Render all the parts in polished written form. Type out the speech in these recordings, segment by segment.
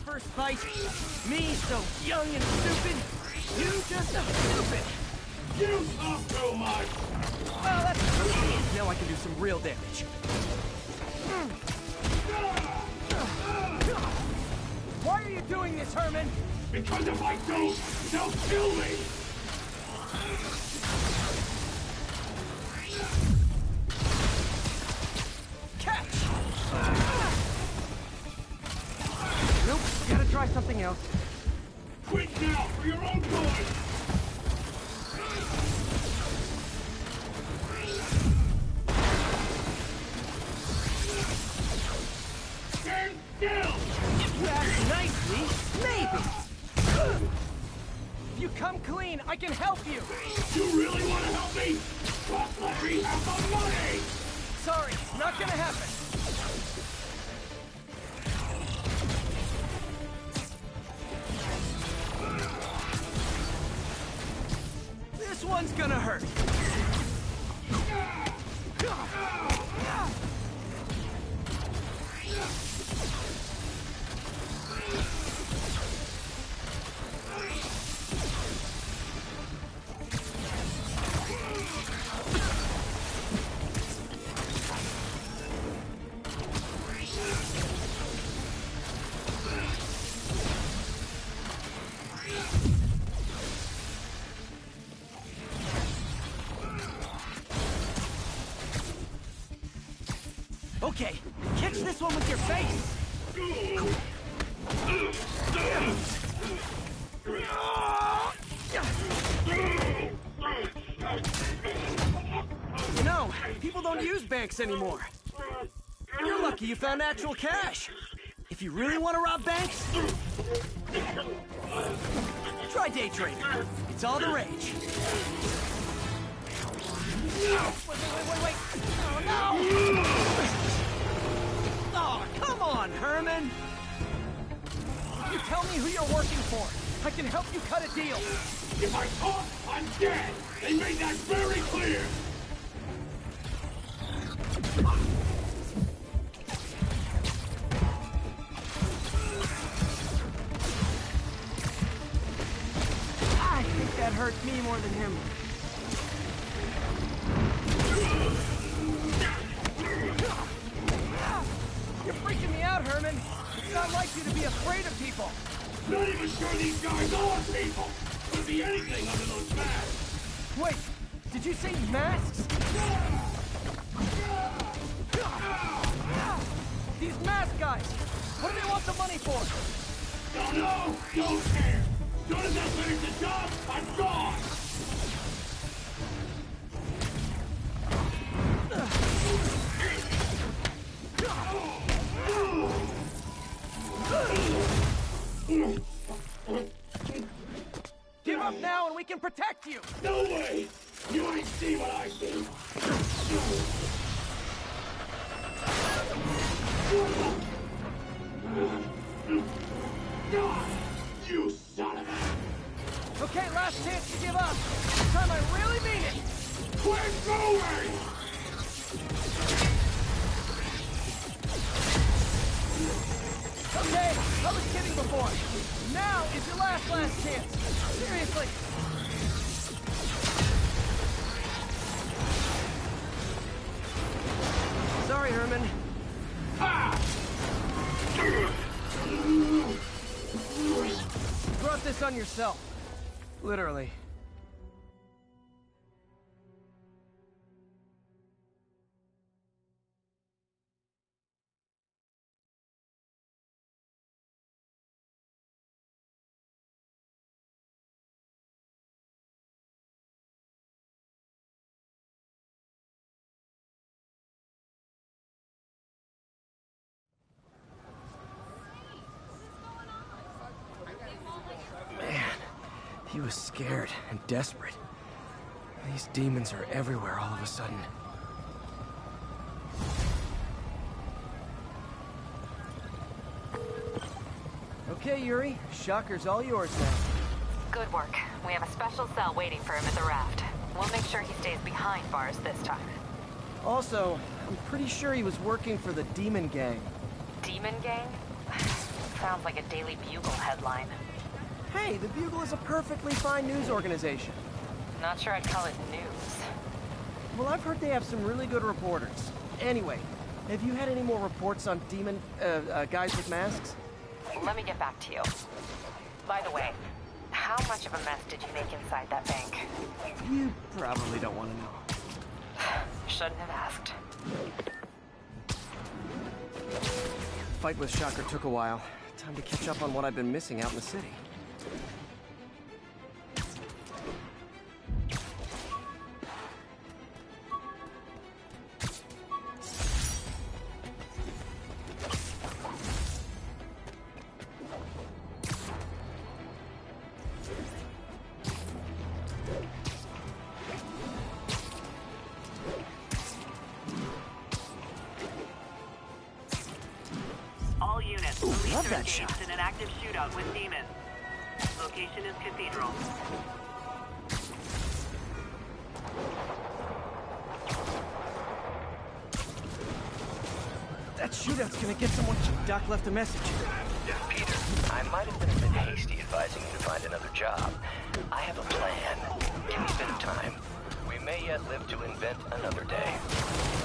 first fight? Me, so young and stupid? You just stupid! You talk too much! Well, that's... Now I can do some real damage. Why are you doing this, Herman? Because if I don't, they'll kill me! Catch! Nope, gotta try something else. Quit now, for your own good! Stand still! If you ask nicely, maybe! If you come clean, I can help you! You really want to help me? Just let me have the money! Sorry, not gonna happen. This one's gonna hurt. Okay, catch this one with your face! You know, people don't use banks anymore. You're lucky you found actual cash. If you really want to rob banks, try day trading. It's all the rage. Wait. Oh, no! Oh, come on, Herman! You tell me who you're working for. I can help you cut a deal. If I talk, I'm dead! They made that very clear! I think that hurt me more than him. You're freaking me out, Herman. It's not like you to be afraid of people. Not even sure these guys are people! Could be anything under those masks! Wait, did you say masks? These mask guys, what do they want the money for? Don't know! Don't care! Soon as I finish the job, I'm gone! Give up now and we can protect you! No way! You ain't see what I see! You son of a... Okay, last chance to give up. This time I really mean it! Quit going! Okay, I was kidding before. Now is your last chance. Seriously. Sorry, Herman. Ha! You brought this on yourself. Literally. He was scared and desperate. These demons are everywhere all of a sudden. Okay, Yuri. Shocker's all yours now. Good work. We have a special cell waiting for him at the raft. We'll make sure he stays behind bars this time. Also, I'm pretty sure he was working for the Demon Gang. Demon Gang? Sounds like a Daily Bugle headline. Hey, the Bugle is a perfectly fine news organization. Not sure I'd call it news. Well, I've heard they have some really good reporters. Anyway, have you had any more reports on demon, guys with masks? Let me get back to you. By the way, how much of a mess did you make inside that bank? You probably don't want to know. Shouldn't have asked. Fight with Shocker took a while. Time to catch up on what I've been missing out in the city. All units, police love are that engaged shot. in an active shootout with demons. Location is Cathedral. That shootout's gonna get someone. Doc left a message. Peter, I might have been a bit hasty advising you to find another job. I have a plan. Give me a bit of time. We may yet live to invent another day.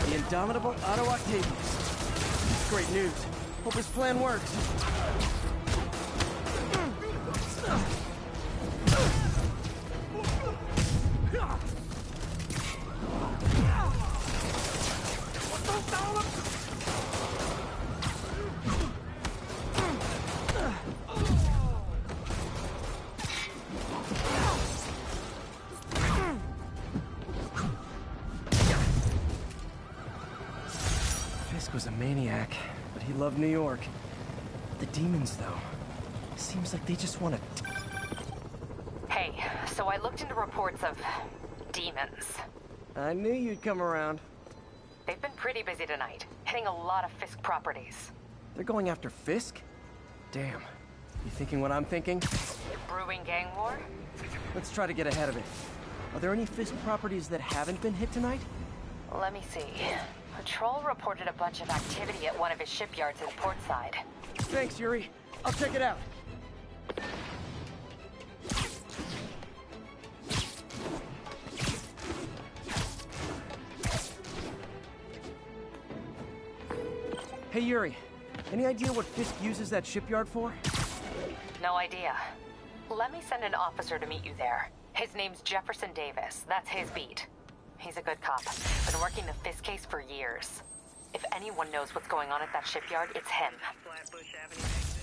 The indomitable Otto Octavius. Great news. Hope his plan works. Fisk was a maniac, but he loved New York. The demons, though, seems like they just want to... Hey, so I looked into reports of demons. I knew you'd come around. They've been pretty busy tonight, hitting a lot of Fisk properties. They're going after Fisk? Damn. You thinking what I'm thinking? Brewing gang war? Let's try to get ahead of it. Are there any Fisk properties that haven't been hit tonight? Let me see. Patrol reported a bunch of activity at one of his shipyards in Portside. Thanks, Yuri. I'll check it out. Hey, Yuri. Any idea what Fisk uses that shipyard for? No idea. Let me send an officer to meet you there. His name's Jefferson Davis. That's his beat. He's a good cop. Been working the Fisk case for years. If anyone knows what's going on at that shipyard, it's him. Flatbush Avenue exit.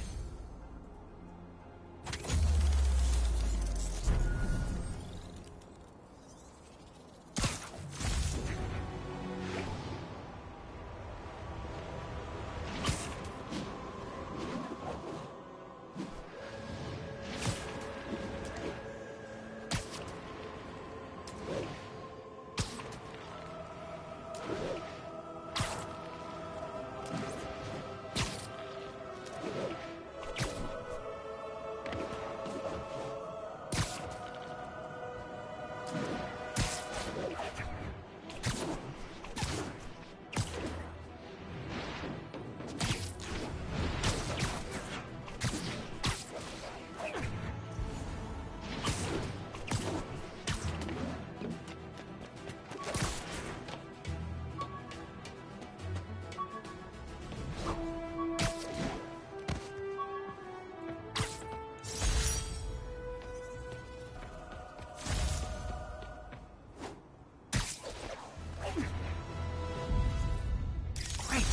Great.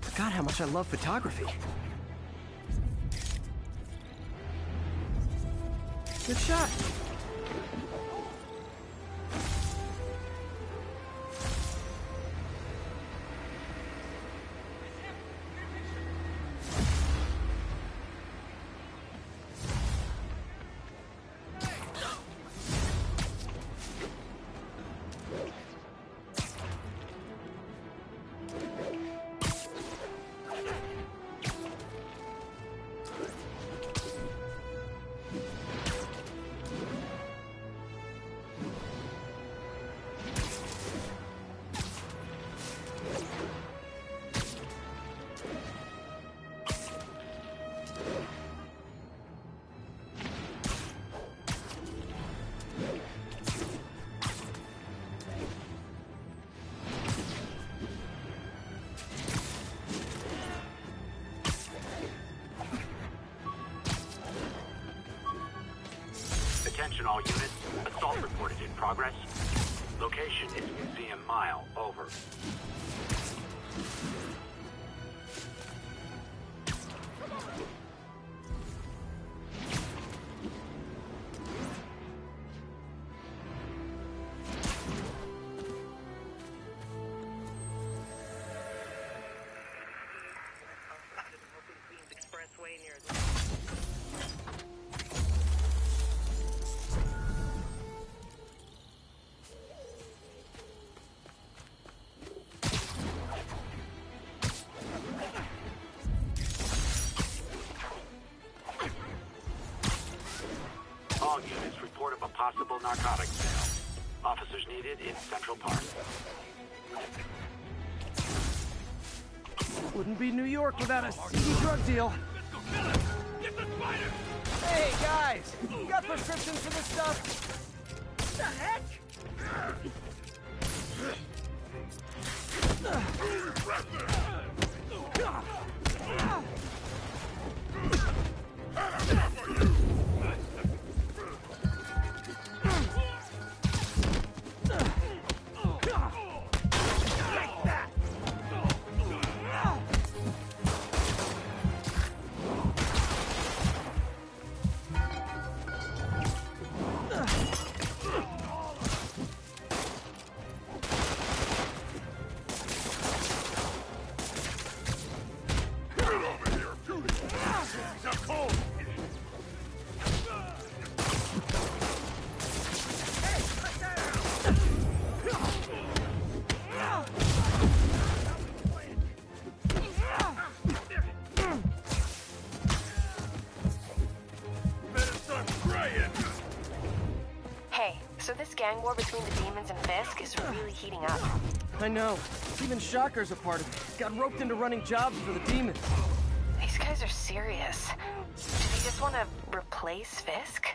Forgot how much I love photography. Good shot. Attention all units. Assault reported in progress. Location is Museum Mile. Over. Expressway near All units report of a possible narcotics sale. Officers needed in Central Park. Wouldn't be New York without a seedy drug deal. Let's go kill him! Get the spider! Hey, guys! You got prescriptions for this stuff? What the heck? Hey, so this gang war between the demons and Fisk is really heating up. I know. Even Shocker's a part of it. Got roped into running jobs for the demons. These guys are serious. Do they just want to replace Fisk?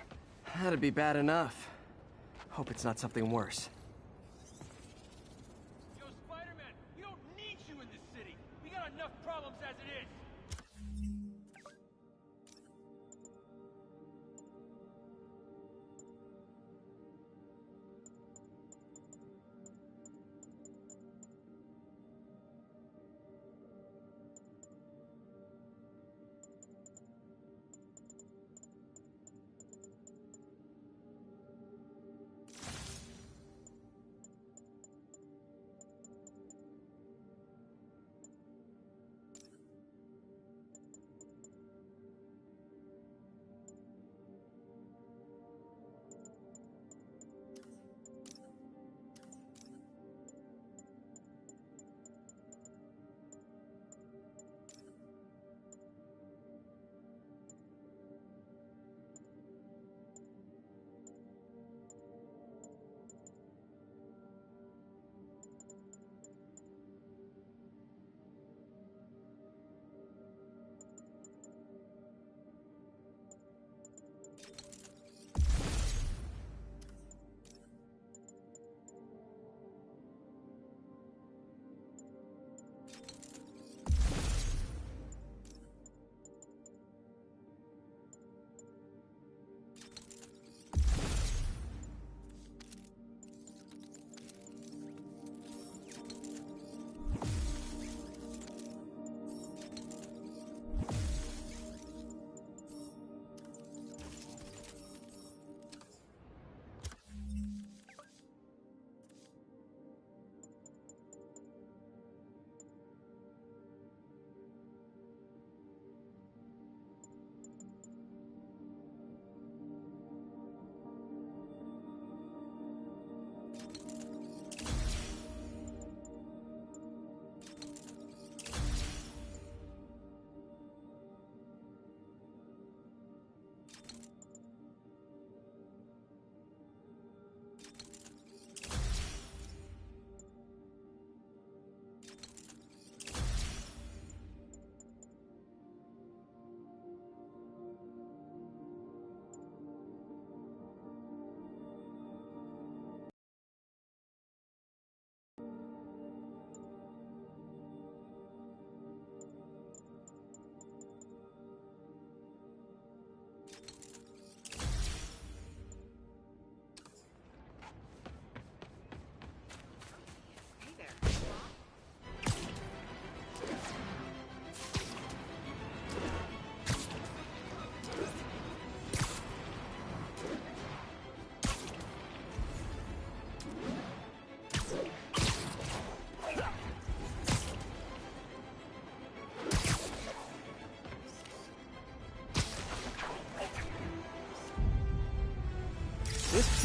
That'd be bad enough. Hope it's not something worse. Yo, Spider-Man, we don't need you in this city. We got enough problems as it is.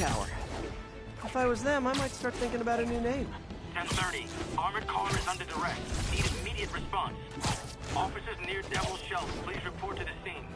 Tower. If I was them, I might start thinking about a new name. 10:30. Armored car is under duress. Need immediate response. Officers near Devil's Shelf, please report to the scene.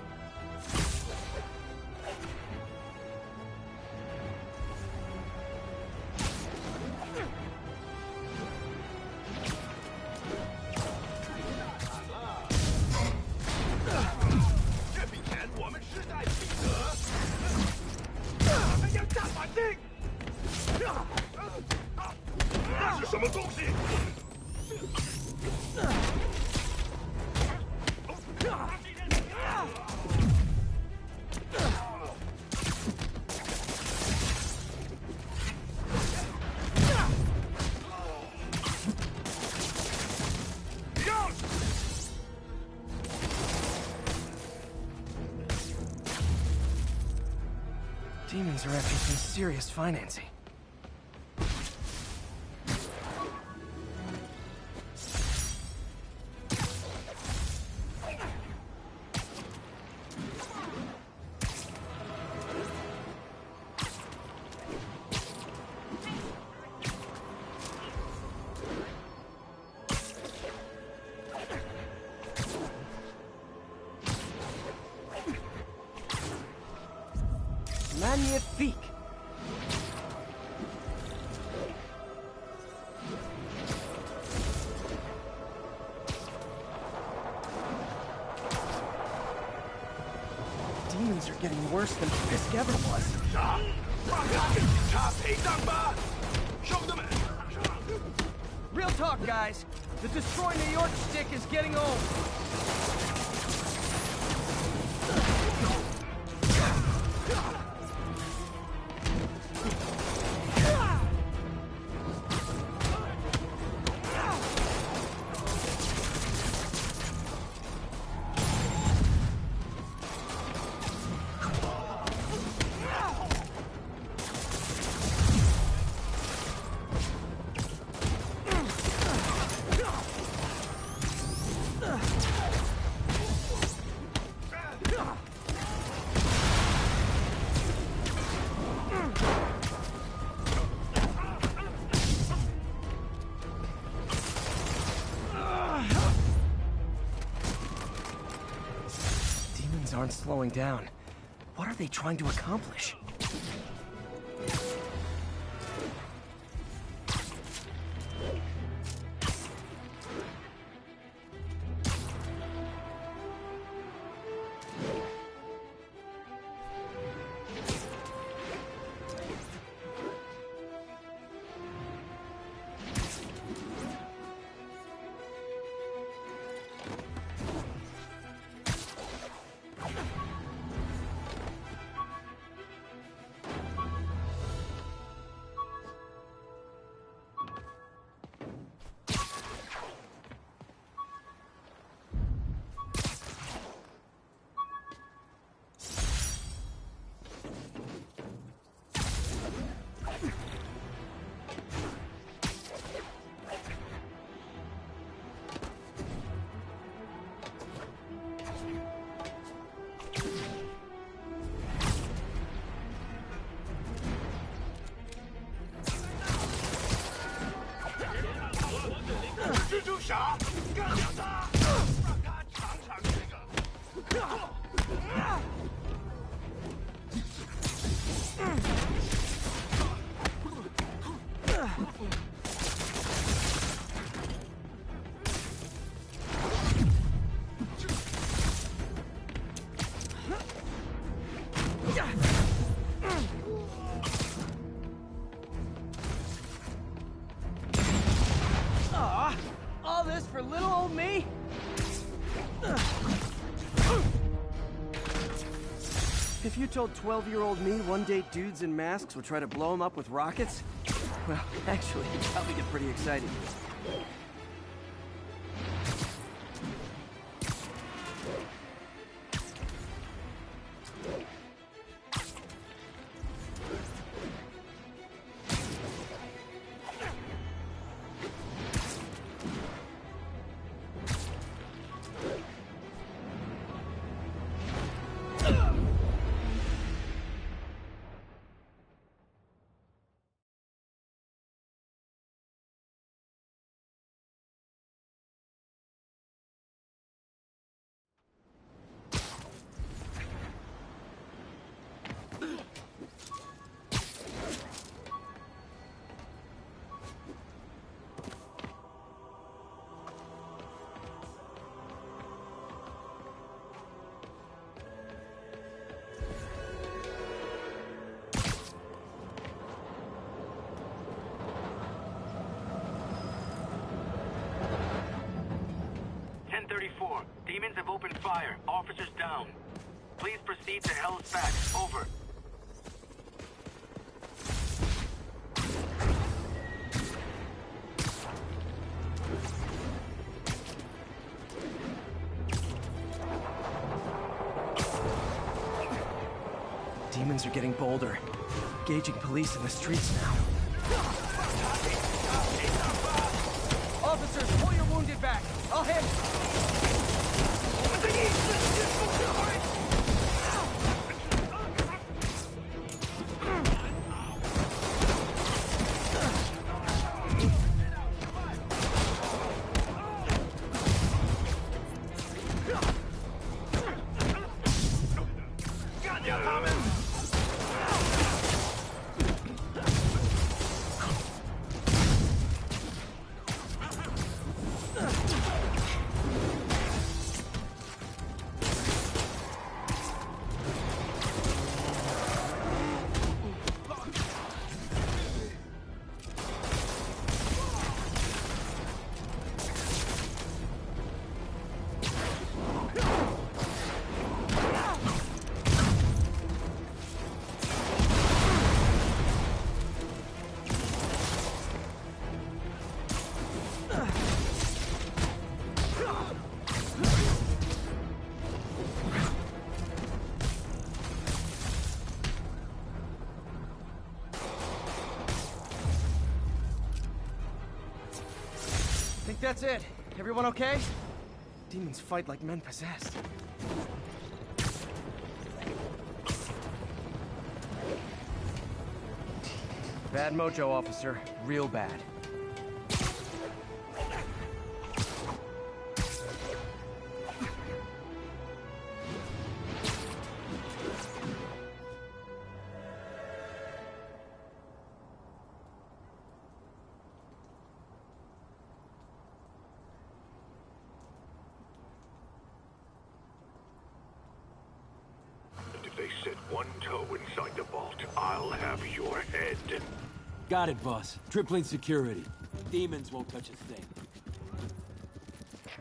Demons are after some serious financing. Magnifique! Demons are getting worse than Fisk ever was. Real talk, guys. The Destroy New York stick is getting old. Aren't slowing down. What are they trying to accomplish? All this for little old me? If you told 12-year-old me one day dudes in masks would try to blow him up with rockets, well, actually, you'd probably get pretty excited. 4. Demons have opened fire. Officers down. Please proceed to Hell's Back. Over. Demons are getting bolder. Engaging police in the streets now. Officers, pull your wounded back. I'll handle. Think that's it. Everyone okay? Demons fight like men possessed. Bad mojo, officer. Real bad. If they set one toe inside the vault, I'll have your head. Got it, boss. Tripling security. Demons won't touch a thing.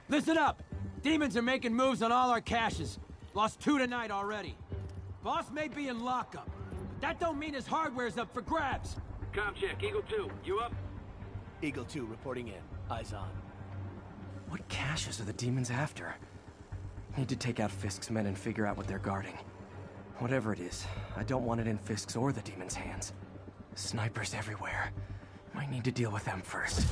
Listen up! Demons are making moves on all our caches. Lost 2 tonight already. Boss may be in lockup, but that don't mean his hardware's up for grabs. Com check. Eagle 2, you up? Eagle 2 reporting in. Eyes on. What caches are the demons after? Need to take out Fisk's men and figure out what they're guarding. Whatever it is, I don't want it in Fisk's or the demons' hands. Snipers everywhere. Might need to deal with them first.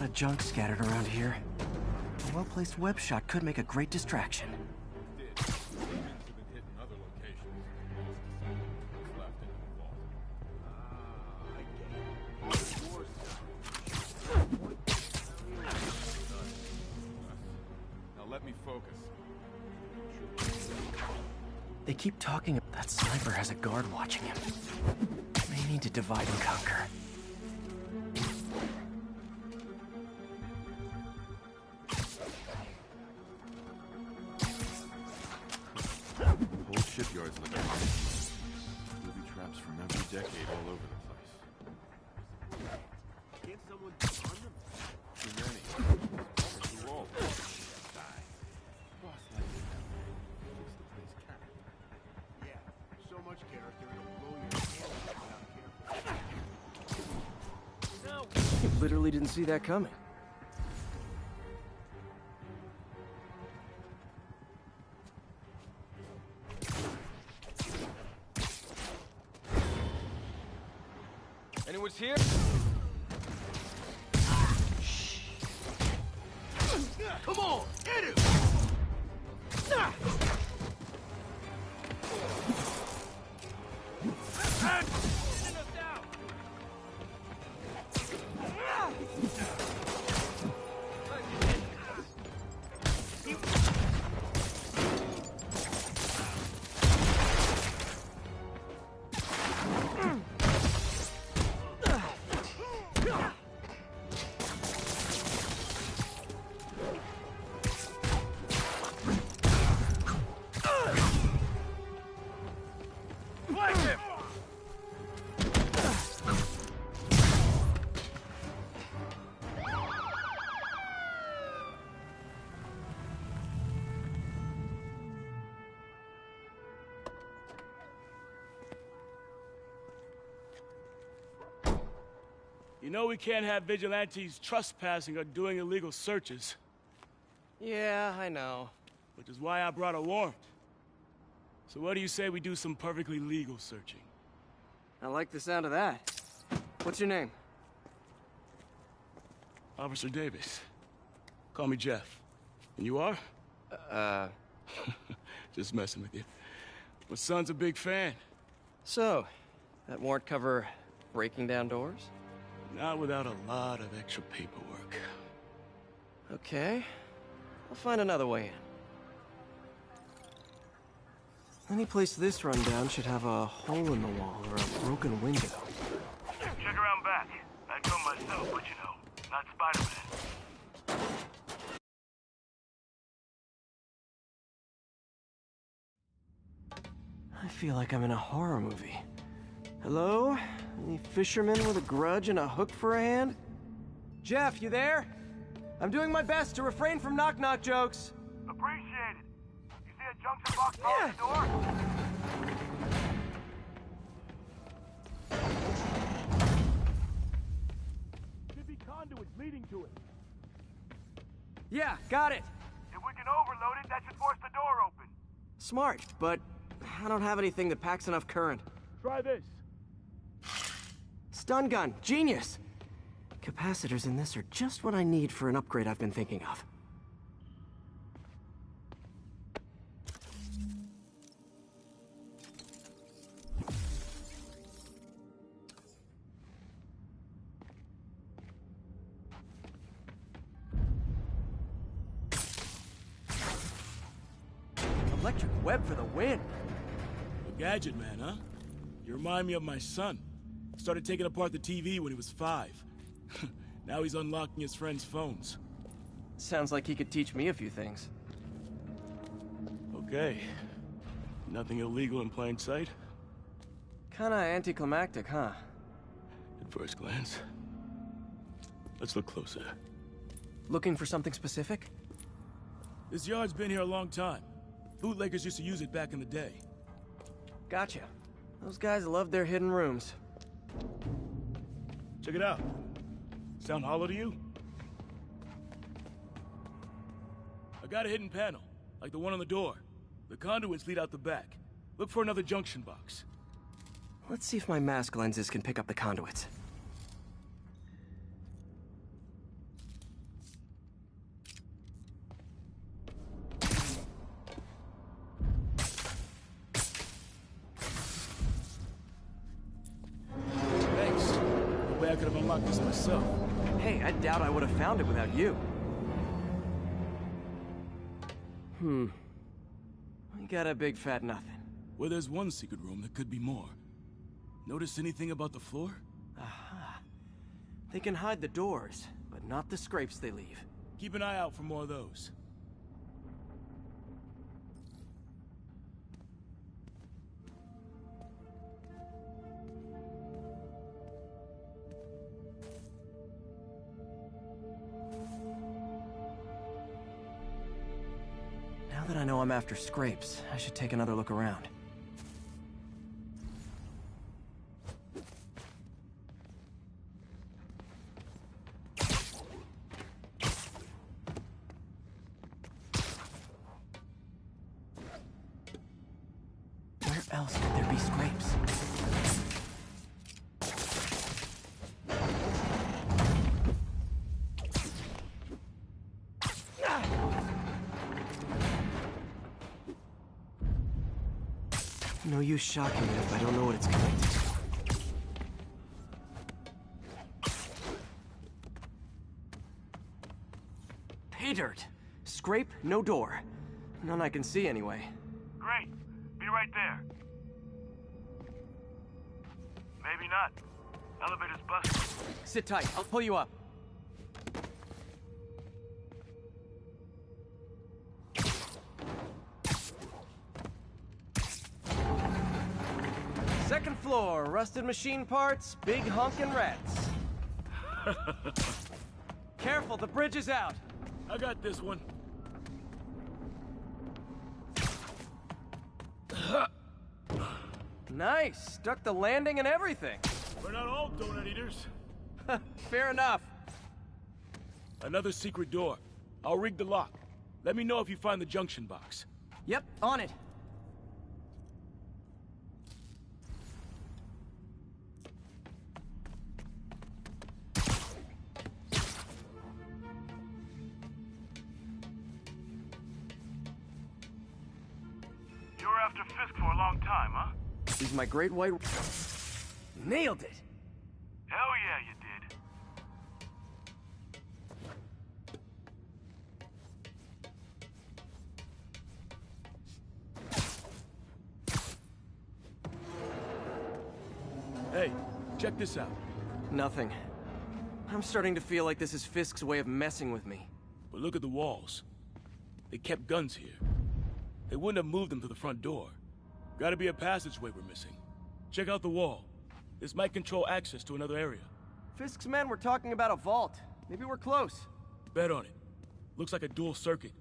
of junk scattered around here. A well-placed web shot could make a great distraction. Now let me focus. They keep talking. That sniper has a guard watching him. May need to divide and conquer. Whole shipyard's like booby traps from every decade all over the place. Can't someone disarm them? Too many. Too old. Die. Boss like it that way. Makes the place character. Yeah, so much character it'll blow your head off without careful. You literally didn't see that coming. Anyone's here? Come on, hit him! You know we can't have vigilantes trespassing or doing illegal searches, Yeah, I know. which is why I brought a warrant. So what do you say we do some perfectly legal searching? I like the sound of that. What's your name? Officer Davis. Call me Jeff. And you are? Just messing with you. My son's a big fan. So, that warrant cover breaking down doors? Not without a lot of extra paperwork. Okay. I'll find another way in. Any place this rundown should have a hole in the wall or a broken window. Check around back. I'd go myself, but you know, not Spider-Man. I feel like I'm in a horror movie. Hello? Any fisherman with a grudge and a hook for a hand? Jeff, you there? I'm doing my best to refrain from knock-knock jokes. Appreciate it. You see a junction box on the door? Should be conduits leading to it. Yeah, got it. If we can overload it, that should force the door open. Smart, but I don't have anything that packs enough current. Try this. Stun gun, genius! Capacitors in this are just what I need for an upgrade I've been thinking of. Electric web for the win! A gadget man, huh? You remind me of my son. Started taking apart the TV when he was 5. Now he's unlocking his friends' phones. Sounds like he could teach me a few things. Okay. Nothing illegal in plain sight? Kinda anticlimactic, huh? At first glance. Let's look closer. Looking for something specific? This yard's been here a long time. Bootleggers used to use it back in the day. Gotcha. Those guys love their hidden rooms. Check it out. Sound hollow to you? I got a hidden panel, like the one on the door. The conduits lead out the back. Look for another junction box. Let's see if my mask lenses can pick up the conduits. way I could have unlocked this myself. Hey, I doubt I would have found it without you. We got a big fat nothing. Well, there's one secret room that could be more. Notice anything about the floor? Aha. They can hide the doors, but not the scrapes they leave. Keep an eye out for more of those. Now that I know I'm after scrapes, I should take another look around. Where else could there be scrapes? No use shocking it if I don't know what it's connected to. Pay dirt! Scrape, no door. None I can see anyway. Great. Be right there. Maybe not. Elevator's busted. Sit tight, I'll pull you up. Second floor, rusted machine parts, big honkin' rats. Careful, the bridge is out. I got this one. Nice, stuck the landing and everything. We're not all donut eaters. Fair enough. Another secret door. I'll rig the lock. Let me know if you find the junction box. Yep, on it. You were after Fisk for a long time, huh? He's my great white... Nailed it! Hell yeah, you did. Hey, check this out. Nothing. I'm starting to feel like this is Fisk's way of messing with me. But look at the walls. They kept guns here. They wouldn't have moved them to the front door. Gotta be a passageway we're missing. Check out the wall. This might control access to another area. Fisk's men were talking about a vault. Maybe we're close. Bet on it. Looks like a dual circuit.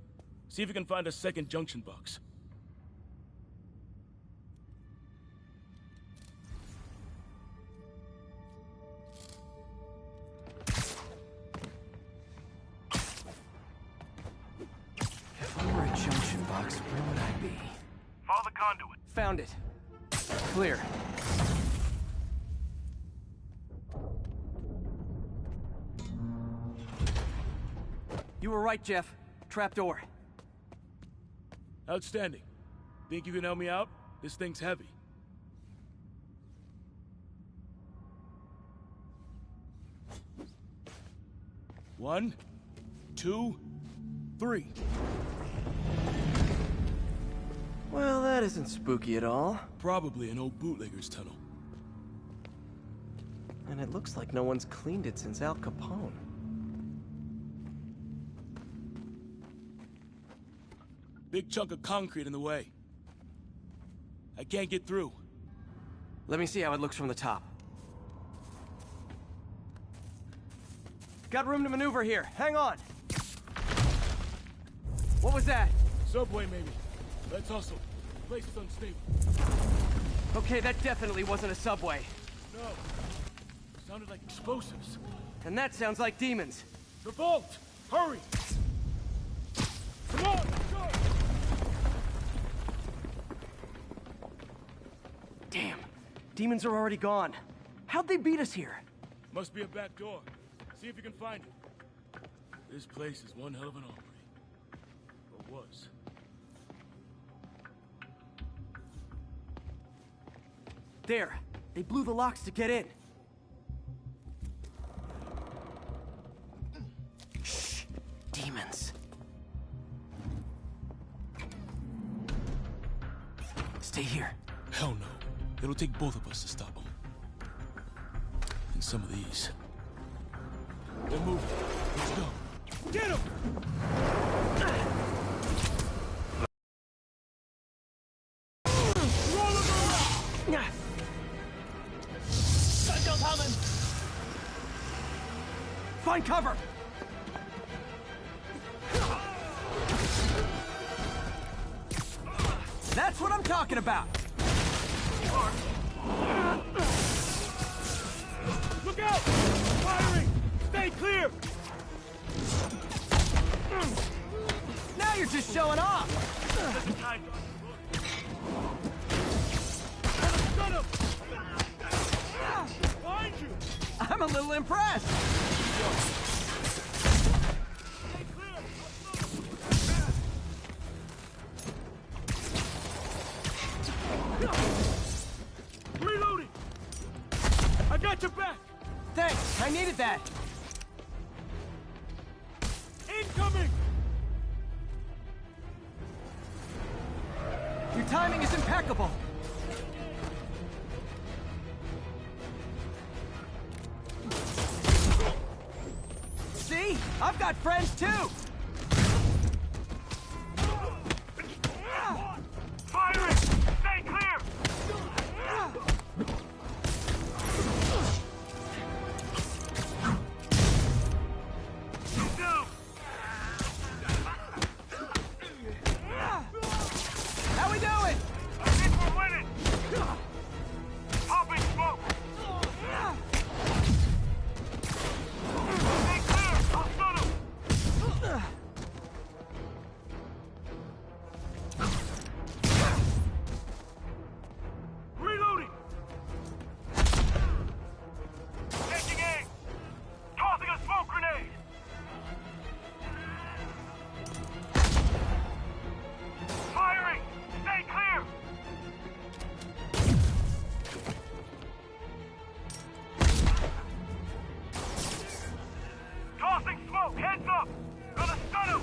See if you can find a second junction box. If I were a junction box, where would I be? Follow the conduit. Found it. Clear. You were right, Jeff. Trapdoor. Outstanding. Think you can help me out? This thing's heavy. One, two, three. Well, that isn't spooky at all. Probably an old bootlegger's tunnel. And it looks like no one's cleaned it since Al Capone. Big chunk of concrete in the way. I can't get through. Let me see how it looks from the top. Got room to maneuver here. Hang on. What was that? Subway, maybe. Let's hustle. Place is unstable. Okay, that definitely wasn't a subway. No. Sounded like explosives. And that sounds like demons. The vault! Hurry! Come on, let's go! Damn. Demons are already gone. How'd they beat us here? Must be a back door. See if you can find it. This place is one hell of an armory. Or was. There. They blew the locks to get in. demons. Stay here. Hell no. It'll take both of us to stop them. And some of these. They're moving. Let's go. Get him! Find cover! That's what I'm talking about! Look out! Firing! Stay clear! Now you're just showing off! Find you! I'm a little impressed! Reloading! I got your back! Thanks, I needed that! Incoming! Your timing is impeccable! See? I've got friends too! Firing! Stay clear! How we doing? I think we're winning! Popping smoke! Stay clear! I'll stun him! Reloading! Taking aim! Tossing a smoke grenade! Firing! Stay clear! Tossing smoke! Heads up! Gonna stun him!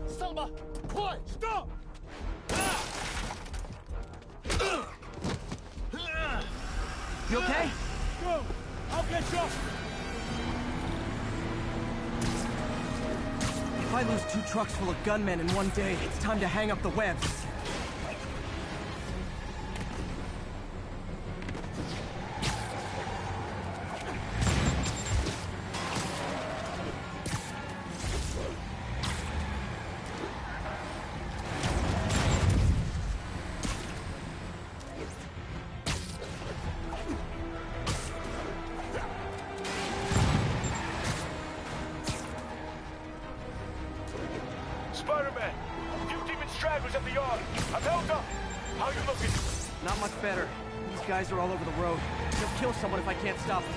Selma! What? Stop! You okay? Go! I'll get you! If I lose 2 trucks full of gunmen in one day, it's time to hang up the webs. Spider-Man! Few demon stragglers at the yard. I've held up. How you looking? Not much better. These guys are all over the road. They'll kill someone if I can't stop them.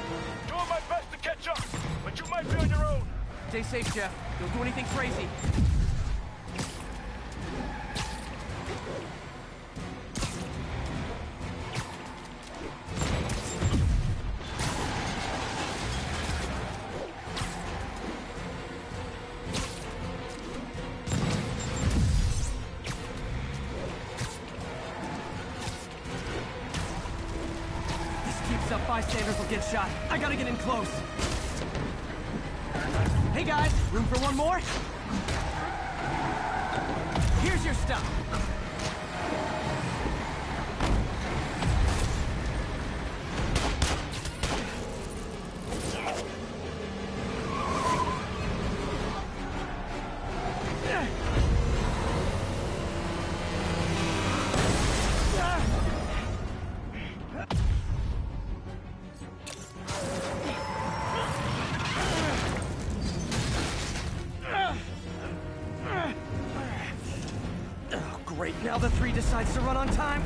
Doing my best to catch up, but you might be on your own. Stay safe, Jeff. Don't do anything crazy. Bystanders will get shot. I gotta get in close. Hey guys, room for one more? Here's your stuff. Great, now the 3 decides to run on time.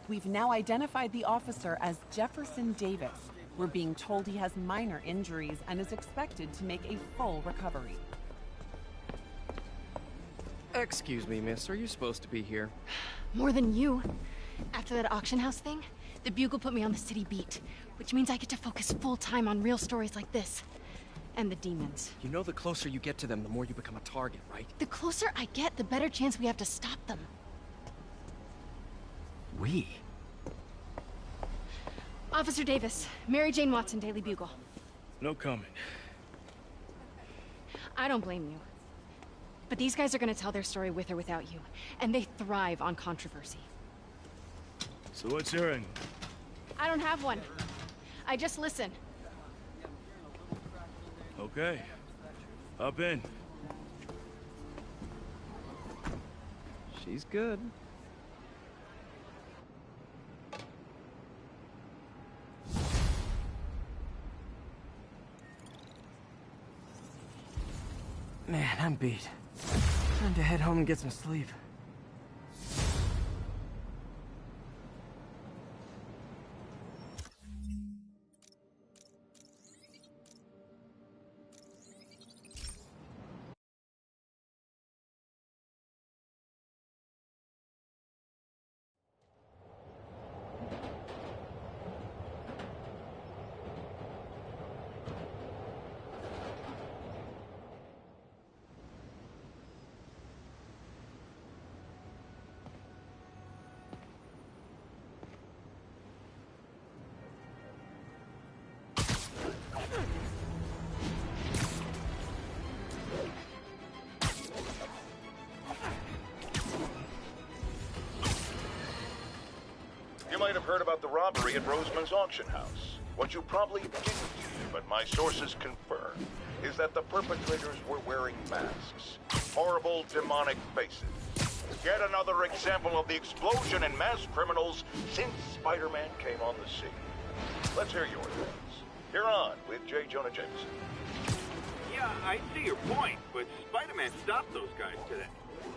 We've now identified the officer as Jefferson Davis. We're being told he has minor injuries and is expected to make a full recovery. Excuse me, miss. Are you supposed to be here? More than you. After that auction house thing, the Bugle put me on the city beat, which means I get to focus full-time on real stories like this. And the demons. You know the closer you get to them, the more you become a target, right? The closer I get, the better chance we have to stop them. We? Officer Davis, Mary Jane Watson, Daily Bugle. No comment. I don't blame you. But these guys are gonna tell their story with or without you, and they thrive on controversy. So what's your angle? I don't have one. I just listen. Okay. Hop in. She's good. Man, I'm beat. Time to head home and get some sleep. You might have heard about the robbery at Roseman's auction house. What you probably didn't hear, but my sources confirm, is that the perpetrators were wearing masks. Horrible, demonic faces. Yet another example of the explosion in mass criminals since Spider-Man came on the scene. Let's hear your thoughts. You're on with J. Jonah Jameson. Yeah, I see your point, but Spider-Man stopped those guys today.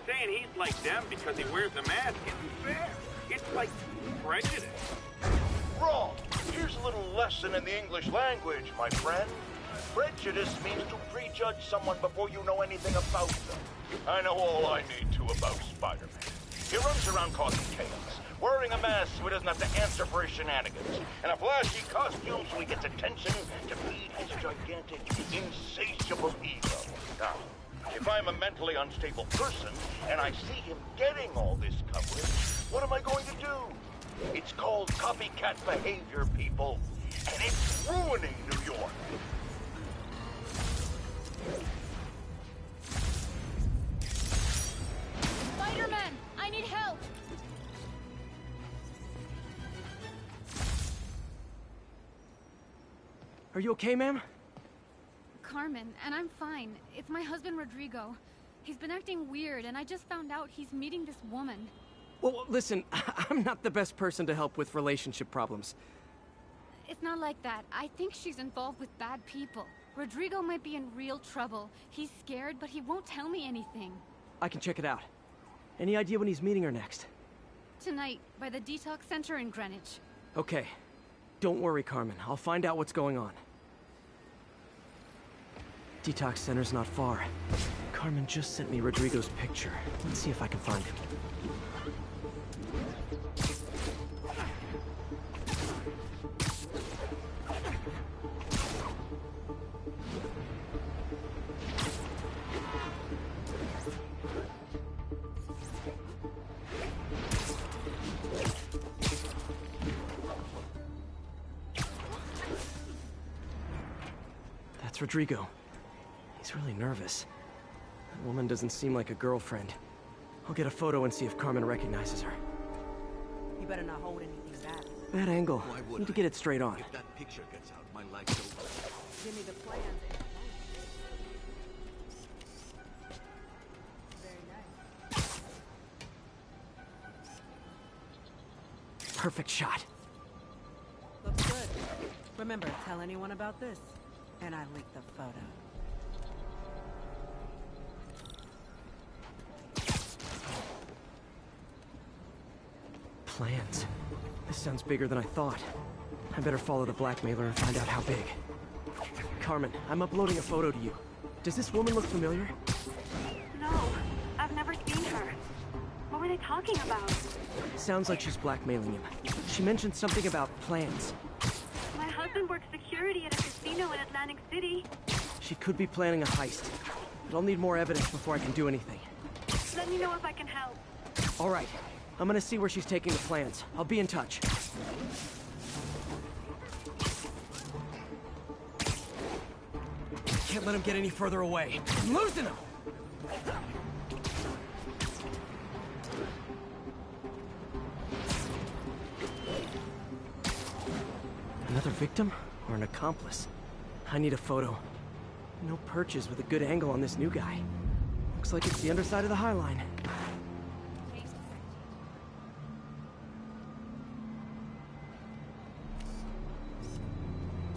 Saying he's like them because he wears a mask isn't fair. It's like prejudice. Wrong. Here's a little lesson in the English language, my friend. Prejudice means to prejudge someone before you know anything about them. I know all I need to about Spider-Man. He runs around causing chaos, wearing a mask so he doesn't have to answer for his shenanigans, and a flashy costume so he gets attention to feed his gigantic, insatiable ego. Now, if I'm a mentally unstable person, and I see him getting all this coverage, what am I going to do? It's called copycat behavior, people, and it's ruining New York. Spider-Man, I need help! Are you okay, ma'am? Carmen, and I'm fine. It's my husband, Rodrigo. He's been acting weird, and I just found out he's meeting this woman. Well, listen, I'm not the best person to help with relationship problems. It's not like that. I think she's involved with bad people. Rodrigo might be in real trouble. He's scared, but he won't tell me anything. I can check it out. Any idea when he's meeting her next? Tonight, by the detox center in Greenwich. Okay. Don't worry, Carmen. I'll find out what's going on. Detox center's not far. Carmen just sent me Rodrigo's picture. Let's see if I can find him. That's Rodrigo. He's really nervous. That woman doesn't seem like a girlfriend. I'll get a photo and see if Carmen recognizes her. You better not hold anything back. Bad angle. Need to get it straight on. If that picture gets out, my life's over. Give me the plans. perfect shot. Looks good. Remember, tell anyone about this, and I leak the photo. Plans. This sounds bigger than I thought. I better follow the blackmailer and find out how big. Carmen, I'm uploading a photo to you. Does this woman look familiar? No, I've never seen her. What were they talking about? Sounds like she's blackmailing him. She mentioned something about plans. My husband works security at a casino in Atlantic City. She could be planning a heist, but I'll need more evidence before I can do anything. Let me know if I can help. All right. I'm gonna see where she's taking the plans. I'll be in touch. Can't let him get any further away. I'm losing him! Another victim? Or an accomplice? I need a photo. No perches with a good angle on this new guy. Looks like it's the underside of the High Line.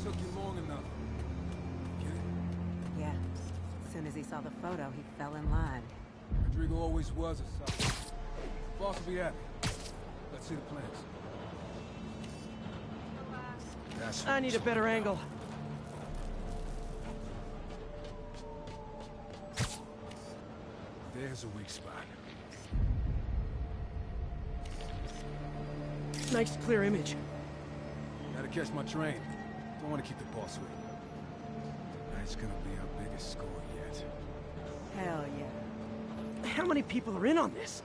Took you long enough. Get it? Yeah. As soon as he saw the photo, he fell in line. Rodrigo always was a sucker. Boss will be happy. Let's see the plans. I need a better angle. There's a weak spot. Nice clear image. Gotta catch my train. Don't want to keep the boss waiting. Tonight's gonna be our biggest score yet. Hell yeah. How many people are in on this?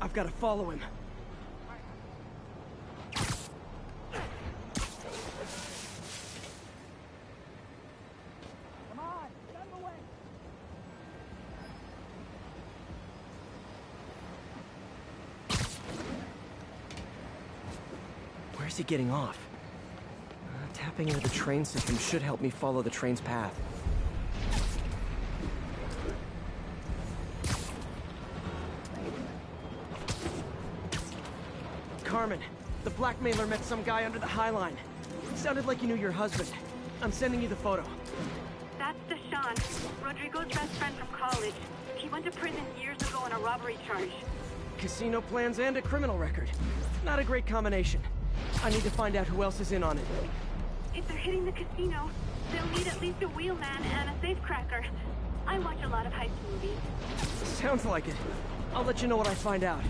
I've got to follow him. Where's he getting off? Tapping into the train system should help me follow the train's path. Carmen, the blackmailer met some guy under the High Line. Sounded like you knew your husband. I'm sending you the photo. That's Deshaun, Rodrigo's best friend from college. He went to prison years ago on a robbery charge. Casino plans and a criminal record. Not a great combination. I need to find out who else is in on it. If they're hitting the casino, they'll need at least a wheelman and a safecracker. I watch a lot of heist movies. Sounds like it. I'll let you know what I find out.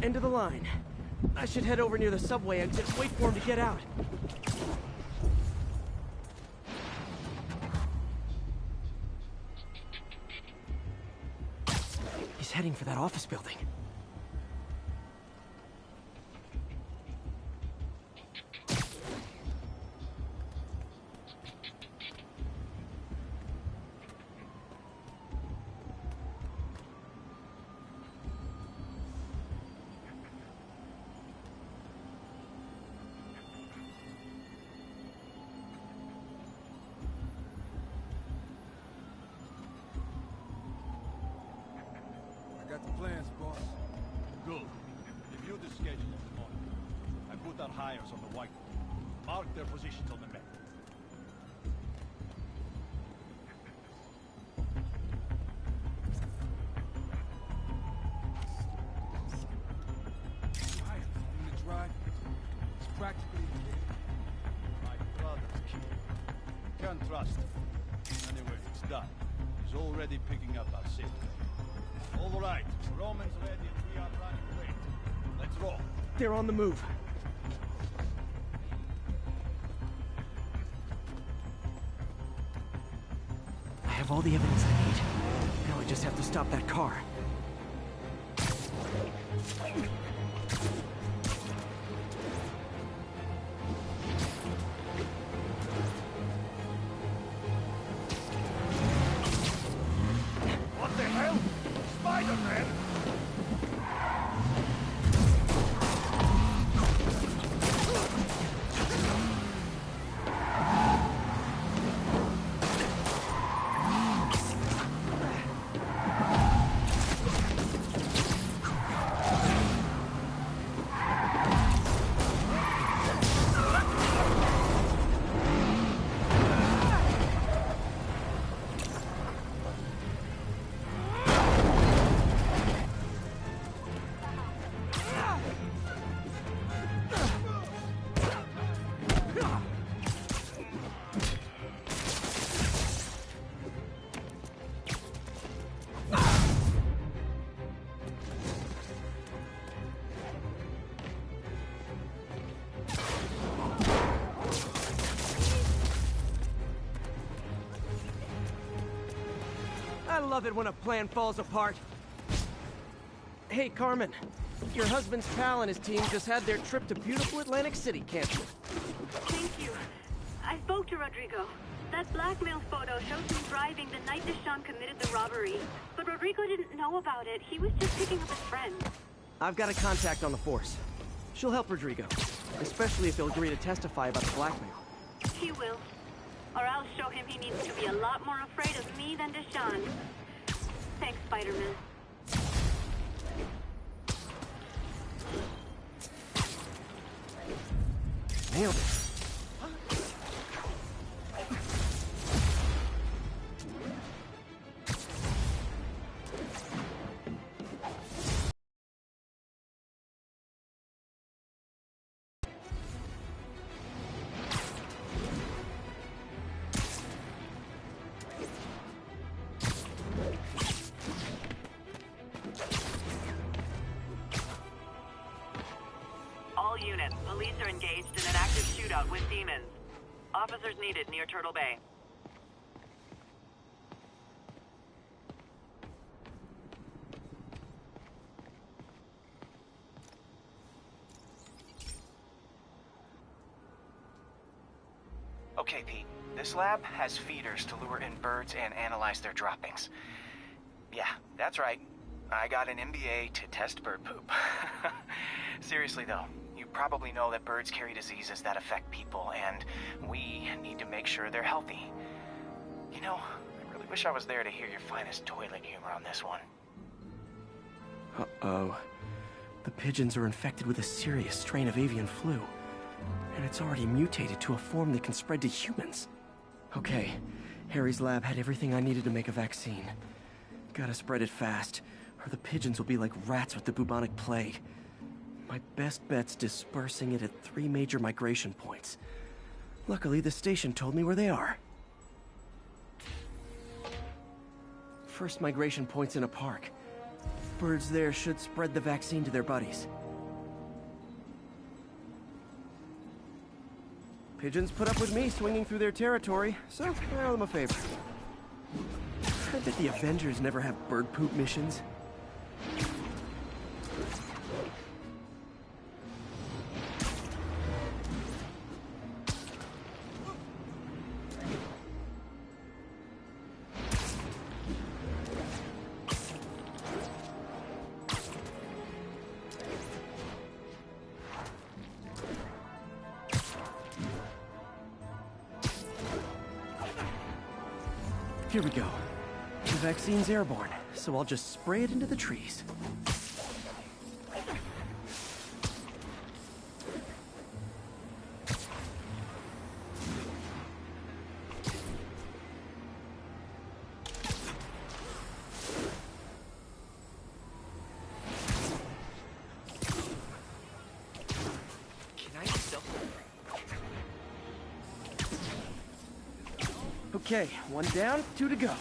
End of the line. I should head over near the subway and just wait for him to get out. He's heading for that office building. Got the plans, boss. Good. Review the schedule of the morning. I put our hires on the whiteboard. Mark their positions on the map. Right, in the drive. It's practically My brother's kid. You can't trust him. Anyway, it's done. He's already picking up our signal. All right, Roman's ready and we are running away. Let's roll. They're on the move. I have all the evidence I need. Now I just have to stop that car. love it when a plan falls apart. Hey, Carmen. Your husband's pal and his team just had their trip to beautiful Atlantic City canceled. Thank you. I spoke to Rodrigo. That blackmail photo shows him driving the night Deshawn committed the robbery. But Rodrigo didn't know about it. He was just picking up his friend. I've got a contact on the force. She'll help Rodrigo, especially if he'll agree to testify about the blackmail. He will. Or I'll show him he needs to be a lot more afraid of me than Deshawn. Thanks, Spider-Man. Nailed it. All units, police are engaged in an active shootout with demons. Officers needed near Turtle Bay. Okay, Pete. This lab has feeders to lure in birds and analyze their droppings. Yeah, that's right. I got an MBA to test bird poop. Seriously, though, you probably know that birds carry diseases that affect people, and we need to make sure they're healthy. You know, I really wish I was there to hear your finest toilet humor on this one. Uh-oh. The pigeons are infected with a serious strain of avian flu. And it's already mutated to a form that can spread to humans. Okay, Harry's lab had everything I needed to make a vaccine. Gotta spread it fast, or the pigeons will be like rats with the bubonic plague. My best bet's dispersing it at 3 major migration points. Luckily, the station told me where they are. First migration point's in a park. Birds there should spread the vaccine to their buddies. Pigeons put up with me swinging through their territory, so I owe them a favor. I bet the Avengers never have bird poop missions. Here we go. The vaccine's airborne, so I'll just spray it into the trees. Okay, 1 down, 2 to go.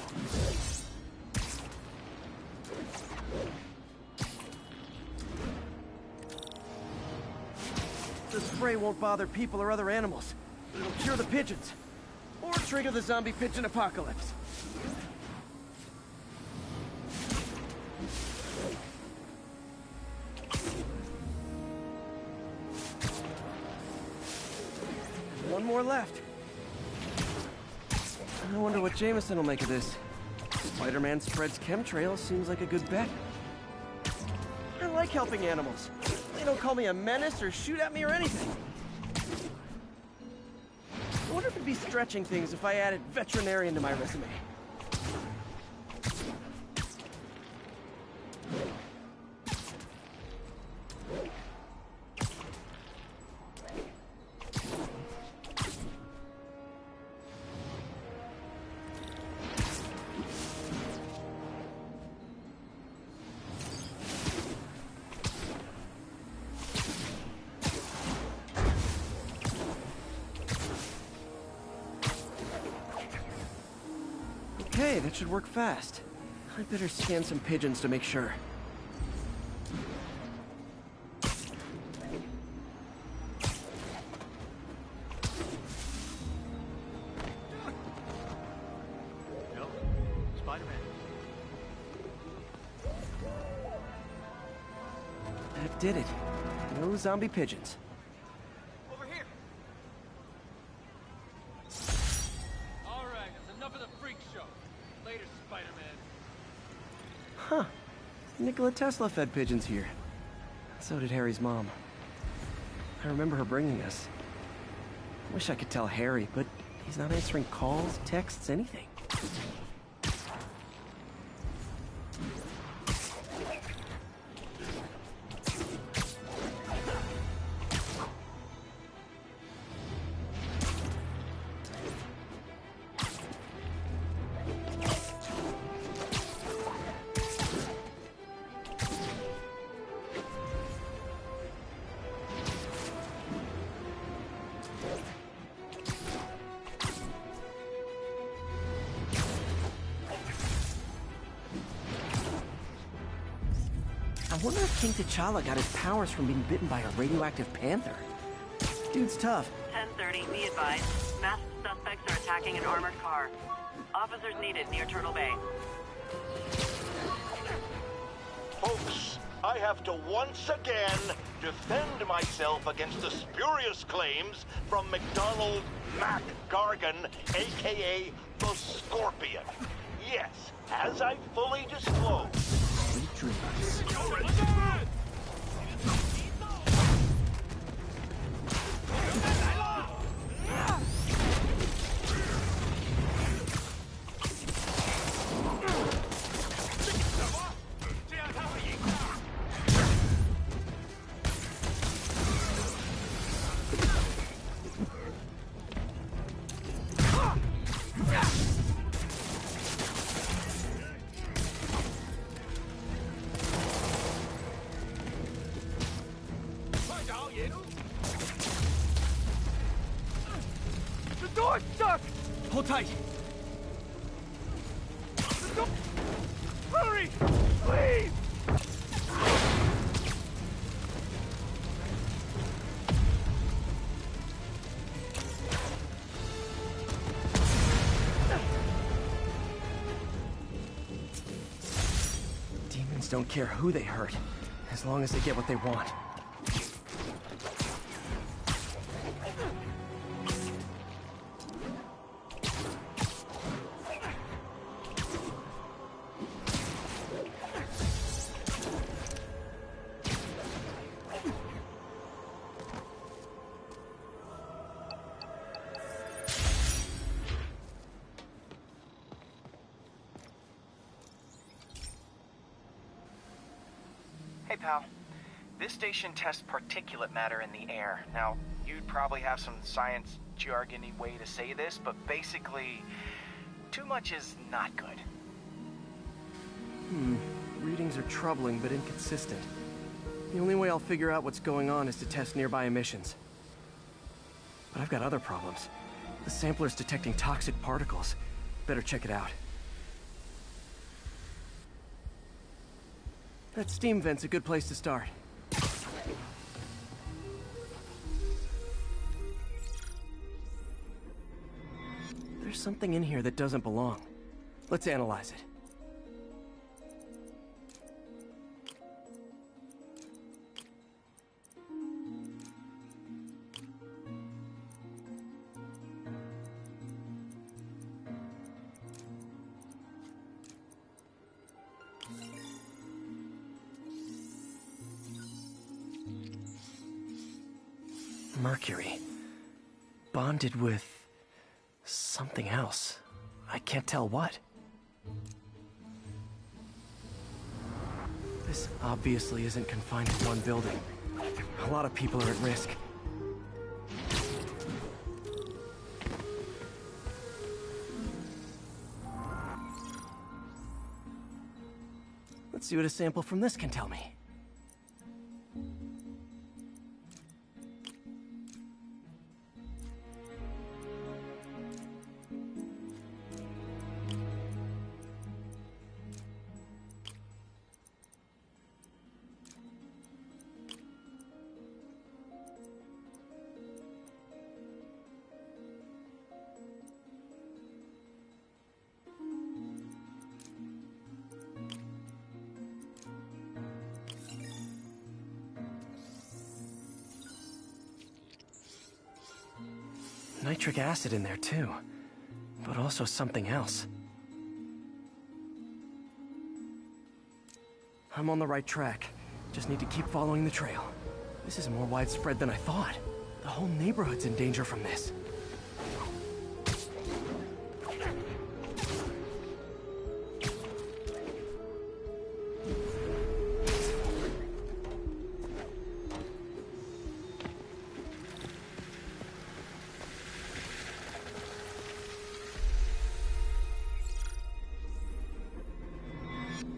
The spray won't bother people or other animals. It'll cure the pigeons. Or trigger the zombie pigeon apocalypse. One more left. I wonder what Jameson will make of this. Spider-Man spreads chemtrails seems like a good bet. I like helping animals. They don't call me a menace or shoot at me or anything. I wonder if it'd be stretching things if I added veterinarian to my resume. Okay, that should work fast. I'd better scan some pigeons to make sure. Yo, Spider-Man. That did it. No zombie pigeons. Over here. All right, that's enough of the freak show. Later, Spider-Man. Huh. Nikola Tesla fed pigeons here. So did Harry's mom. I remember her bringing us. Wish I could tell Harry, but he's not answering calls, texts, anything. I wonder if King T'Challa got his powers from being bitten by a radioactive panther. Dude's tough. 10:30, be advised. Masked suspects are attacking an armored car. Officers needed near Turtle Bay. Folks, I have to once again defend myself against the spurious claims from McDonald Mac Gargan, aka the Scorpion. Yes, as I fully disclosed. Sweet dreams. Hold tight. Hurry! Please! Demons don't care who they hurt, as long as they get what they want. Hey, pal. This station tests particulate matter in the air. Now, you'd probably have some science jargony way to say this, but basically, too much is not good. Readings are troubling but inconsistent. The only way I'll figure out what's going on is to test nearby emissions. But I've got other problems. The sampler's detecting toxic particles. Better check it out. That steam vent's a good place to start. There's something in here that doesn't belong. Let's analyze it. Mercury. Bonded with something else. I can't tell what. This obviously isn't confined to one building. A lot of people are at risk. Let's see what a sample from this can tell me. nitric acid in there too, but also something else. I'm on the right track. Just need to keep following the trail. This is more widespread than I thought. The whole neighborhood's in danger from this.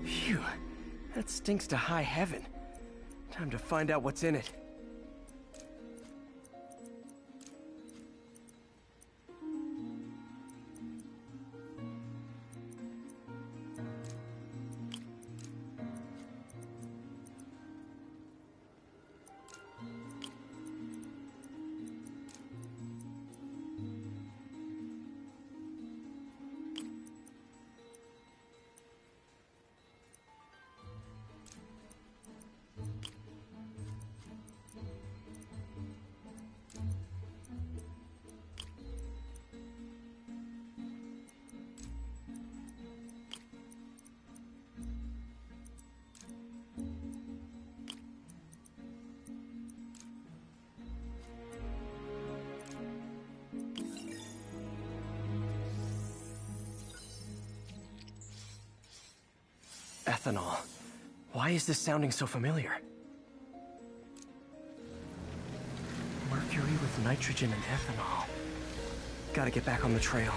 Phew, that stinks to high heaven. Time to find out what's in it. Ethanol. Why is this sounding so familiar? Mercury with nitrogen and ethanol. Gotta get back on the trail.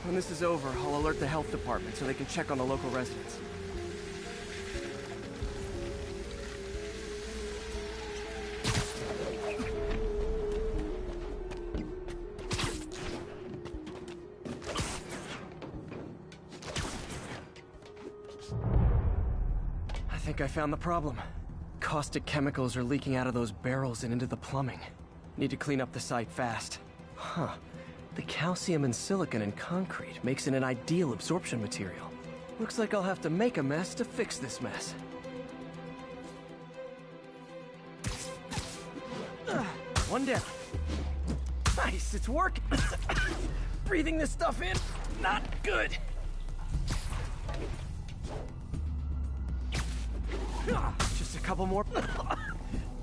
When this is over, I'll alert the health department so they can check on the local residents. I think I found the problem. Caustic chemicals are leaking out of those barrels and into the plumbing. Need to clean up the site fast. Huh. The calcium and silicon in concrete makes it an ideal absorption material. Looks like I'll have to make a mess to fix this mess. One down. Nice, it's working. Breathing this stuff in, not good. Just a couple more.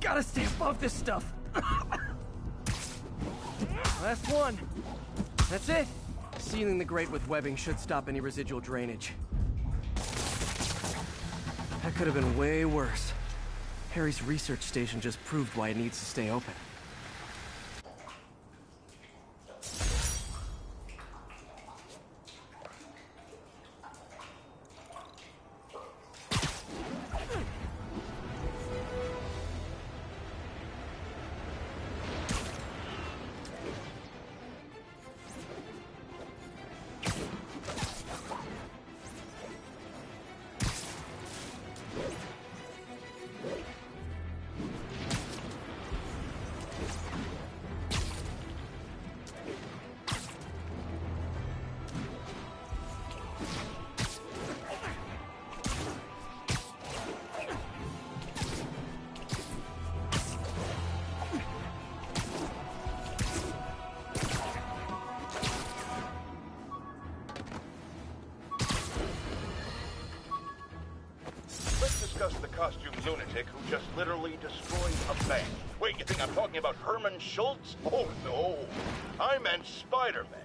Gotta stay above this stuff. Last one. That's it. Sealing the grate with webbing should stop any residual drainage. That could have been way worse. Harry's research station just proved why it needs to stay open. The costume lunatic who just literally destroyed a bank. Wait, you think I'm talking about Herman Schultz? Oh, no. I meant Spider-Man.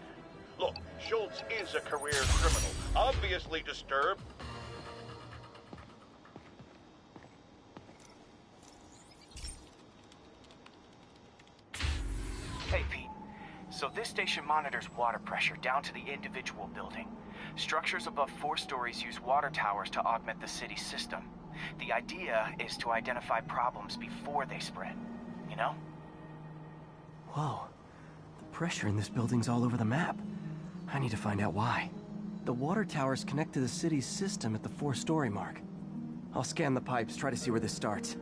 Look, Schultz is a career criminal, obviously disturbed. Hey, Pete. So this station monitors water pressure down to the individual building. Structures above 4 stories use water towers to augment the city's system. The idea is to identify problems before they spread, you know? Whoa. The pressure in this building's all over the map. I need to find out why. The water towers connect to the city's system at the 4-story mark. I'll scan the pipes, try to see where this starts.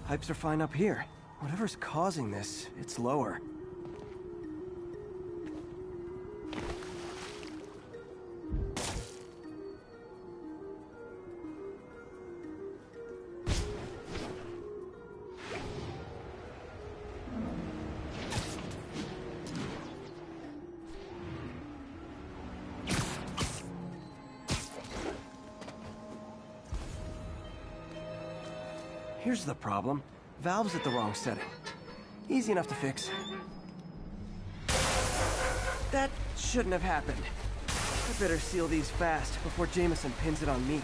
Pipes are fine up here. Whatever's causing this, it's lower. Here's the problem. Valve's at the wrong setting. Easy enough to fix. That shouldn't have happened. I better seal these fast before Jameson pins it on me.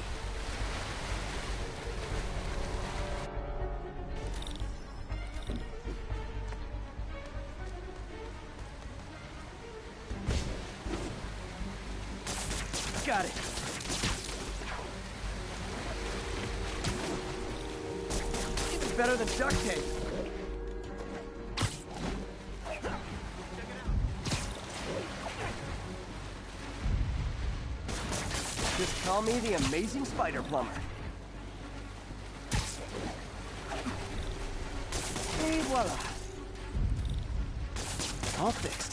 Got it. Even better than duct tape. Just call me the amazing spider plumber. Et voila. All fixed.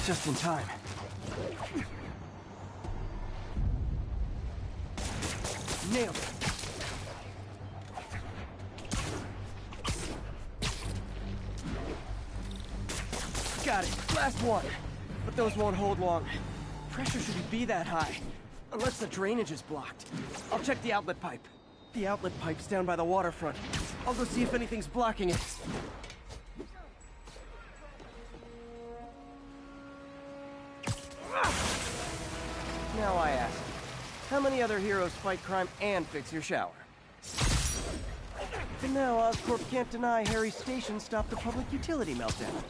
Just in time. Nailed it. Got it. Last one. But those won't hold long. Pressure shouldn't be that high. Unless the drainage is blocked. I'll check the outlet pipe. The outlet pipe's down by the waterfront. I'll go see if anything's blocking it. Now I ask, how many other heroes fight crime and fix your shower? And now Oscorp can't deny Harry's station stopped the public utility meltdown.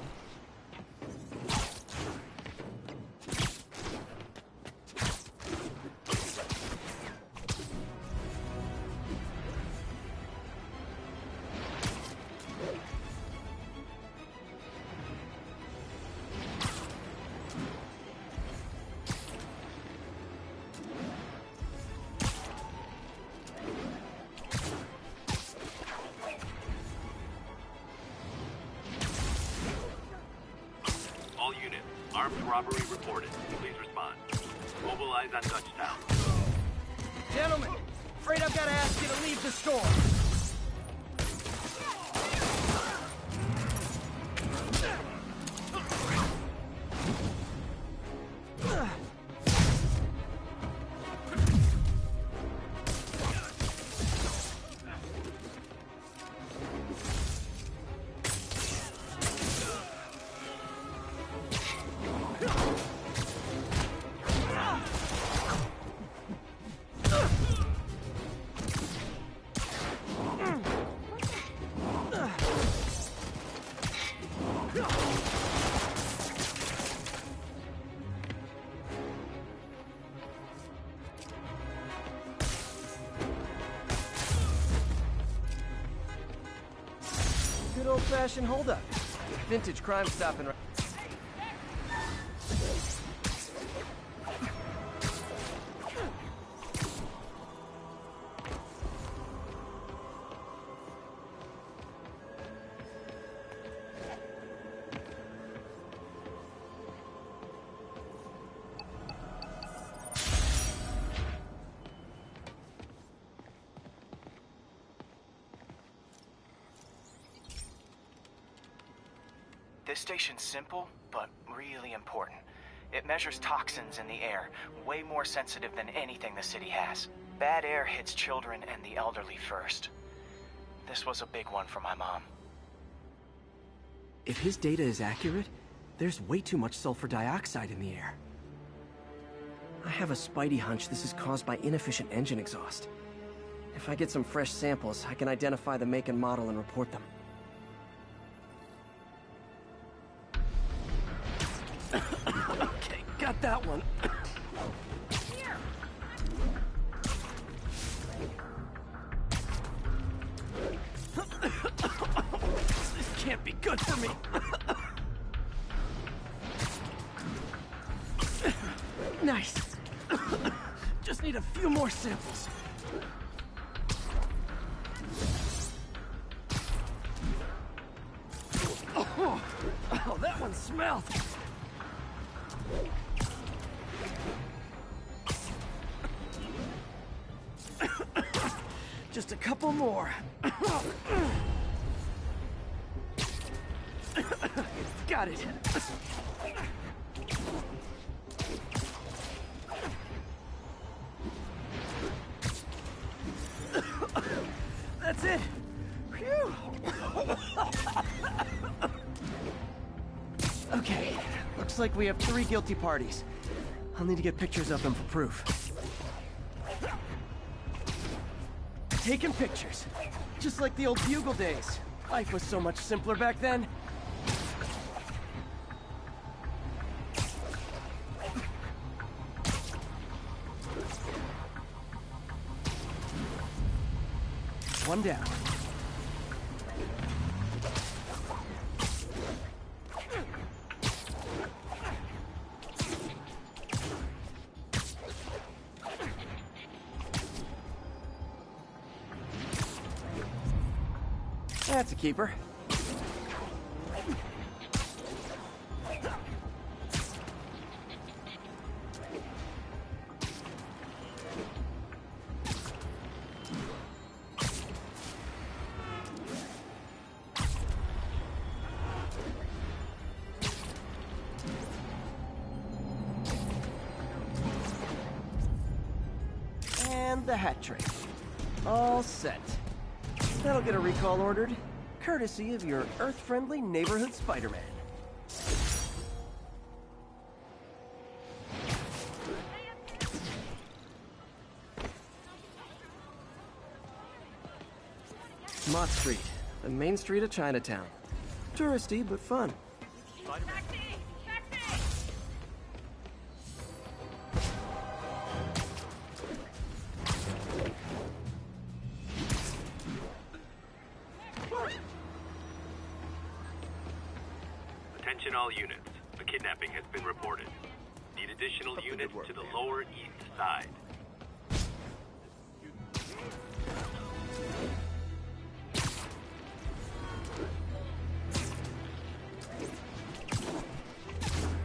Armed robbery reported. Please respond. Mobilize on Dutchtown. Gentlemen, afraid I've got to ask you to leave the store. Good old-fashioned holdup. Vintage Crime Stopping. This station's simple, but really important. It measures toxins in the air, way more sensitive than anything the city has. Bad air hits children and the elderly first. This was a big one for my mom. If his data is accurate, there's way too much sulfur dioxide in the air. I have a spidey hunch this is caused by inefficient engine exhaust. If I get some fresh samples, I can identify the make and model and report them. Okay, got that one. This can't be good for me. Nice. Just need a few more samples. Oh, that one smelled. Just a couple more. Got it. Okay, looks like we have 3 guilty parties. I'll need to get pictures of them for proof. Taking pictures. Just like the old Bugle days. Life was so much simpler back then. One down. That's a keeper. And the hat trick. All set. That'll get a recall ordered, courtesy of your Earth-friendly neighborhood Spider-Man. Mott Street, the main street of Chinatown. Touristy, but fun. Attention all units. A kidnapping has been reported. Need additional units to the lower east side.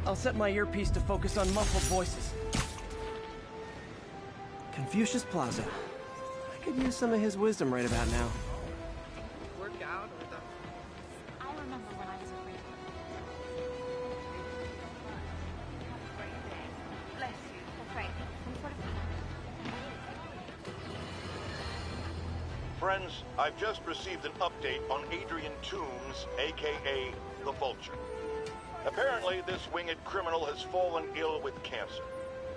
I'll set my earpiece to focus on muffled voices. Confucius Plaza. I could use some of his wisdom right about now. Work out or the... I remember when I was afraid. Bless you for fighting. Friends, I've just received an update on Adrian Toombs, aka the Vulture. Apparently, this winged criminal has fallen ill with cancer,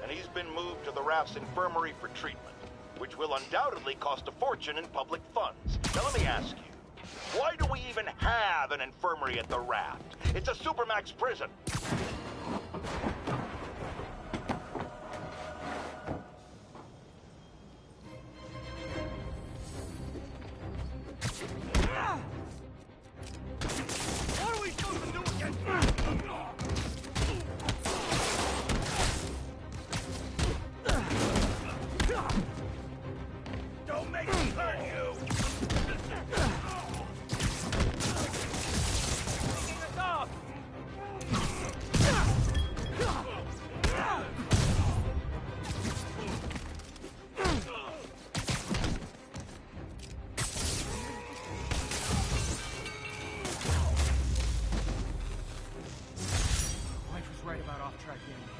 and he's been moved to the Raft's infirmary for treatment, which will undoubtedly cost a fortune in public funds. Now let me ask you, why do we even have an infirmary at the Raft? It's a supermax prison. What are we supposed to do against Don't make me hurt you! Taking us off! Wife was right about off-track gambling.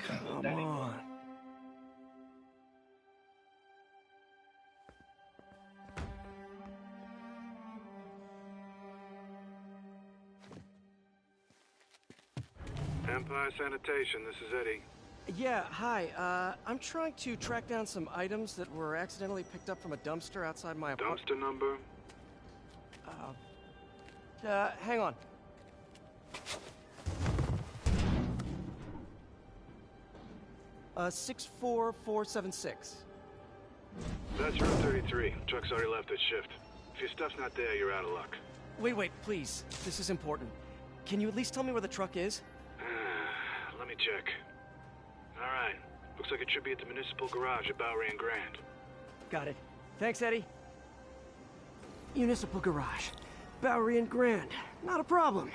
Come on. Empire Sanitation, this is Eddie. Yeah, hi. I'm trying to track down some items that were accidentally picked up from a dumpster outside my apartment. Dumpster number? Hang on. Uh, 64476. That's room 33. Truck's already left its shift. If your stuff's not there, you're out of luck. Wait, please. This is important. Can you at least tell me where the truck is? Let me check. Alright. Looks like it should be at the municipal garage at Bowery and Grand. Got it. Thanks, Eddie. Municipal garage. Bowery and Grand. Not a problem.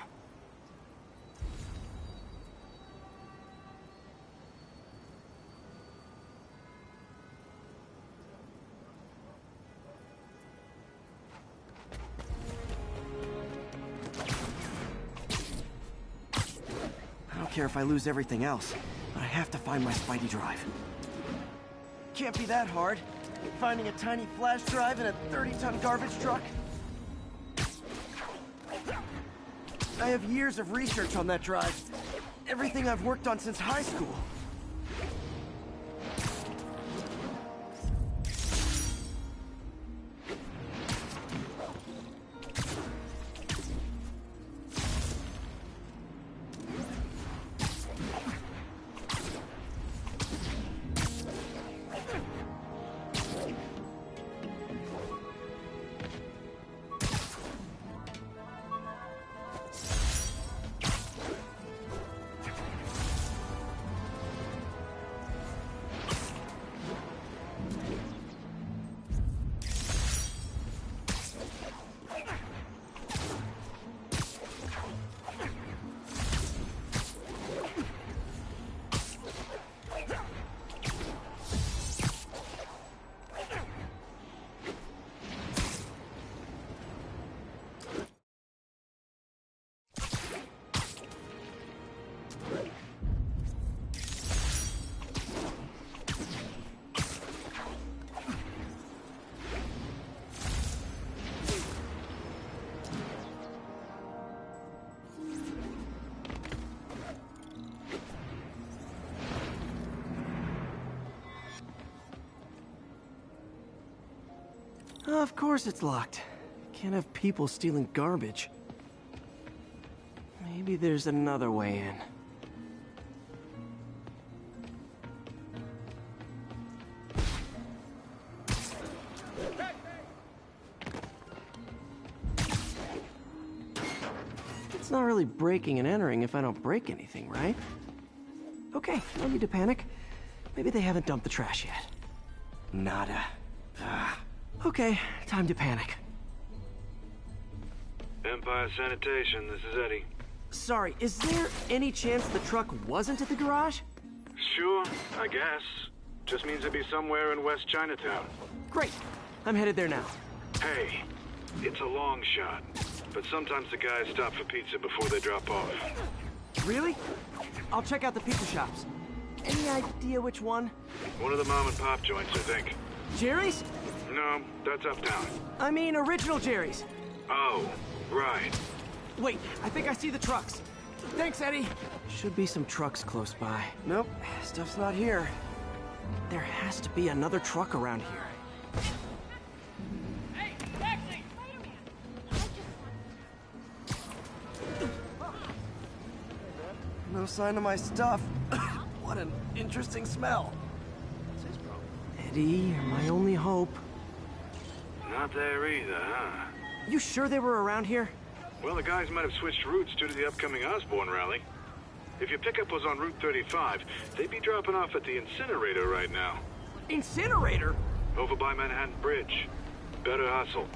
I don't care if I lose everything else, but I have to find my Spidey drive. Can't be that hard. Finding a tiny flash drive in a 30-ton garbage truck. I have years of research on that drive. Everything I've worked on since high school. Of course it's locked. Can't have people stealing garbage. Maybe there's another way in. It's not really breaking and entering if I don't break anything, right? Okay, no need to panic. Maybe they haven't dumped the trash yet. Nada. Okay, time to panic. Empire Sanitation, this is Eddie. Sorry, is there any chance the truck wasn't at the garage? Sure, I guess. Just means it'd be somewhere in West Chinatown. Great. I'm headed there now. Hey, it's a long shot, but sometimes the guys stop for pizza before they drop off. Really? I'll check out the pizza shops. Any idea which one? One of the mom and pop joints, I think. Jerry's? No, that's uptown. I mean original Jerry's. Oh, right. Wait, I think I see the trucks. Thanks, Eddie. Should be some trucks close by. Nope, stuff's not here. There has to be another truck around here. Hey, taxi! No sign of my stuff. What an interesting smell. Eddie, you're my only hope. Not there either, huh? You sure they were around here? Well, the guys might have switched routes due to the upcoming Osborn rally. If your pickup was on Route 35, they'd be dropping off at the incinerator right now. Incinerator? Over by Manhattan Bridge. Better hustle.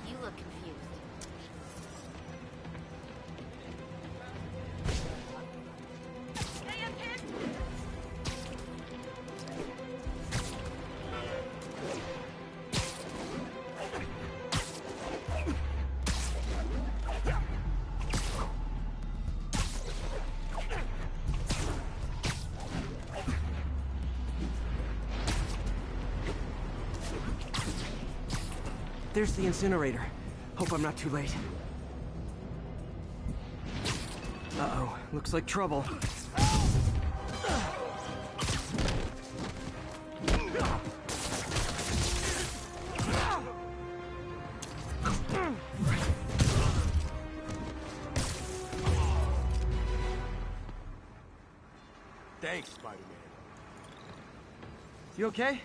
You look confused. There's the incinerator. Hope I'm not too late. Uh-oh, looks like trouble. Thanks, Spider-Man. You okay?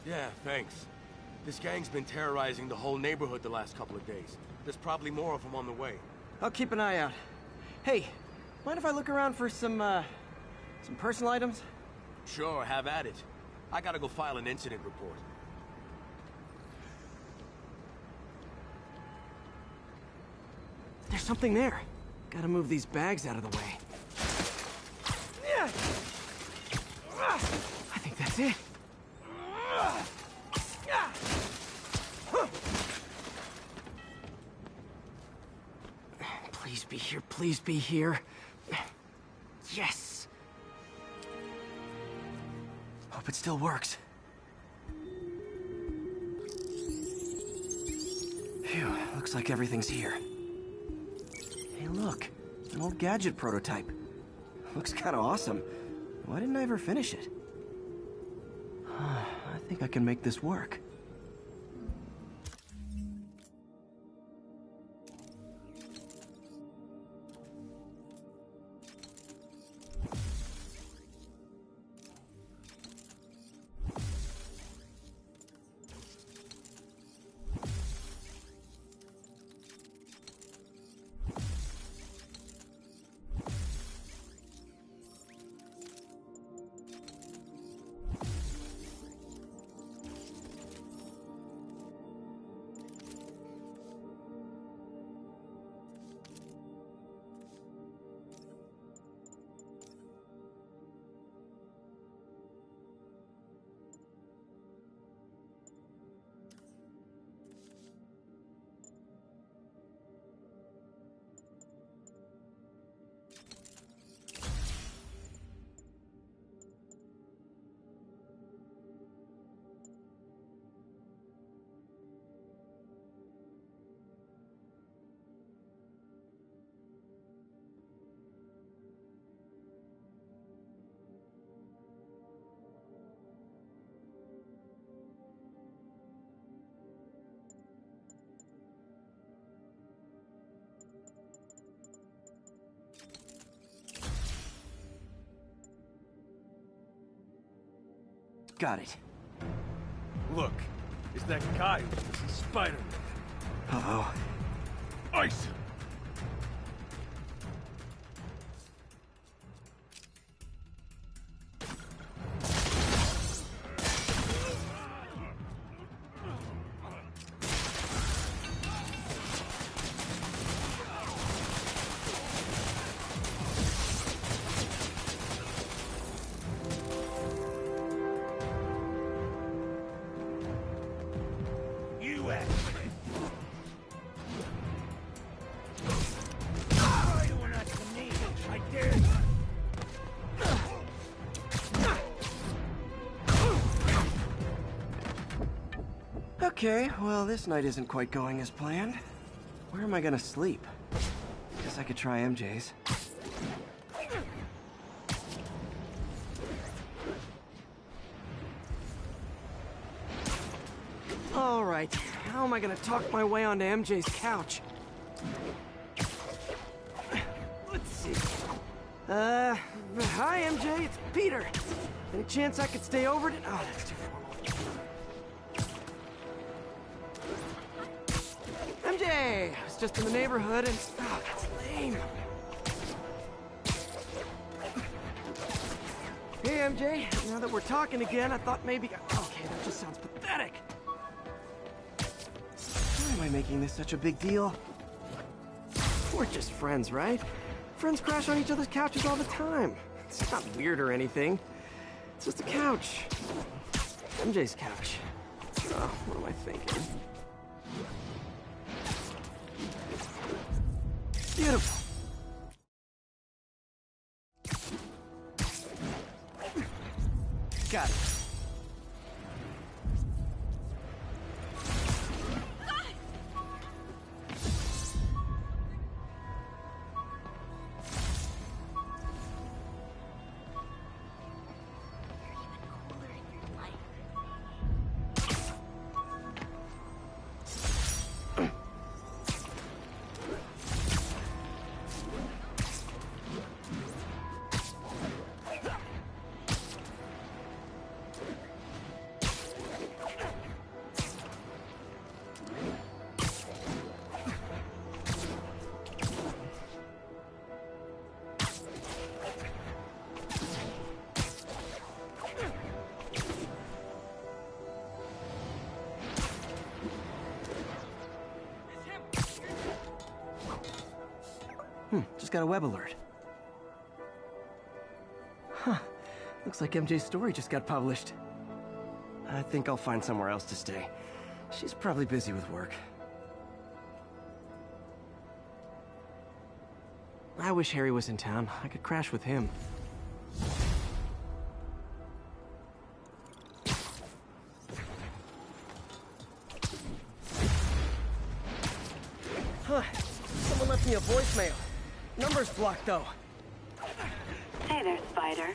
Yeah, thanks. This gang's been terrorizing the whole neighborhood the last couple of days. There's probably more of them on the way. I'll keep an eye out. Hey, mind if I look around for some personal items? Sure, have at it. I gotta go file an incident report. There's something there. Gotta move these bags out of the way. Yeah. I think that's it. Please be here, please be here. Yes! Hope it still works. Phew, looks like everything's here. Hey look, an old gadget prototype. Looks kinda awesome. Why didn't I ever finish it? I think I can make this work. Got it. Look, it's that guy, Spider-Man. Uh-oh. Ice! Okay, well, this night isn't quite going as planned. Where am I gonna sleep? Guess I could try MJ's. All right, how am I gonna talk my way onto MJ's couch? Let's see. Hi, MJ, it's Peter. Any chance I could stay over to... Oh, that's too formal. MJ! I was just in the neighborhood and... Oh, that's lame. Hey, MJ. Now that we're talking again, I thought maybe... Okay, that just sounds pathetic. Why am I making this such a big deal? We're just friends, right? Friends crash on each other's couches all the time. It's not weird or anything. It's just a couch. MJ's couch. Oh, what am I thinking? Beautiful. Got it. Just got a web alert. Huh. Looks like MJ's story just got published. I think I'll find somewhere else to stay. She's probably busy with work. I wish Harry was in town. I could crash with him. Huh. Someone left me a voicemail. Number's blocked, though. Hey there, Spider.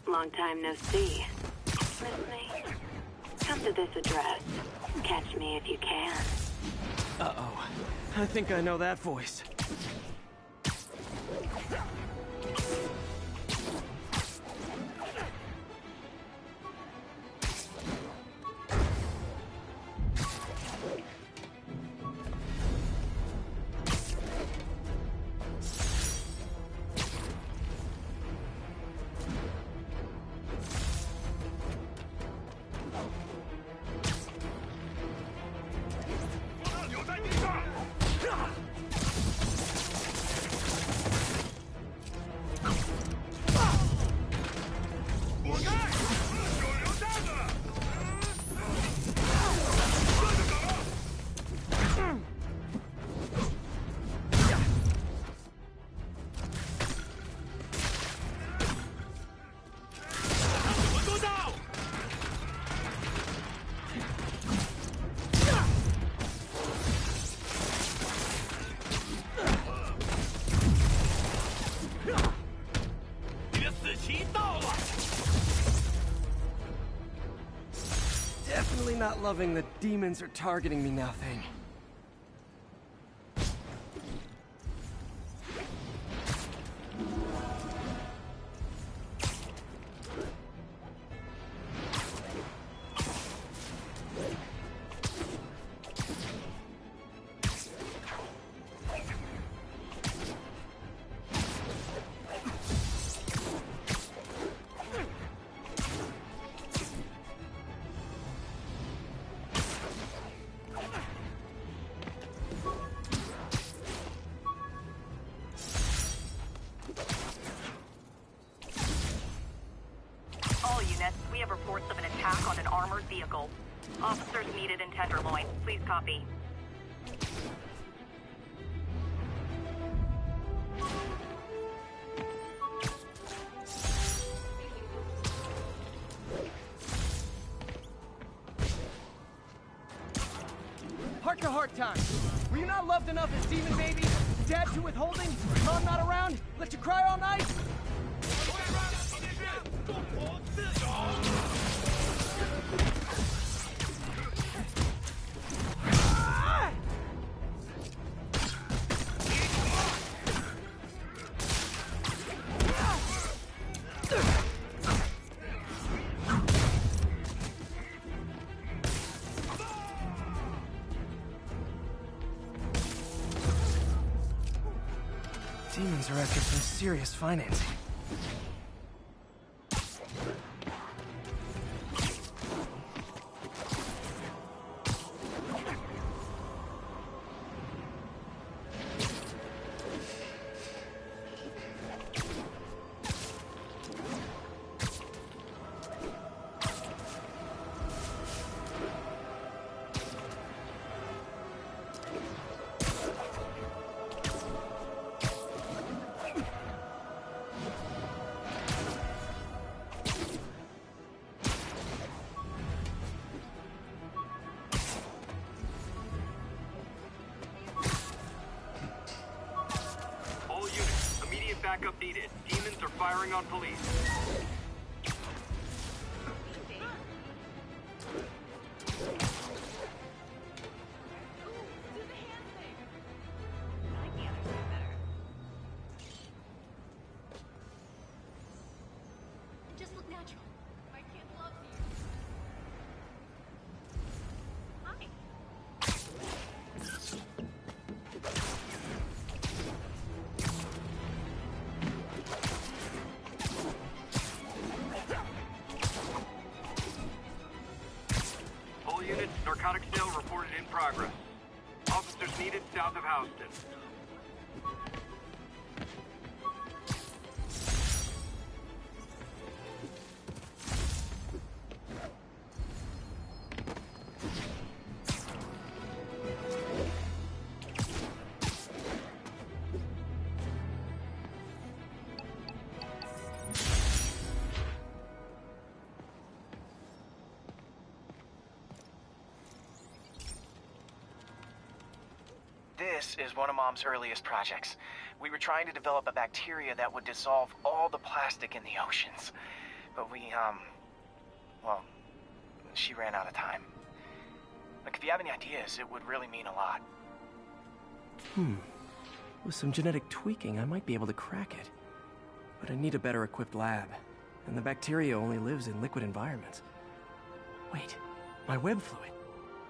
Long time no see. Miss me? Come to this address. Catch me if you can. Uh-oh. I think I know that voice. Definitely not loving the demons are targeting me now thing. We have reports of an attack on an armored vehicle. Officers needed in Tenderloin. Please copy. Heart-to-heart time. Were you not loved enough as demon babies? Dad too withholding? Mom not around? Let you cry all night? Demons are after some serious financing. Backup needed. Demons are firing on police. Just look natural. My kid loves you. Hi. All units, narcotic sale reported in progress. Officers needed south of Houston. This is one of Mom's earliest projects. We were trying to develop a bacteria that would dissolve all the plastic in the oceans. But well, she ran out of time. Look, if you have any ideas, it would really mean a lot. With some genetic tweaking, I might be able to crack it. But I need a better equipped lab. And the bacteria only lives in liquid environments. Wait, my web fluid.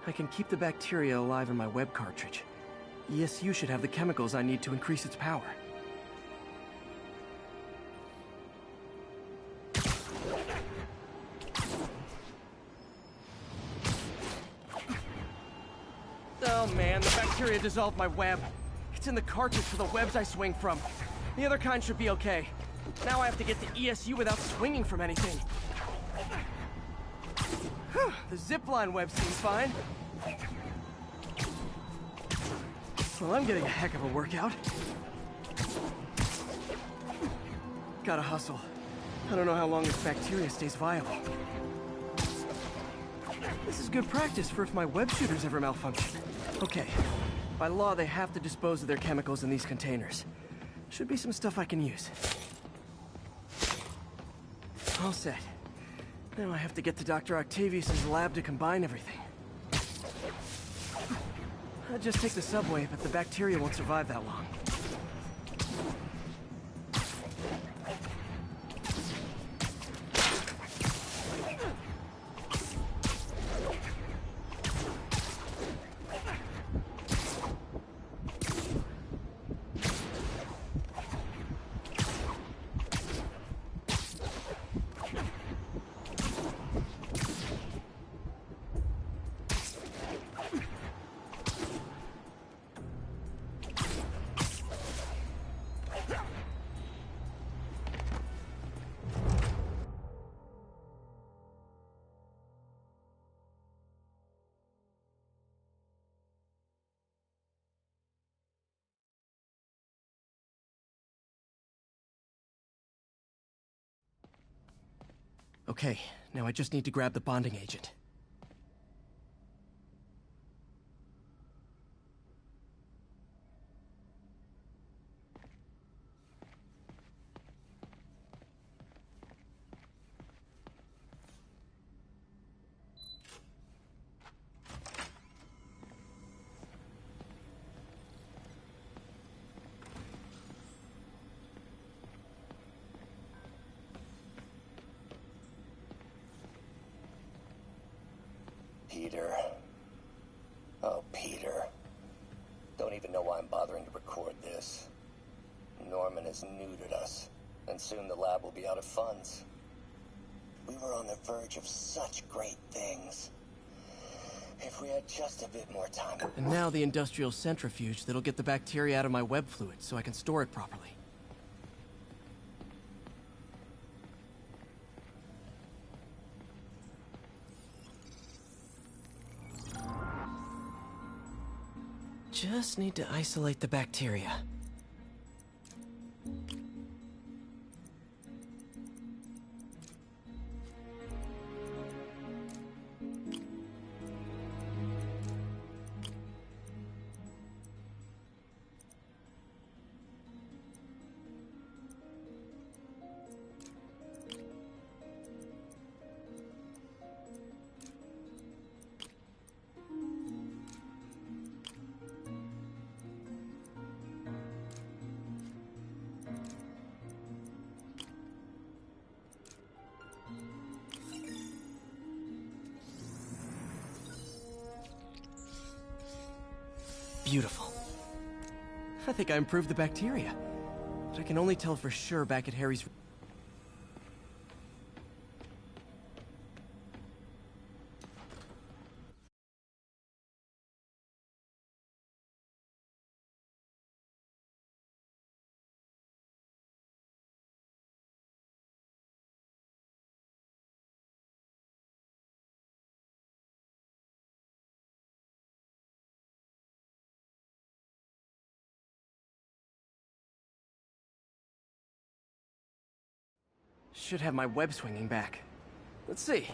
I can keep the bacteria alive in my web cartridge. ESU should have the chemicals I need to increase its power. Oh man, the bacteria dissolved my web. It's in the cartridge for the webs I swing from. The other kind should be okay. Now I have to get to ESU without swinging from anything. Whew, the zipline web seems fine. Well, I'm getting a heck of a workout. Gotta hustle. I don't know how long this bacteria stays viable. This is good practice for if my web shooters ever malfunction. Okay. By law, they have to dispose of their chemicals in these containers. Should be some stuff I can use. All set. Now I have to get to Dr. Octavius's lab to combine everything. I'd just take the subway, but the bacteria won't survive that long. Okay, now I just need to grab the bonding agent. Peter. Oh, Peter. Don't even know why I'm bothering to record this. Norman has neutered us, and soon the lab will be out of funds. We were on the verge of such great things. If we had just a bit more time. And now the industrial centrifuge that'll get the bacteria out of my web fluid so I can store it properly. Just need to isolate the bacteria. Beautiful. I think I improved the bacteria. But I can only tell for sure back at Harry's... Should have my web swinging back. Let's see.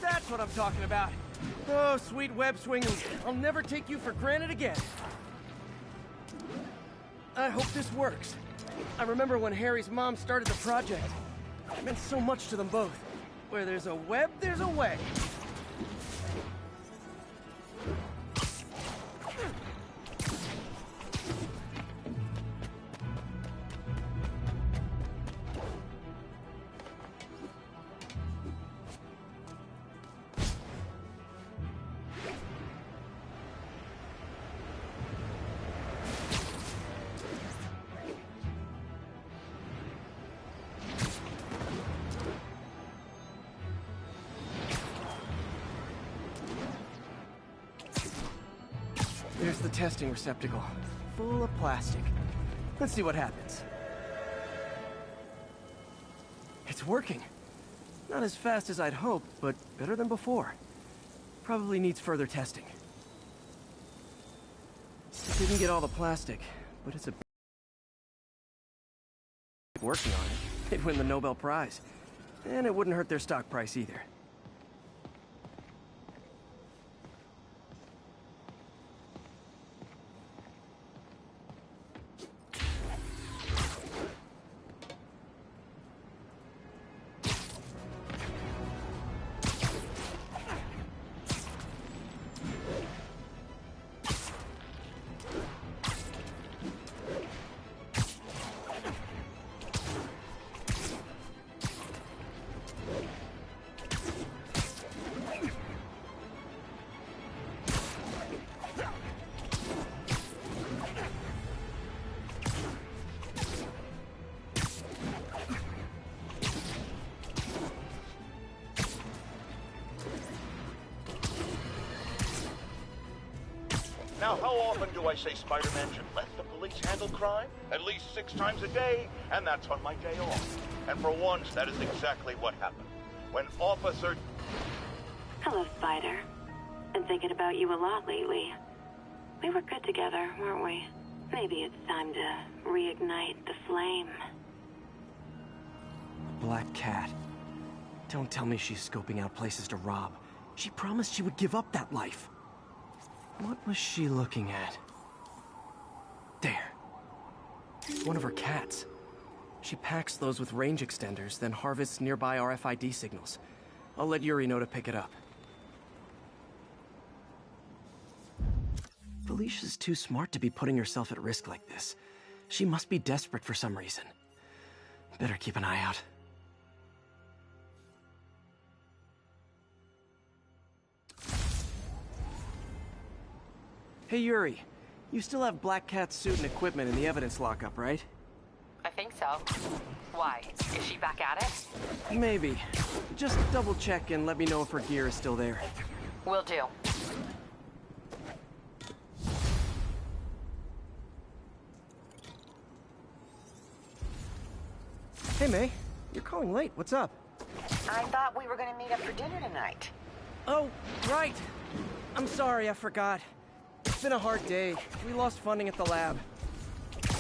That's what I'm talking about. Oh, sweet web swinging. I'll never take you for granted again. I hope this works. I remember when Harry's mom started the project. It meant so much to them both. Where there's a web, there's a way. There's the testing receptacle, full of plastic. Let's see what happens. It's working. Not as fast as I'd hoped, but better than before. Probably needs further testing. Didn't get all the plastic, but it's a... working on it. They'd win the Nobel Prize. And it wouldn't hurt their stock price either. Now, how often do I say Spider-Man should let the police handle crime? At least 6 times a day, and that's on my day off. And for once, that is exactly what happened. When Officer... Hello, Spider. Been thinking about you a lot lately. We were good together, weren't we? Maybe it's time to reignite the flame. Black Cat. Don't tell me she's scoping out places to rob. She promised she would give up that life. What was she looking at? There. One of her cats. She packs those with range extenders, then harvests nearby RFID signals. I'll let Yuri know to pick it up. Felicia's too smart to be putting herself at risk like this. She must be desperate for some reason. Better keep an eye out. Hey, Yuri. You still have Black Cat's suit and equipment in the evidence lockup, right? I think so. Why? Is she back at it? Maybe. Just double check and let me know if her gear is still there. Will do. Hey, May. You're calling late. What's up? I thought we were gonna meet up for dinner tonight. Oh, right. I'm sorry, I forgot. It's been a hard day. We lost funding at the lab.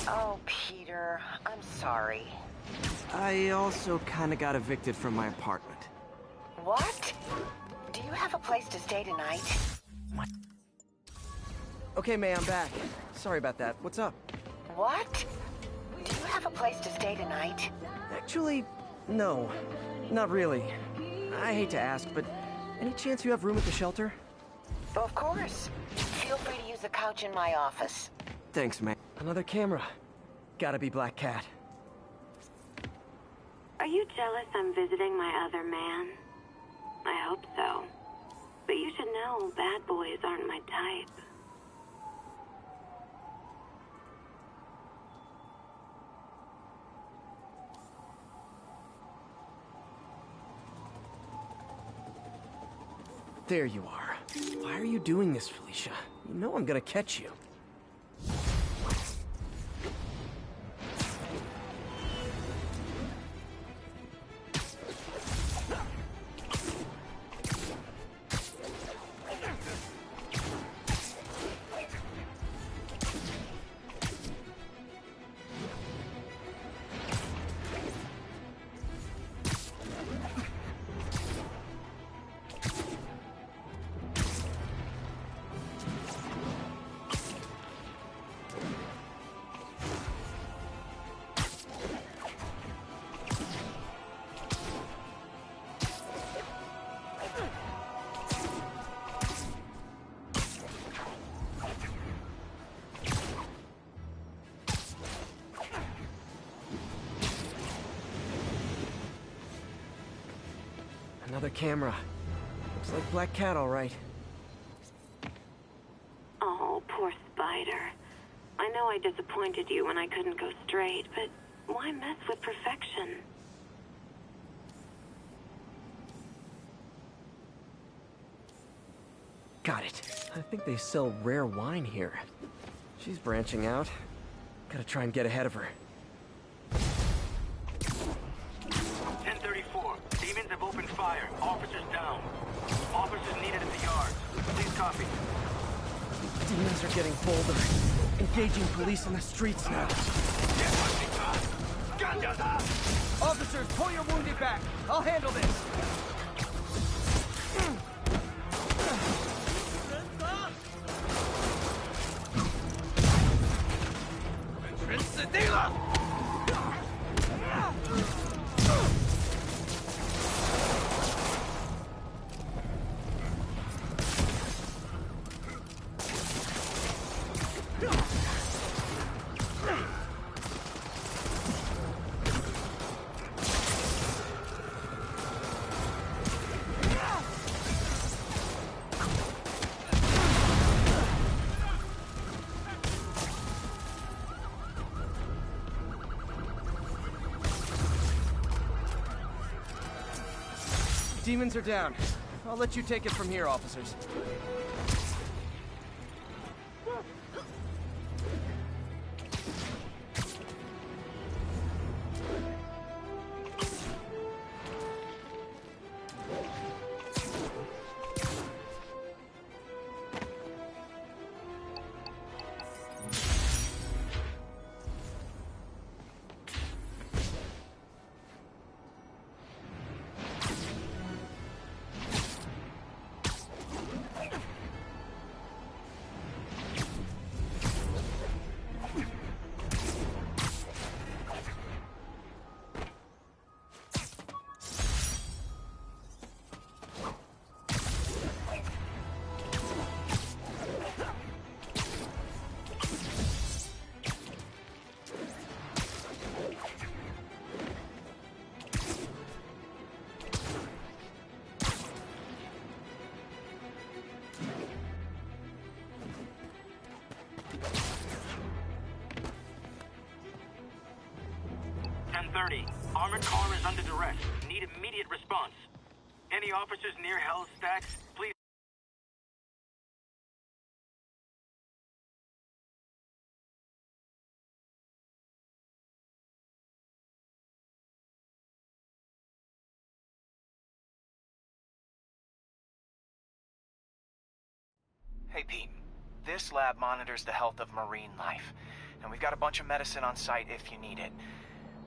Oh, Peter, I'm sorry. I also kinda got evicted from my apartment. What? Do you have a place to stay tonight? What? Okay, May, I'm back. Sorry about that. What's up? What? Do you have a place to stay tonight? Actually, no. Not really. I hate to ask, but any chance you have room at the shelter? Of course. Feel free to use the couch in my office. Thanks, May. Another camera. Gotta be Black Cat. Are you jealous I'm visiting my other man? I hope so. But you should know bad boys aren't my type. There you are. Why are you doing this, Felicia? You know I'm gonna catch you. Another camera. Looks like Black Cat, all right. Oh, poor Spider. I know I disappointed you when I couldn't go straight, but why mess with perfection? Got it. I think they sell rare wine here. She's branching out. Gotta try and get ahead of her. 1034. Demons have opened fire. Officers down. Officers needed at the yards. Please copy. Demons are getting bolder. Engaging police in the streets now. Officers, pull your wounded back. I'll handle this. Demons are down. I'll let you take it from here, officers. Armored car is under duress. Need immediate response. Any officers near Hell's Stacks, please. Hey, Pete. This lab monitors the health of marine life, and we've got a bunch of medicine on site if you need it.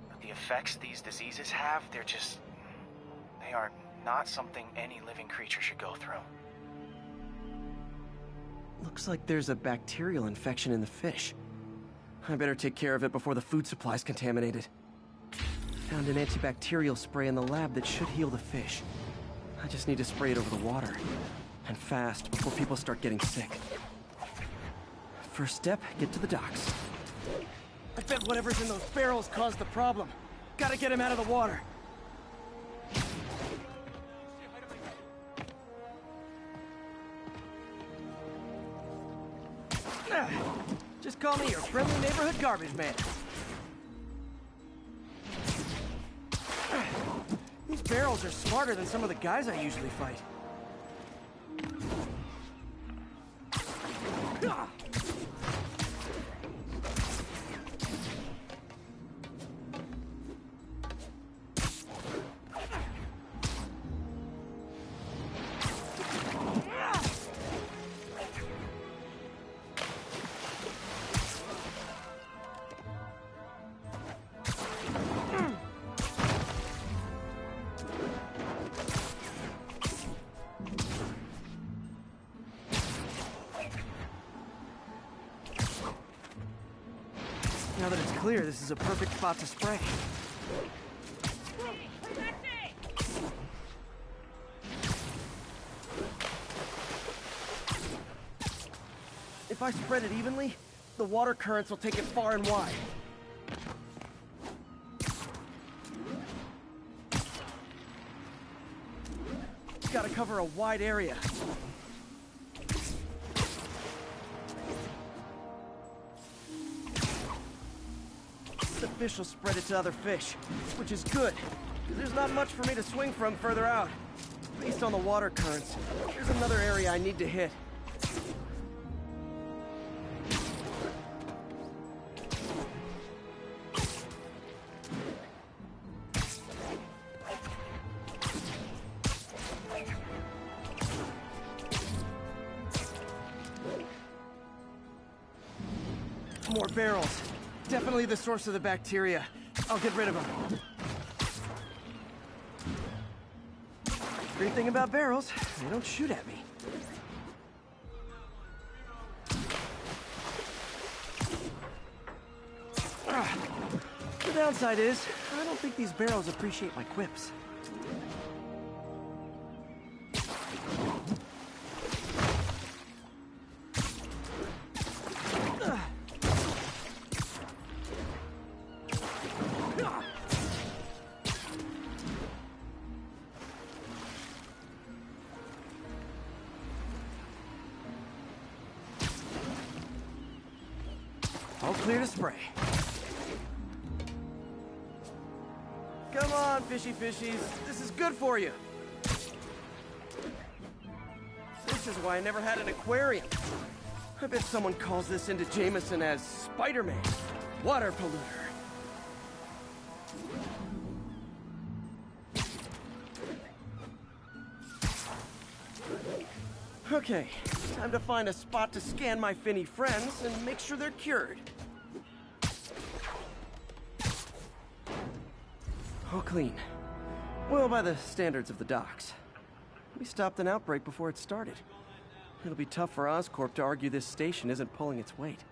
But the effects these diseases have, they are not something any living creature should go through. Looks like there's a bacterial infection in the fish. I better take care of it before the food supply's contaminated. Found an antibacterial spray in the lab that should heal the fish. I just need to spray it over the water. And fast, before people start getting sick. First step, get to the docks. I bet whatever's in those barrels caused the problem. Gotta get him out of the water. Just call me your friendly neighborhood garbage man. These barrels are smarter than some of the guys I usually fight. Now that it's clear, this is a perfect spot to spray. If I spread it evenly, the water currents will take it far and wide. gotta cover a wide area. The fish will spread it to other fish, which is good. There's not much for me to swing from further out. Based on the water currents, there's another area I need to hit. More barrels. Definitely the source of the bacteria. I'll get rid of them. Great thing about barrels, they don't shoot at me. The downside is, I don't think these barrels appreciate my quips. All clear to spray. Come on, fishy fishies. This is good for you. This is why I never had an aquarium. I bet someone calls this into Jameson as Spider-Man, water polluter. Okay, time to find a spot to scan my finny friends and make sure they're cured. All clean. Well, by the standards of the docks. We stopped an outbreak before it started. It'll be tough for Oscorp to argue this station isn't pulling its weight.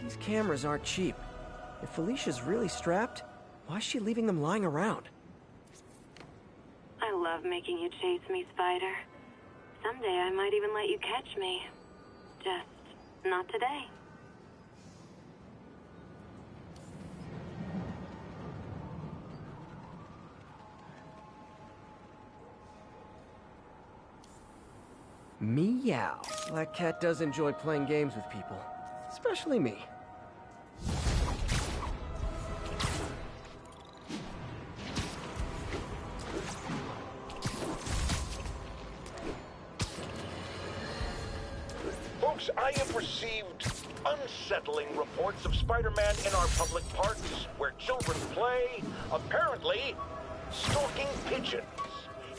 These cameras aren't cheap. If Felicia's really strapped, why is she leaving them lying around? I love making you chase me, Spider. Someday I might even let you catch me. Just not today. Meow. Black Cat does enjoy playing games with people. Especially me. Folks, I have received unsettling reports of Spider-Man in our public parks, where children play, apparently stalking pigeons.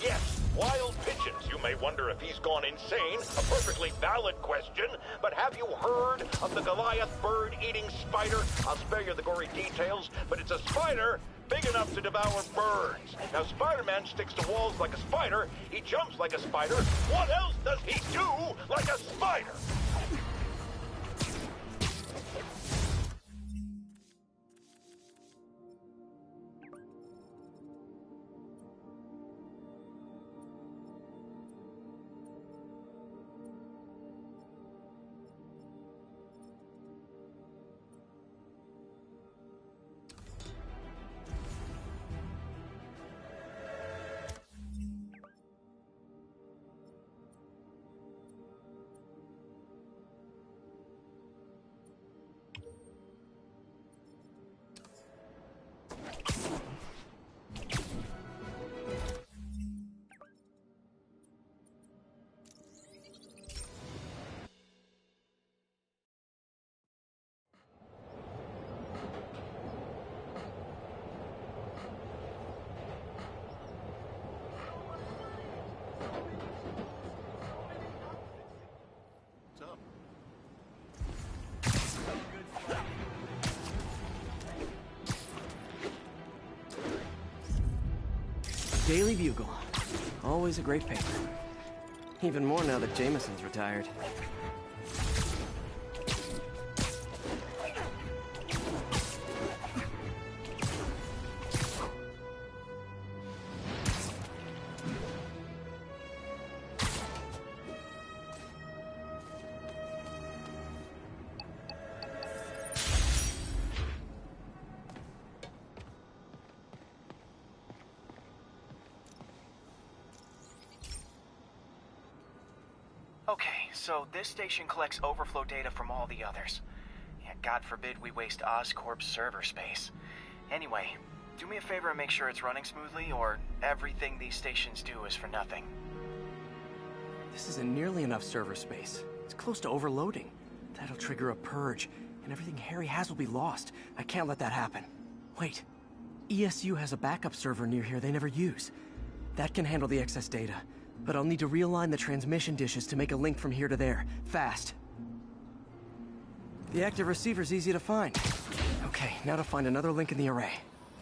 Yes, wild pigeons. You may wonder if he's gone insane. A perfectly valid question. But have you heard of the Goliath bird-eating spider? I'll spare you the gory details, but it's a spider big enough to devour birds. Now, Spider-Man sticks to walls like a spider. He jumps like a spider. What else does he do like a spider? Daily Bugle. Always a great paper. Even more now that Jameson's retired. Okay, so this station collects overflow data from all the others. Yeah, God forbid we waste Oscorp's server space. Anyway, do me a favor and make sure it's running smoothly, or everything these stations do is for nothing. This isn't nearly enough server space. It's close to overloading. That'll trigger a purge, and everything Harry has will be lost. I can't let that happen. Wait. ESU has a backup server near here they never use. That can handle the excess data. But I'll need to realign the transmission dishes to make a link from here to there, fast. The active receiver's easy to find. Okay, now to find another link in the array.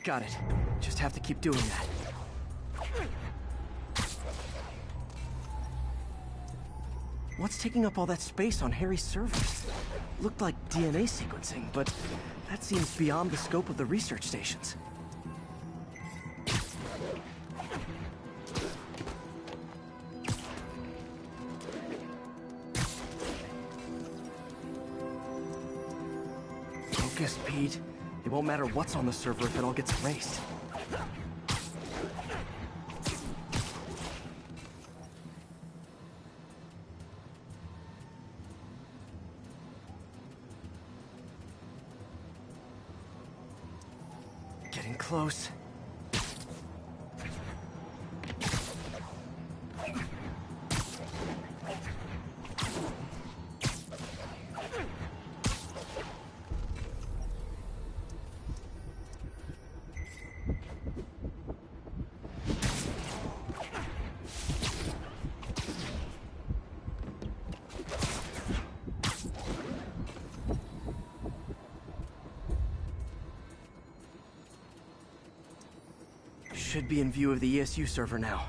Got it. Just have to keep doing that. What's taking up all that space on Harry's servers? Looked like DNA sequencing, but that seems beyond the scope of the research stations. Focus, Pete. It won't matter what's on the server if it all gets erased. Getting close. Should be in view of the ESU server now.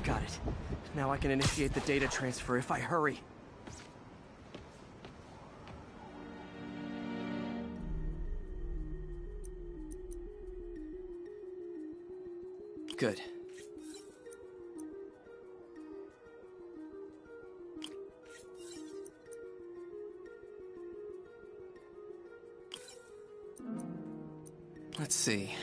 Got it. Now I can initiate the data transfer if I hurry. Good. Let's see.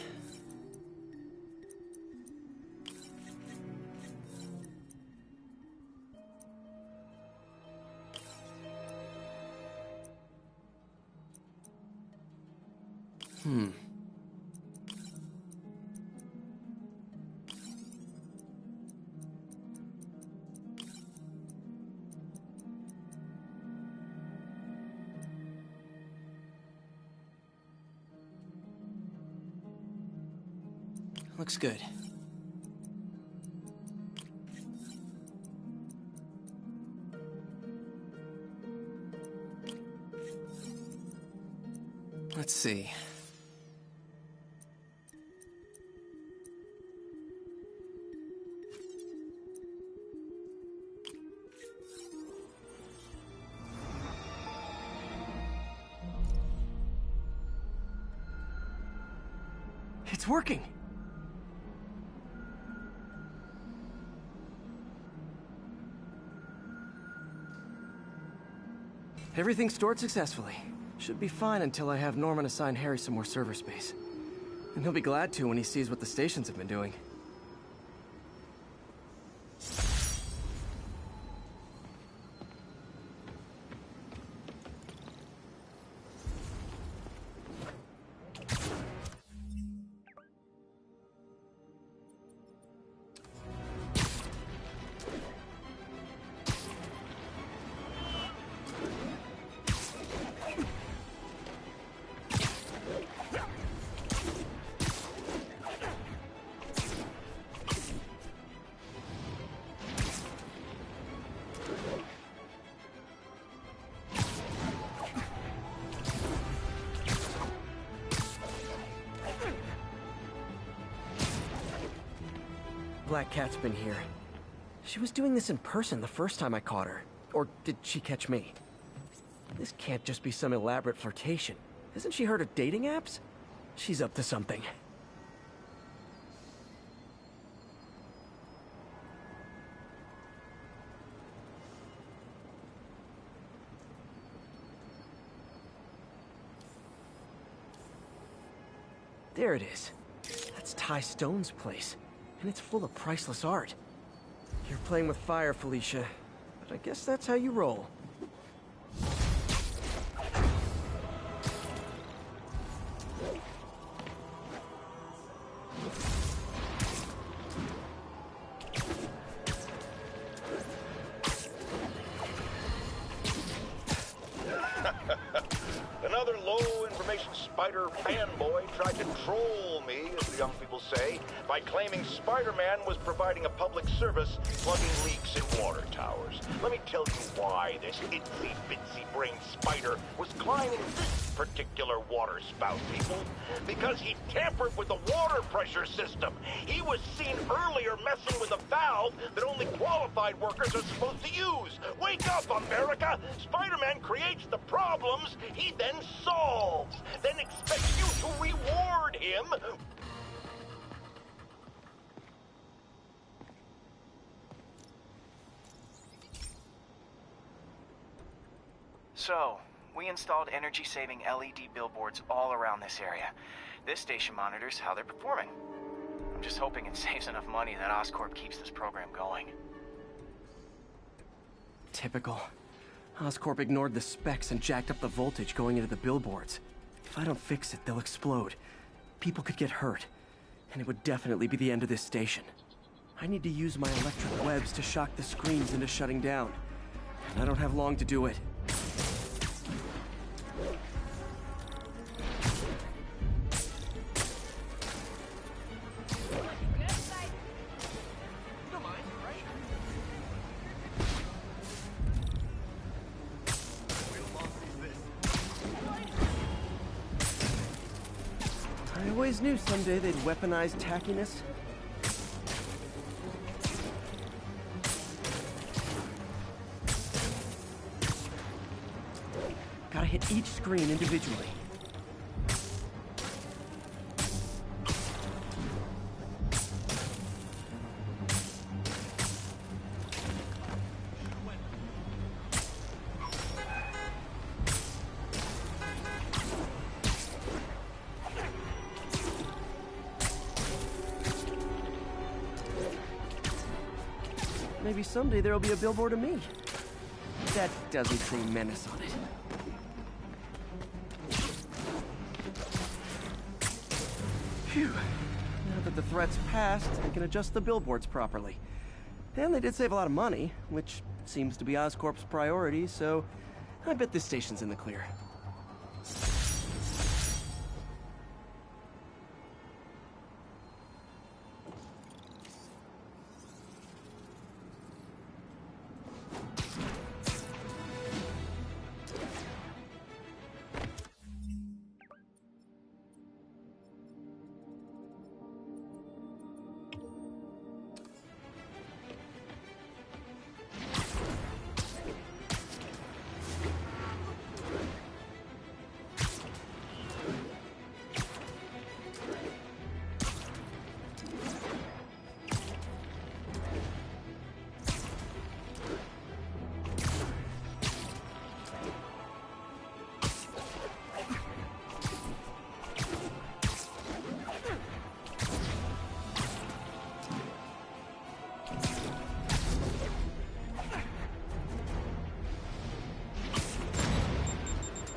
Looks good. Let's see. It's working! Everything stored successfully. Should be fine until I have Norman assign Harry some more server space. And he'll be glad to when he sees what the stations have been doing. Black Cat's been here. She was doing this in person the first time I caught her. Or did she catch me? This can't just be some elaborate flirtation. Hasn't she heard of dating apps? She's up to something. There it is. That's Ty Stone's place, and it's full of priceless art. You're playing with fire, Felicia, but I guess that's how you roll. Another low-information Spider fanboy tried to troll me, as the young people say, by claiming Spider-Man was providing a public service plugging leaks in water towers. Let me tell you why this itsy-bitsy-brained spider was climbing this particular water spout, people. Because he tampered with the water pressure system. He was seen earlier messing with a valve that only qualified workers are supposed to use. Wake up, America! Spider-Man creates the problems he then solves, then expects you to reward him. So, we installed energy-saving LED billboards all around this area. This station monitors how they're performing. I'm just hoping it saves enough money that Oscorp keeps this program going. Typical. Oscorp ignored the specs and jacked up the voltage going into the billboards. If I don't fix it, they'll explode. People could get hurt. And it would definitely be the end of this station. I need to use my electric webs to shock the screens into shutting down. And I don't have long to do it. I always knew someday they'd weaponize tackiness. Gotta hit each screen individually. Maybe someday there'll be a billboard of me. That doesn't say menace on it. Phew. Now that the threat's passed, they can adjust the billboards properly. And they did save a lot of money, which seems to be Oscorp's priority, so I bet this station's in the clear.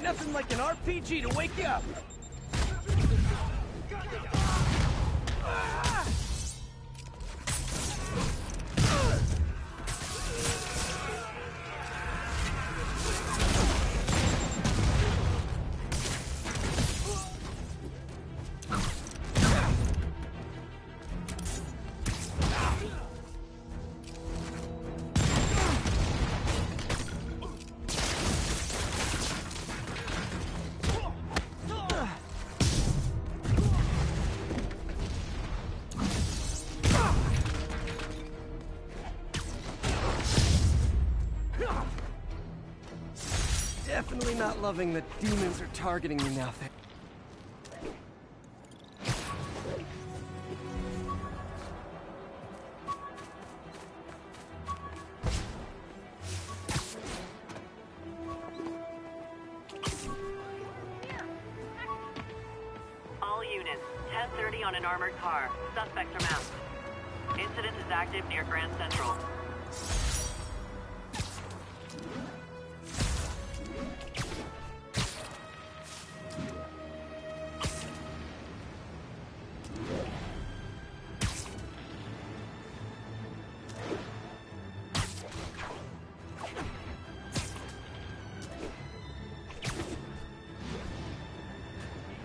Nothing like an RPG to wake you up! not loving that demons are targeting me now. All units, 10:30 on an armored car. Suspects are masked. Incident is active near Grand Central.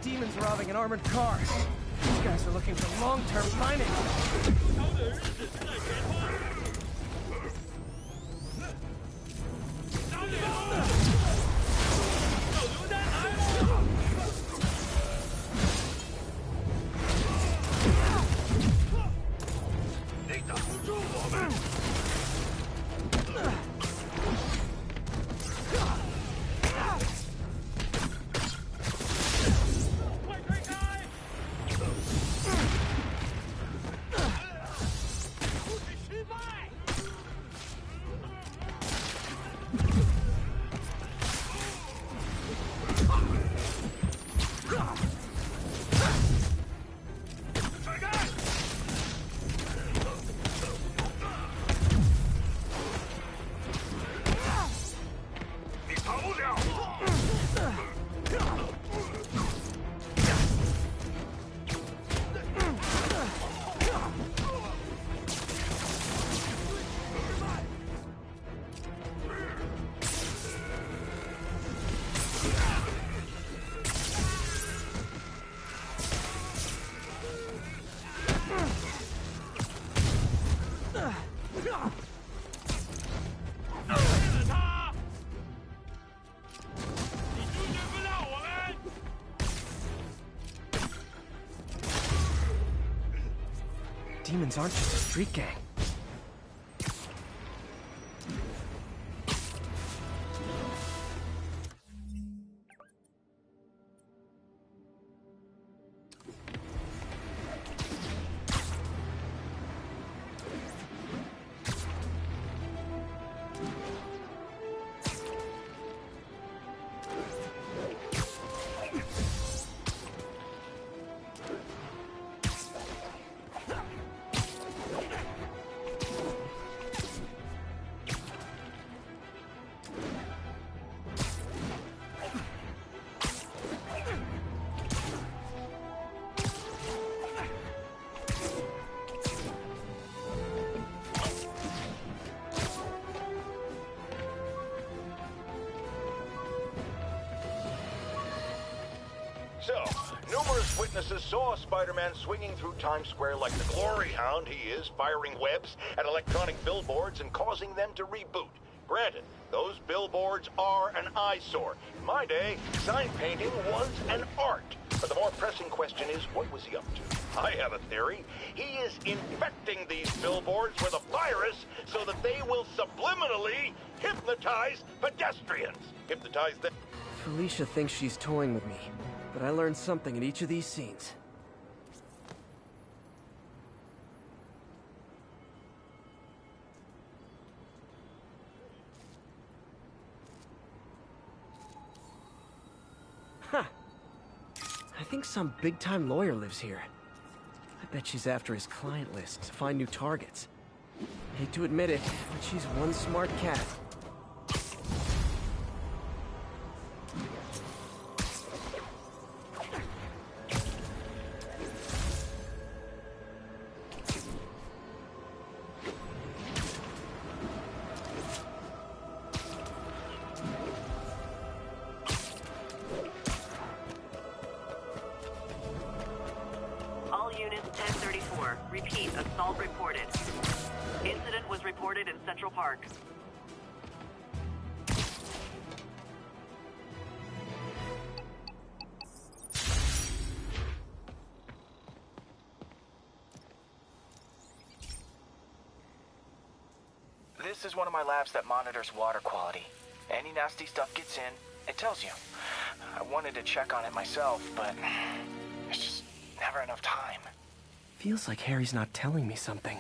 Demons robbing an armored car. These guys are looking for long-term finance. Demons aren't just a street gang. So, numerous witnesses saw Spider-Man swinging through Times Square like the glory hound he is, firing webs at electronic billboards and causing them to reboot. Granted, those billboards are an eyesore. In my day, sign painting was an art. But the more pressing question is, what was he up to? I have a theory. He is infecting these billboards with a virus so that they will subliminally hypnotize pedestrians. Hypnotize them. Felicia thinks she's toying with me, but I learned something in each of these scenes. Huh. I think some big-time lawyer lives here. I bet she's after his client list to find new targets. Hate to admit it, but she's one smart cat. Repeat, assault reported. Incident was reported in Central Park. This is one of my labs that monitors water quality. Any nasty stuff gets in, It tells you. I wanted to check on it myself, but there's just never enough time. Feels like Harry's not telling me something.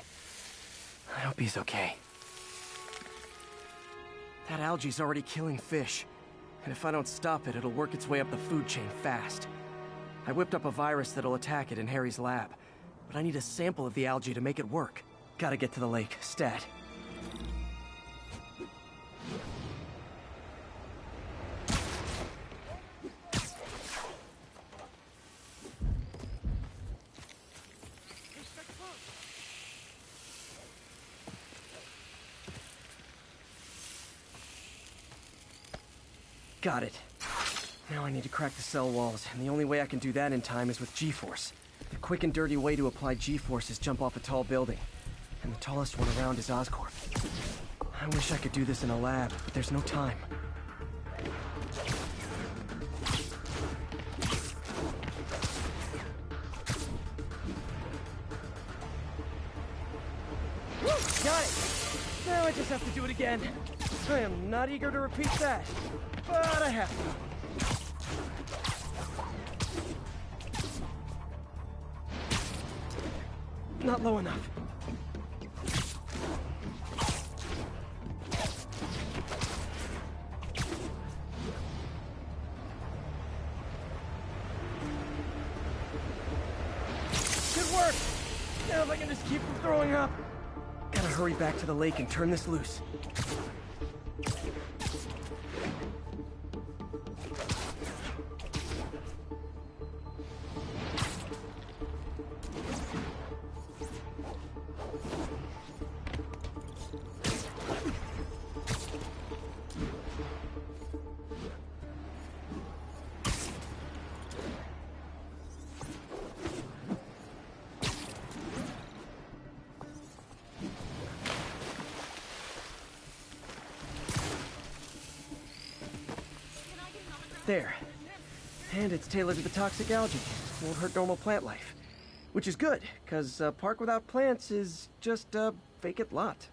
I hope he's okay. That algae's already killing fish. And if I don't stop it, it'll work its way up the food chain fast. I whipped up a virus that'll attack it in Harry's lab. But I need a sample of the algae to make it work. Gotta get to the lake, stat. Got it. Now I need to crack the cell walls, and the only way I can do that in time is with G-Force. The quick and dirty way to apply G-Force is jump off a tall building. And the tallest one around is Oscorp. I wish I could do this in a lab, but there's no time. Woo! Got it! Now I just have to do it again. I am not eager to repeat that, but I have to. Not low enough. Good work! Now if I can just keep from throwing up. Gotta hurry back to the lake and turn this loose. There. And it's tailored to the toxic algae. Won't hurt normal plant life. Which is good, because a park without plants is just a vacant lot.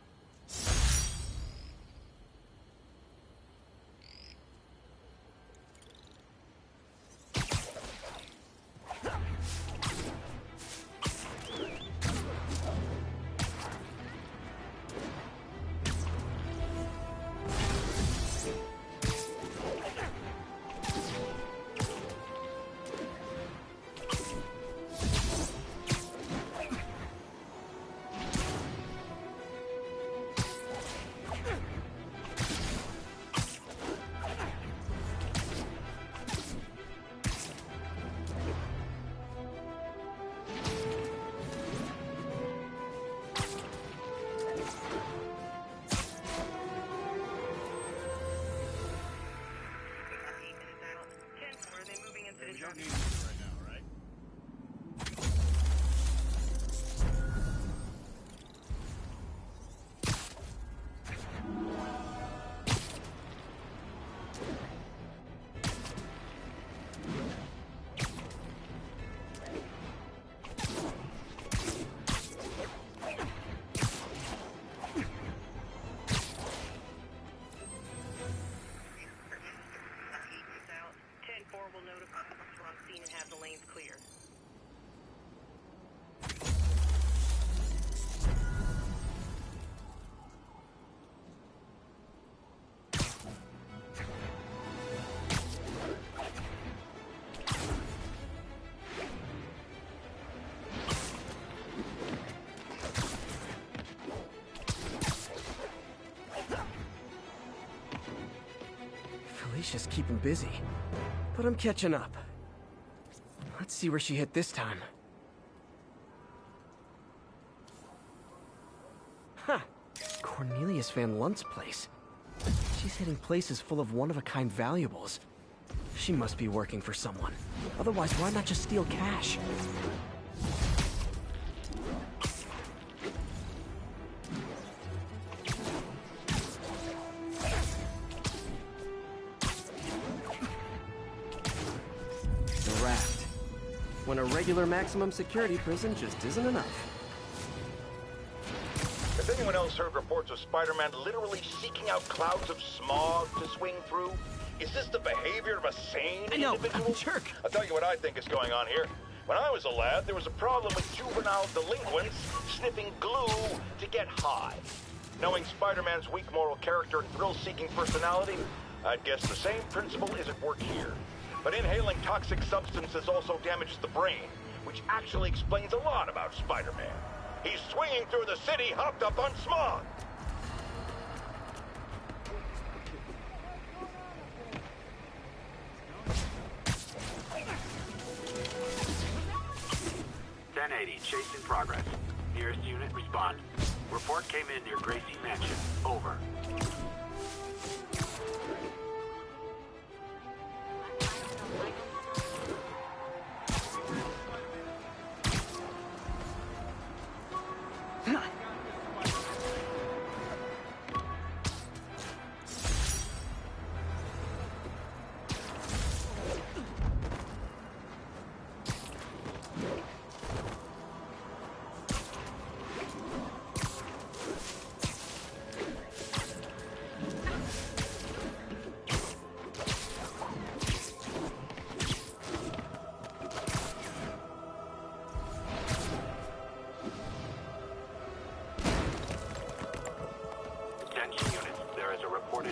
Felicia's keeping busy, but I'm catching up. Let's see where she hit this time. Ha! Cornelius Van Lunt's place. She's hitting places full of one-of-a-kind valuables. She must be working for someone. Otherwise, why not just steal cash? The raft. When a regular maximum security prison just isn't enough. Has anyone else heard reports of Spider-Man literally seeking out clouds of smog to swing through? Is this the behavior of a sane individual? I'm a jerk. I'll tell you what I think is going on here. When I was a lad, there was a problem with juvenile delinquents sniffing glue to get high. Knowing Spider-Man's weak moral character and thrill-seeking personality, I'd guess the same principle is at work here. But inhaling toxic substances also damages the brain, which actually explains a lot about Spider-Man. He's swinging through the city hopped up on smog. Chase in progress. Nearest unit, respond. Report came in near Gracie Mansion. Over.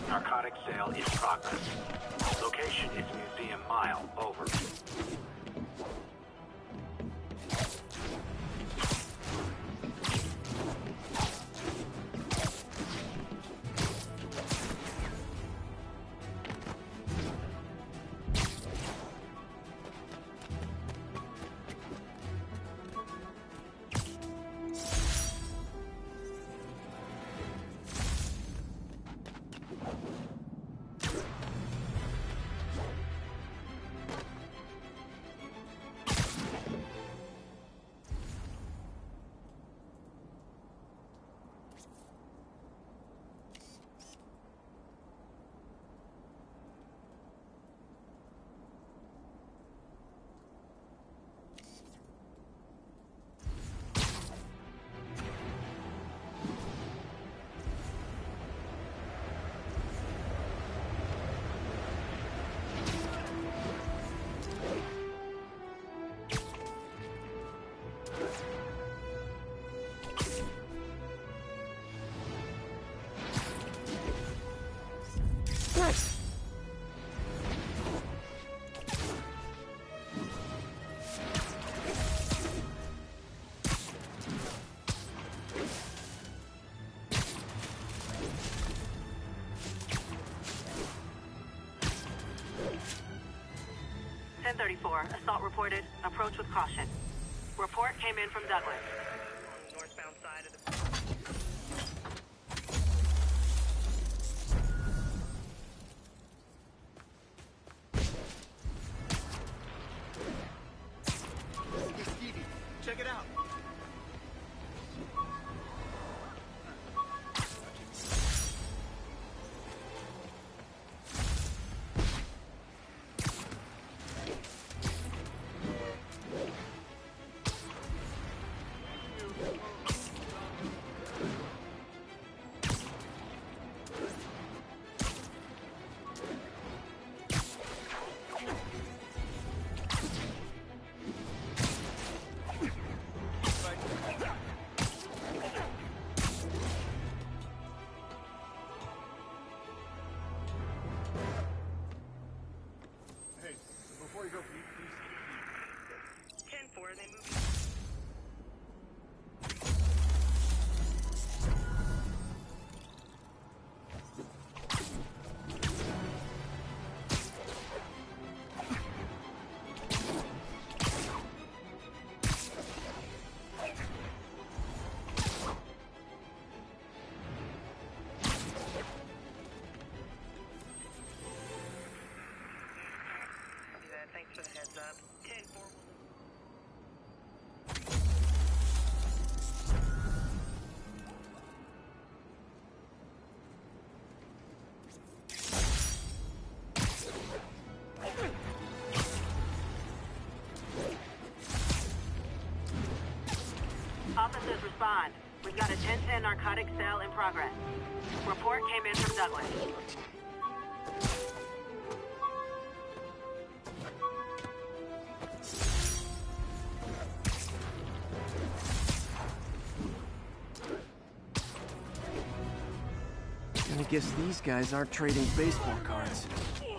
Narcotic sale in progress. Location is Museum Mile. Over. Assault reported. Approach with caution. Report came in from Douglas. Northbound side of the... Check it out. Thanks for the heads up. 10-4 will... Officers respond. We've got a 10-10 narcotic sale in progress. Report came in from Douglas. guess these guys aren't trading baseball cards.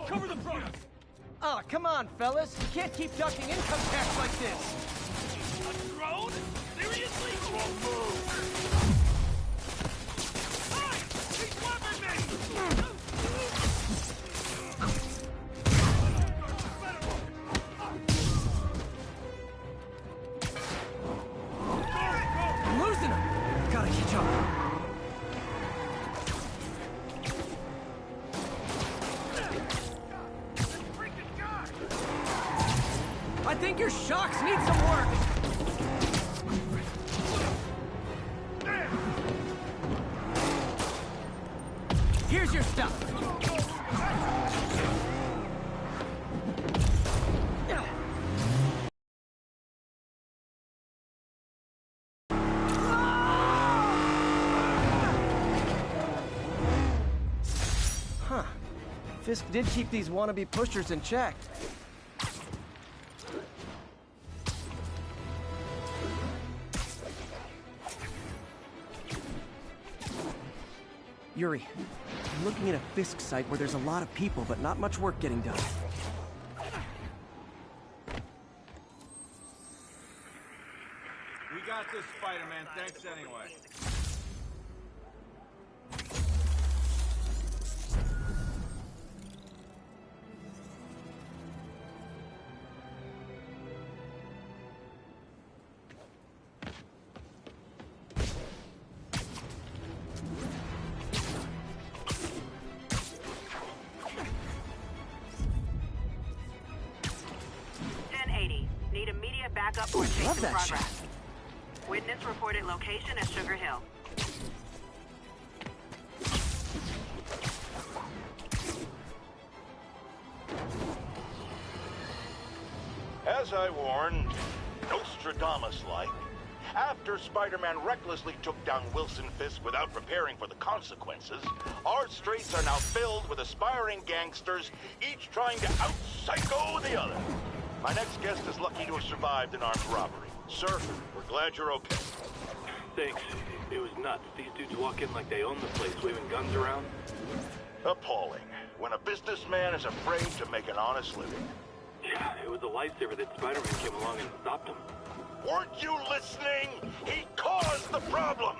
Cover the front! Oh, come on, fellas. You can't keep ducking income tax like this. A drone? Seriously? Move! Hey! He's weapon me! I'm losing him! Gotta catch up. I think your shocks need some work! Here's your stuff! Huh. Fisk did keep these wannabe pushers in check. Yuri, I'm looking at a Fisk site where there's a lot of people, but not much work getting done. We got this, Spider-Man. Thanks anyway. Need immediate backup for chase in progress. Witness reported location at Sugar Hill. As I warned, Nostradamus-like, after Spider-Man recklessly took down Wilson Fisk without preparing for the consequences, our streets are now filled with aspiring gangsters, each trying to out-psycho the other. My next guest is lucky to have survived an armed robbery. Sir, we're glad you're okay. Thanks. It was nuts. These dudes walk in like they own the place, waving guns around. Appalling. When a businessman is afraid to make an honest living. Yeah, it was a lifesaver that Spider-Man came along and stopped him. Weren't you listening? He caused the problem!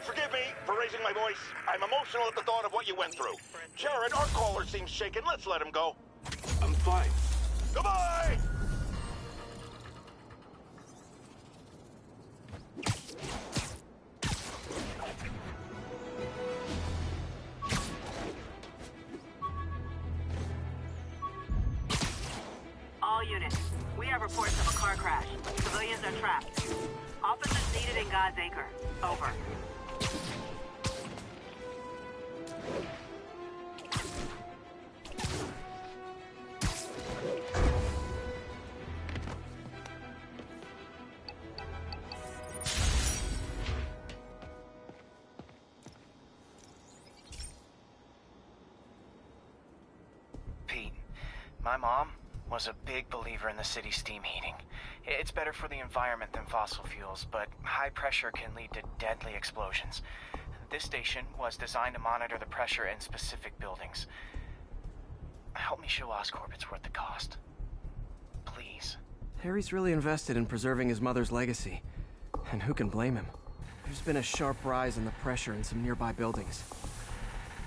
Forgive me for raising my voice. I'm emotional at the thought of what you went through. Jared, our caller seems shaken. Let's let him go. I'm fine. Goodbye! All units, we have reports of a car crash. Civilians are trapped. Officers needed in God's Acre. Over. Pete, my mom was a big believer in the city's steam heating. It's better for the environment than fossil fuels, but high pressure can lead to deadly explosions. This station was designed to monitor the pressure in specific buildings. Help me show Oscorp it's worth the cost. Please. Harry's really invested in preserving his mother's legacy. And who can blame him? There's been a sharp rise in the pressure in some nearby buildings.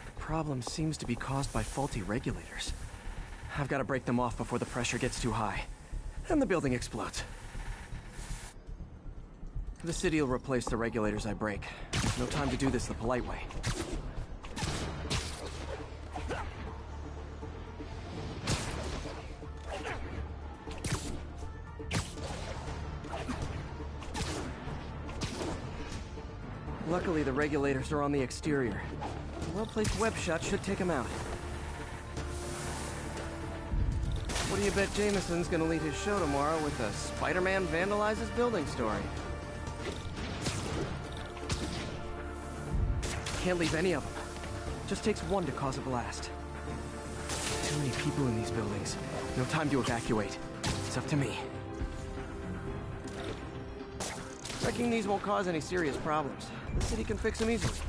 The problem seems to be caused by faulty regulators. I've got to break them off before the pressure gets too high. And the building explodes. The city will replace the regulators I break. There's no time to do this the polite way. Luckily, the regulators are on the exterior. A well-placed web shot should take them out. What do you bet Jameson's gonna lead his show tomorrow with a Spider-Man vandalizes building story? Can't leave any of them. Just takes one to cause a blast. Too many people in these buildings. No time to evacuate. It's up to me. Wrecking these won't cause any serious problems. The city can fix them easily.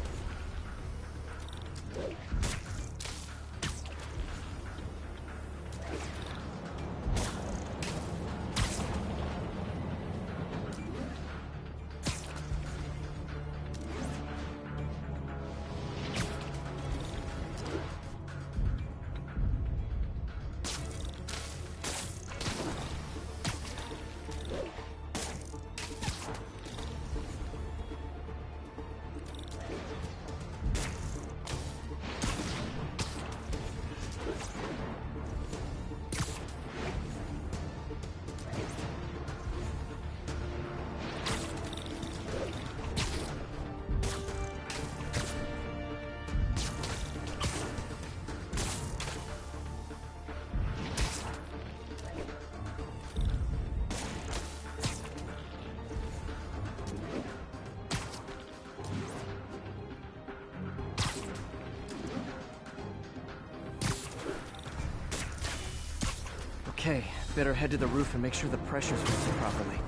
Okay, better head to the roof and make sure the pressure's working properly.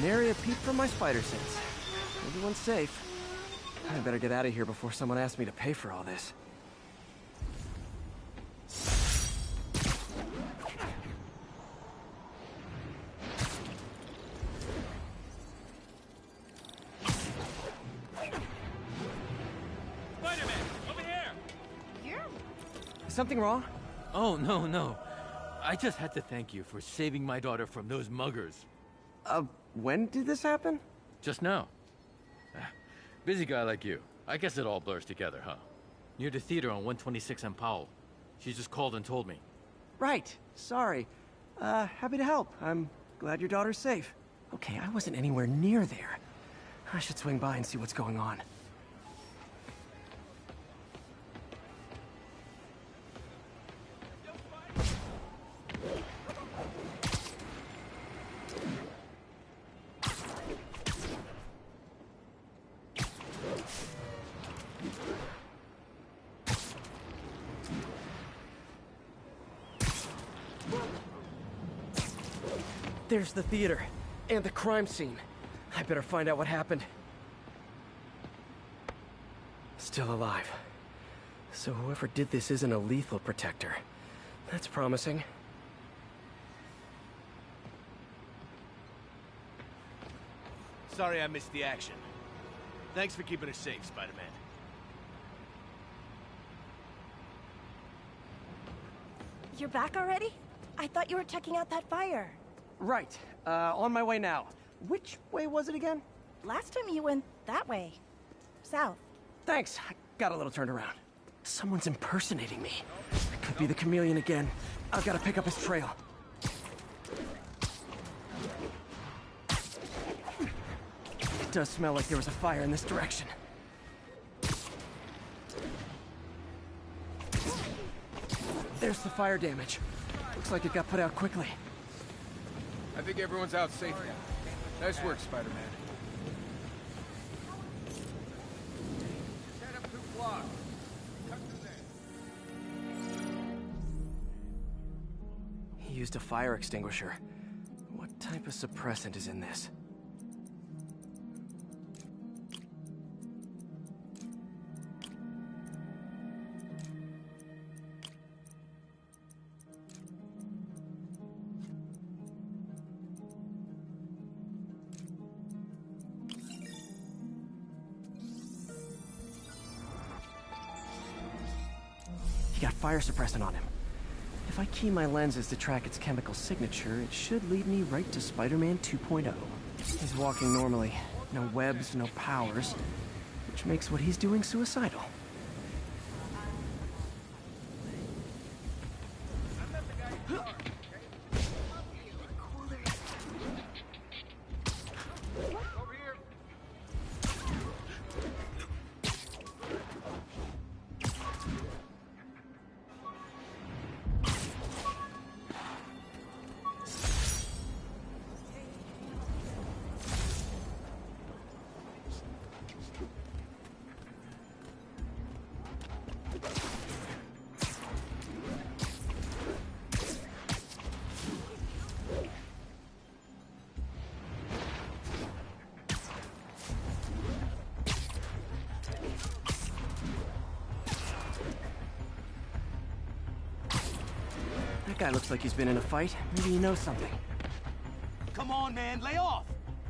Nary a peep from my spider sense. Everyone's safe. I better get out of here before someone asks me to pay for all this. Spider-Man, over here! Something wrong? Oh, no. I just had to thank you for saving my daughter from those muggers. When did this happen? Just now. Busy guy like you. I guess it all blurs together, huh? Near the theater on 126 and Powell. She just called and told me. Right. Sorry. Happy to help. I'm glad your daughter's safe. Okay, I wasn't anywhere near there. I should swing by and see what's going on. There's the theater, and the crime scene. I better find out what happened. Still alive. So whoever did this isn't a lethal protector. That's promising. Sorry I missed the action. Thanks for keeping us safe, Spider-Man. You're back already? I thought you were checking out that fire. Right. On my way now. Which way was it again? Last time you went that way. South. Thanks. I got a little turned around. Someone's impersonating me. It could be the chameleon again. I've got to pick up his trail. It does smell like there was a fire in this direction. There's the fire damage. Looks like it got put out quickly. I think everyone's out safe now. Nice work, Spider-Man. Set up 2 blocks. Cut through there. He used a fire extinguisher. What type of suppressant is in this? He got fire suppressant on him. If I key my lenses to track its chemical signature, it should lead me right to Spider-Man 2.0. He's walking normally. No webs, no powers, which makes what he's doing suicidal. That guy looks like he's been in a fight. Maybe he knows something. Come on, man, lay off!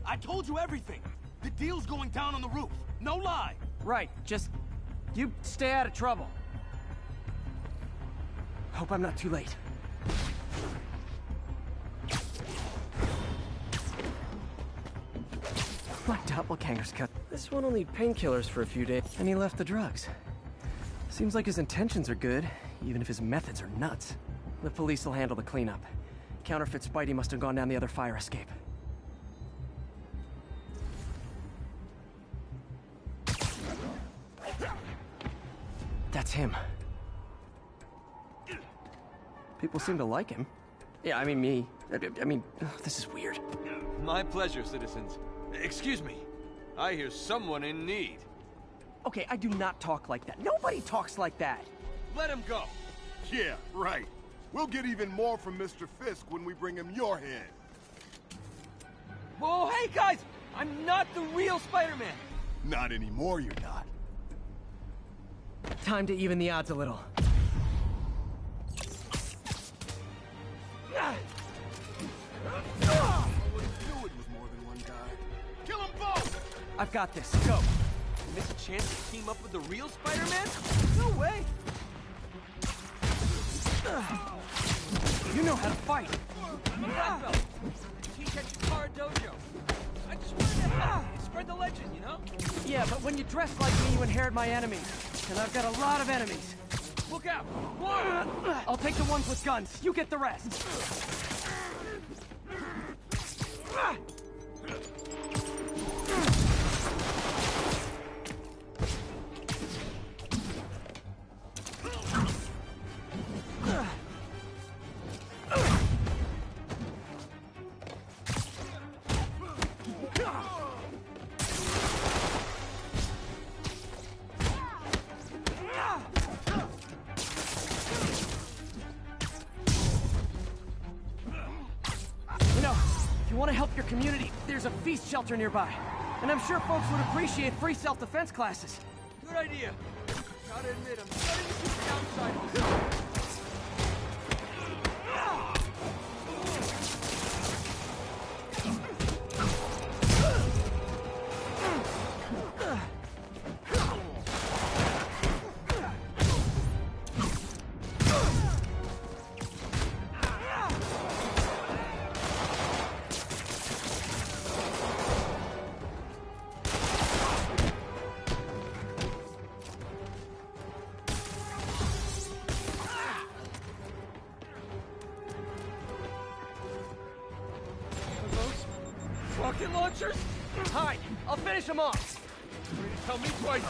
I told you everything! The deal's going down on the roof. No lie! Right, just... you stay out of trouble. Hope I'm not too late. My doppelganger's cut. This one will need painkillers for a few days, and he left the drugs. Seems like his intentions are good, even if his methods are nuts. The police will handle the cleanup. Counterfeit Spidey must have gone down the other fire escape. That's him. People seem to like him. Yeah, I mean me. I mean, this is weird. My pleasure, citizens. Excuse me. I hear someone in need. Okay, I do not talk like that. Nobody talks like that. Let him go. Yeah, right. We'll get even more from Mr. Fisk when we bring him your head. Whoa, hey guys! I'm not the real Spider-Man! Not anymore, you're not. Time to even the odds a little. Kill them both! I've got this. Go. You miss a chance to team up with the real Spider-Man? No way! You know how to fight. Teach at Chikara Dojo. I just wanted to help spread the legend, you know? Yeah, but when you dress like me, you inherit my enemies. And I've got a lot of enemies. Look out! I'll take the ones with guns. You get the rest. Community, there's a feast shelter nearby. And I'm sure folks would appreciate free self-defense classes. Good idea. Gotta admit, I'm starting to see the downside of this. Rocket launchers? Hide! I'll finish them off! Tell me twice!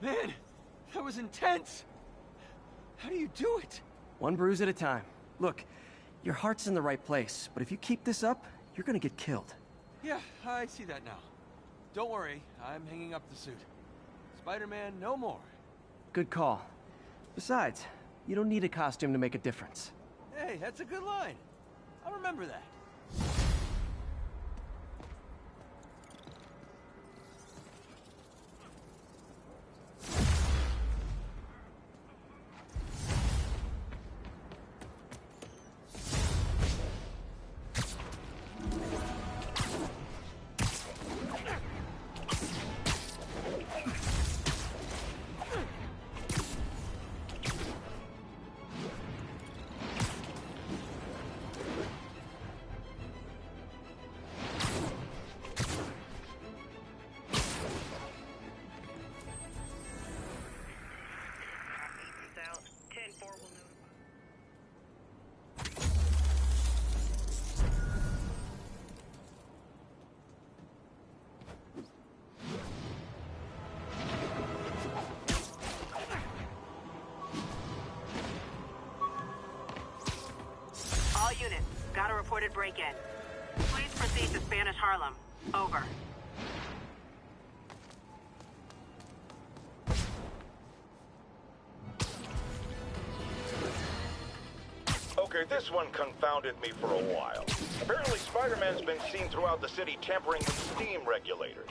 Man, that was intense! How do you do it? One bruise at a time. Look, your heart's in the right place, but if you keep this up, you're gonna get killed. Yeah, I see that now. Don't worry, I'm hanging up the suit. Spider-Man, no more. Good call. Besides, you don't need a costume to make a difference. Hey, that's a good line. I'll remember that. All units, got a reported break-in. Please proceed to Spanish Harlem. Over. Okay, this one confounded me for a while. Apparently Spider-Man's been seen throughout the city tampering with steam regulators.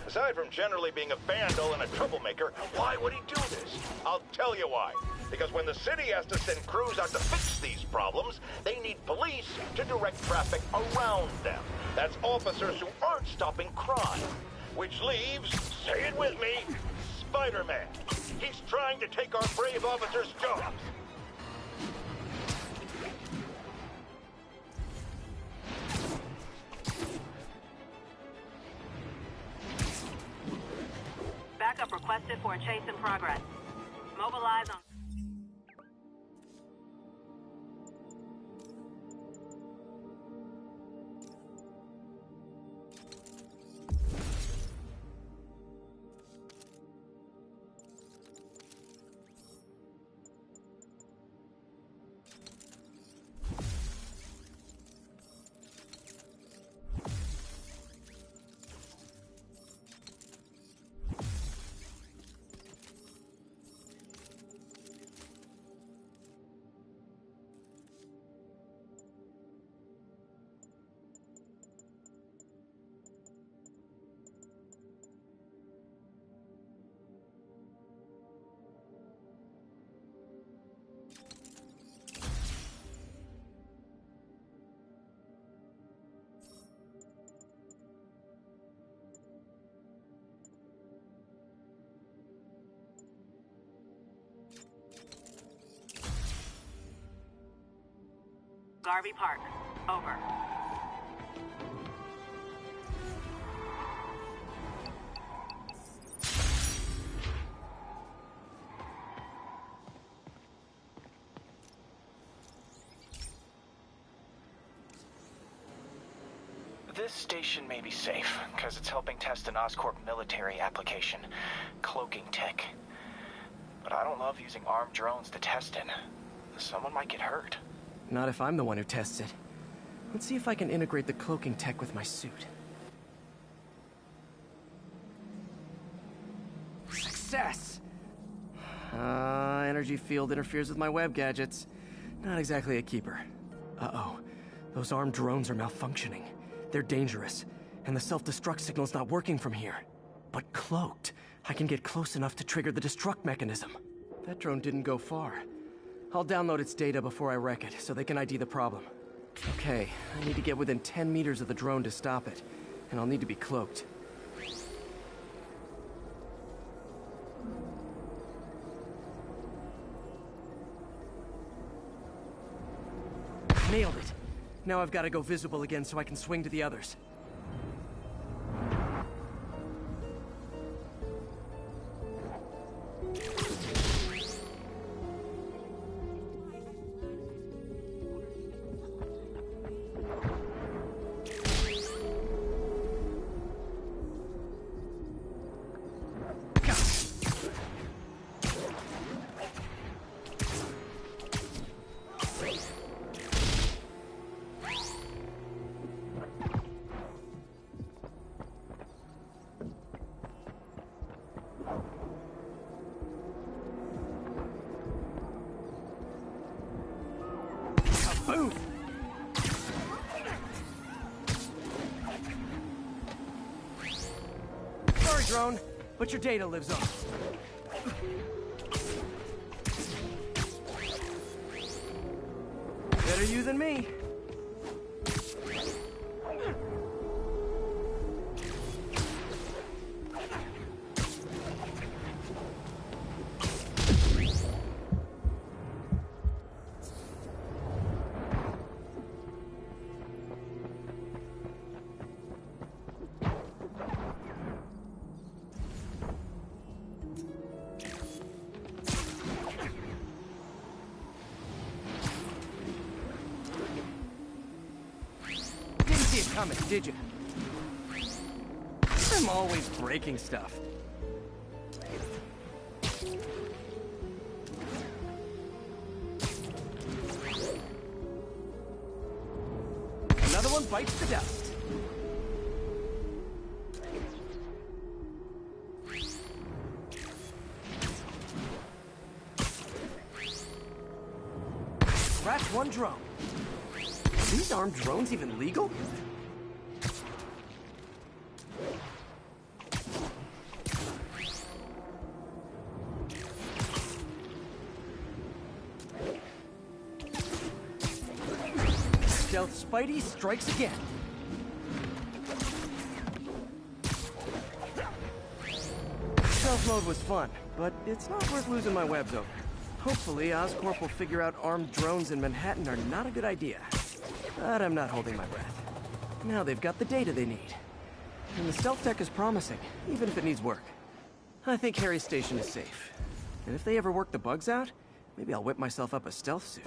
Aside from generally being a vandal and a troublemaker, why would he do this? I'll tell you why. Because when the city has to send crews out to fix these problems, they need police to direct traffic around them. That's officers who aren't stopping crime. Which leaves, say it with me, Spider-Man. He's trying to take our brave officers' jobs. Backup requested for a chase in progress. Mobilize on... Garvey Park. Over. This station may be safe, because it's helping test an Oscorp military application, cloaking tech. But I don't love using armed drones to test it. Someone might get hurt. Not if I'm the one who tests it. Let's see if I can integrate the cloaking tech with my suit. Success! Energy field interferes with my web gadgets. Not exactly a keeper. Uh-oh. Those armed drones are malfunctioning. They're dangerous, and the self-destruct signal's not working from here. But cloaked, I can get close enough to trigger the destruct mechanism. That drone didn't go far. I'll download its data before I wreck it, so they can ID the problem. Okay, I need to get within 10 meters of the drone to stop it, and I'll need to be cloaked. Nailed it! Now I've got to go visible again so I can swing to the others. Boom! Sorry, drone, but your data lives on. Better you than me. Coming, did you? I'm always breaking stuff. Another one bites the dust. Crash one drone. Are these armed drones even legal? Stealth Spidey strikes again. Stealth stealth mode was fun, but it's not worth losing my webs over. Hopefully, Oscorp will figure out armed drones in Manhattan are not a good idea. But I'm not holding my breath. Now they've got the data they need. And the stealth tech is promising, even if it needs work. I think Harry's station is safe. And if they ever work the bugs out, maybe I'll whip myself up a stealth suit.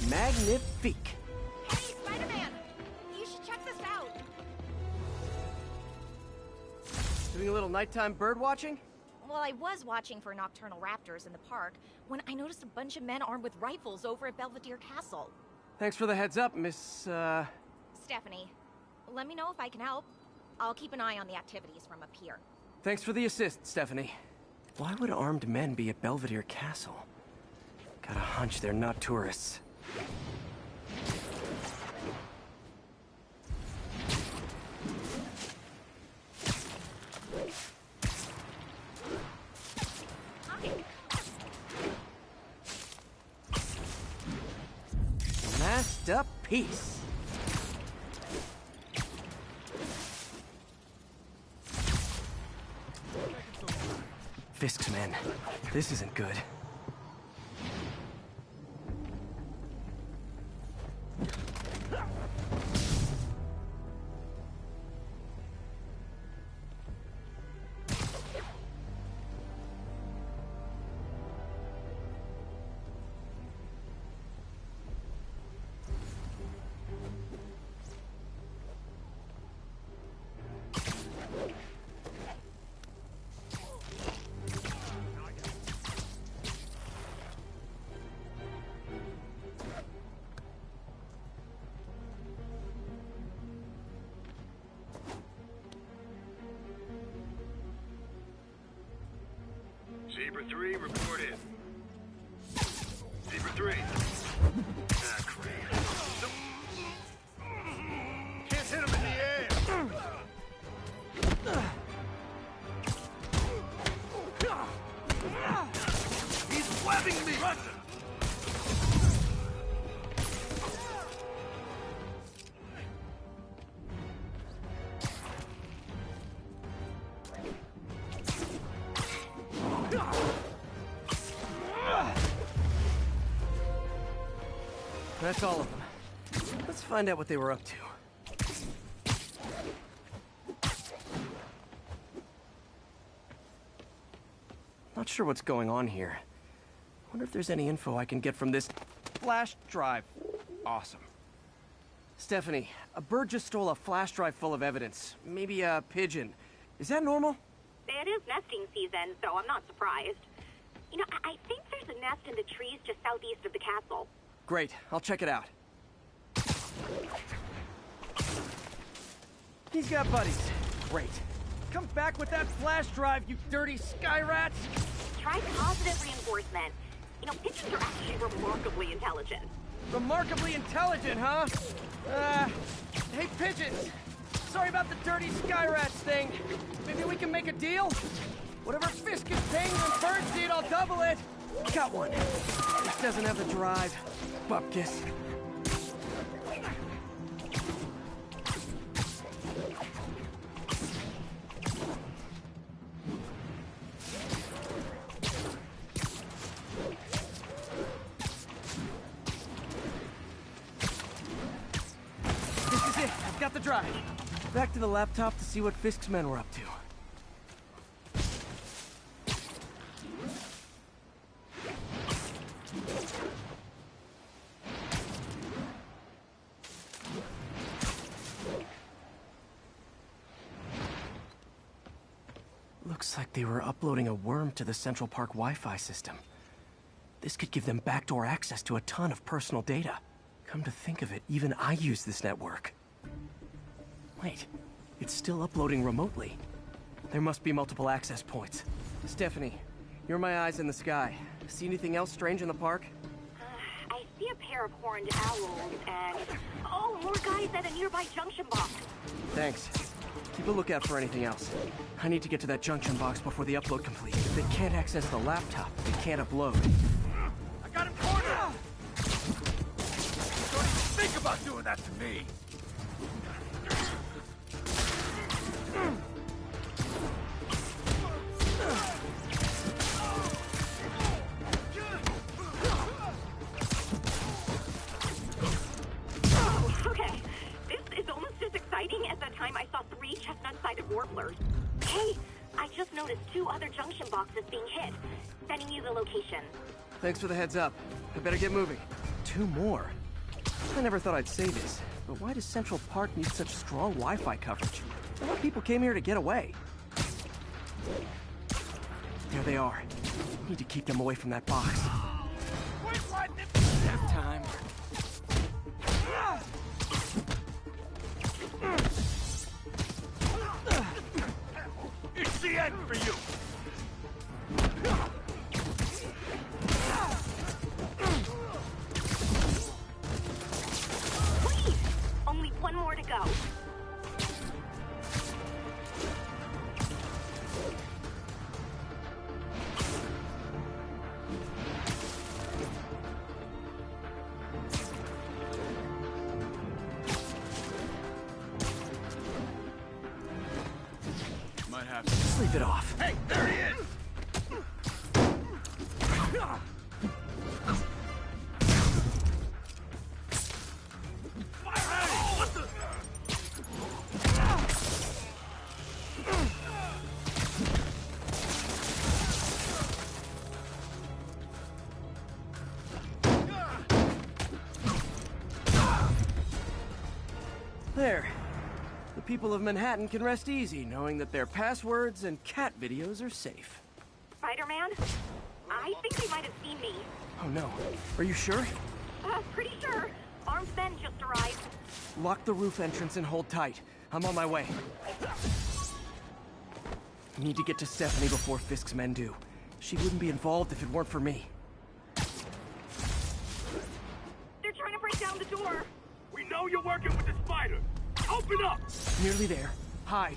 Magnifique. Hey, Spider-Man! You should check this out. Doing a little nighttime bird watching? Well, I was watching for nocturnal raptors in the park when I noticed a bunch of men armed with rifles over at Belvedere Castle. Thanks for the heads up, Miss, Stephanie, let me know if I can help. I'll keep an eye on the activities from up here. Thanks for the assist, Stephanie. Why would armed men be at Belvedere Castle? Got a hunch they're not tourists. Masterpiece. Fisk's men. This isn't good. Zebra 3 reported. Zebra 3. Ah, crap. Can't hit him in the air. He's webbing me. That's all of them. Let's find out what they were up to. Not sure what's going on here. Wonder if there's any info I can get from this flash drive. Awesome. Stephanie, a bird just stole a flash drive full of evidence. Maybe a pigeon. Is that normal? It is nesting season, so I'm not surprised. You know, I think there's a nest in the trees just southeast of the castle. Great, I'll check it out. He's got buddies. Great. Come back with that flash drive, you dirty sky rats! Try positive reinforcement. You know, pigeons are actually remarkably intelligent. Remarkably intelligent, huh? Hey, pigeons! Sorry about the dirty sky rats thing. Maybe we can make a deal? Whatever Fisk is paying when birds did, I'll double it! Got one. This doesn't have the drive. Bupkis. This is it. I've got the drive. Back to the laptop to see what Fisk's men were up to. Looks like they were uploading a worm to the Central Park Wi-Fi system. This could give them backdoor access to a ton of personal data. Come to think of it, even I use this network. Wait, it's still uploading remotely. There must be multiple access points. Stephanie, you're my eyes in the sky. See anything else strange in the park? I see a pair pair of horned owls, and... oh, more guys at a nearby junction box. Thanks. Keep a lookout for anything else. I need to get to that junction box before the upload completes. If they can't access the laptop, they can't upload. I got him cornered! Don't even think about doing that to me! Okay, this is almost as exciting as the time I saw 3 chestnut-sided warblers. Hey, I just noticed 2 other junction boxes being hit. Sending you the location. Thanks for the heads up. I better get moving. 2 more. I never thought I'd say this, but why does Central Park need such strong Wi-Fi coverage? A lot of people came here to get away. There they are. Need to keep them away from that box. Nap time. It's the end for you! Please! Only 1 more to go. Might have to. Sleep it off. Hey, there he is! There. The people of Manhattan can rest easy knowing that their passwords and cat videos are safe. Spider-Man? I think they might have seen me. Oh no. Are you sure? Pretty sure. Armed men just arrived. Lock the roof entrance and hold tight. I'm on my way. Need to get to Stephanie before Fisk's men do. She wouldn't be involved if it weren't for me. They're trying to break down the door. We know you're working with the spider! Open up! Nearly there. Hide.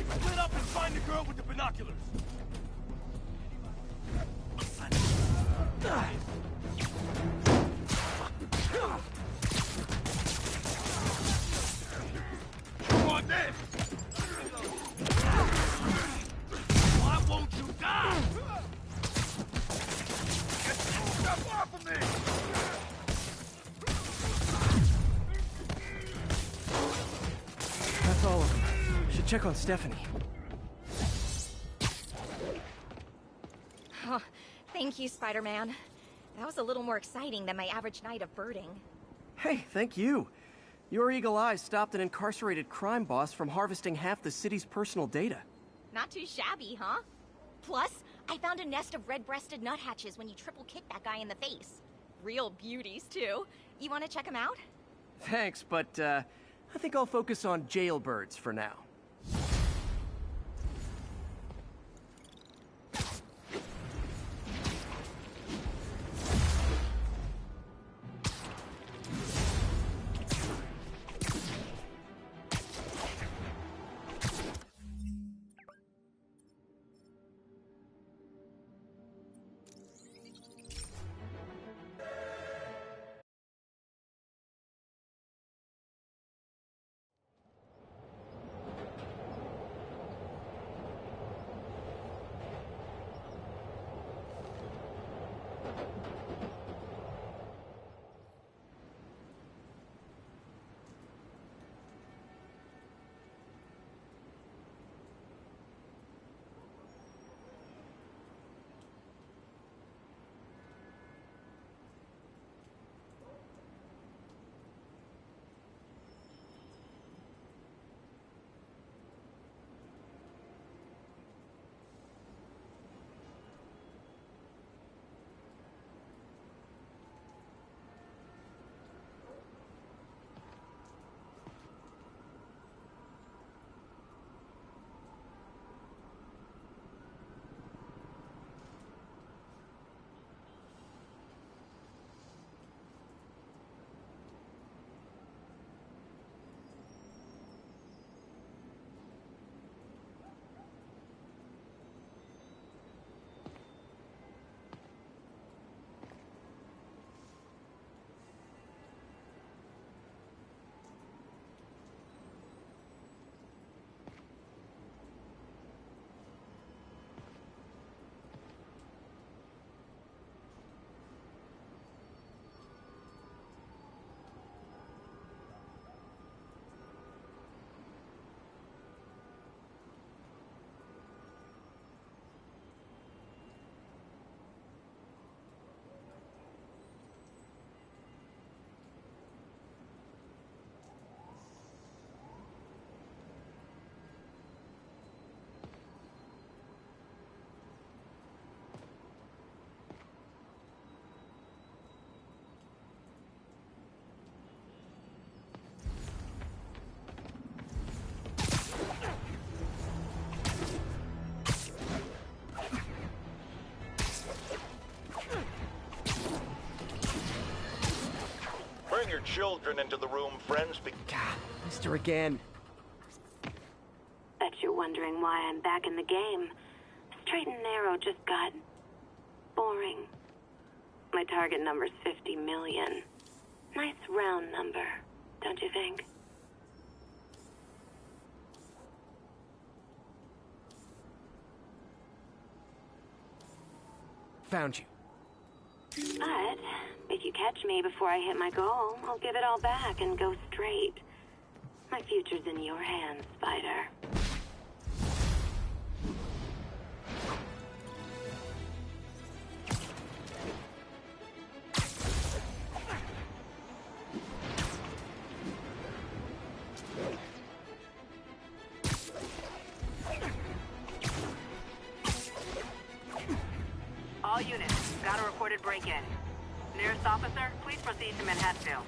Split up and find the girl with the binoculars! Come on then! Why won't you die? Get this stuff off of me! That's all of them. Should check on Stephanie. Oh, thank you, Spider-Man. That was a little more exciting than my average night of birding. Hey, thank you. Your eagle eyes stopped an incarcerated crime boss from harvesting half the city's personal data. Not too shabby, huh? Plus, I found a nest of red-breasted nuthatches when you triple kicked that guy in the face. Real beauties, too. You want to check them out? Thanks, but I think I'll focus on jailbirds for now. children into the room, friends. Mister again. Bet you're wondering why I'm back in the game. Straight and narrow just got boring. My target number's 50 million. Nice round number, don't you think? Found you. But if you catch me before I hit my goal, I'll give it all back and go straight. My future's in your hands, Spider. All units, got a reported break-in. Nearest officer, please proceed to Manhattanville.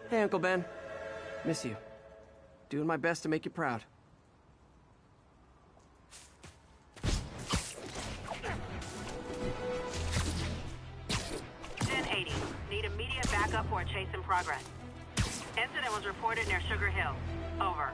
Hey, Uncle Ben. Miss you. Doing my best to make you proud. $1080. Need immediate backup for a chase in progress. Incident was reported near Sugar Hill. Over.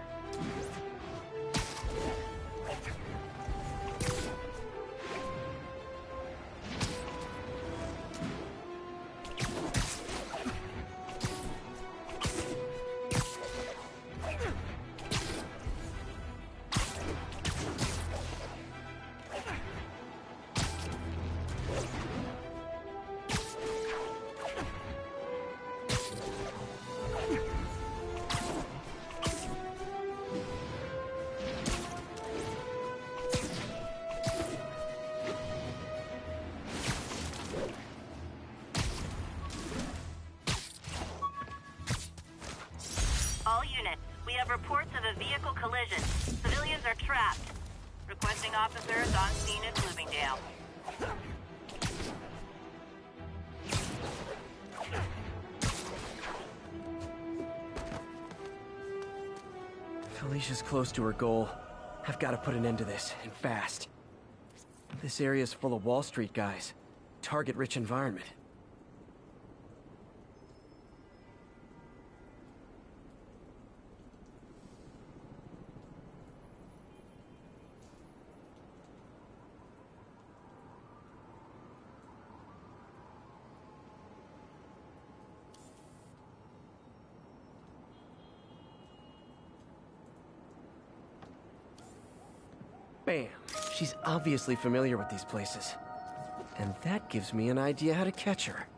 All units, we have reports of a vehicle collision. Civilians are trapped. Requesting officers on scene at Bloomingdale. Felicia's close to her goal. I've got to put an end to this, and fast. This area's full of Wall Street guys. Target-rich environment. Bam. She's obviously familiar with these places. And that gives me an idea how to catch her.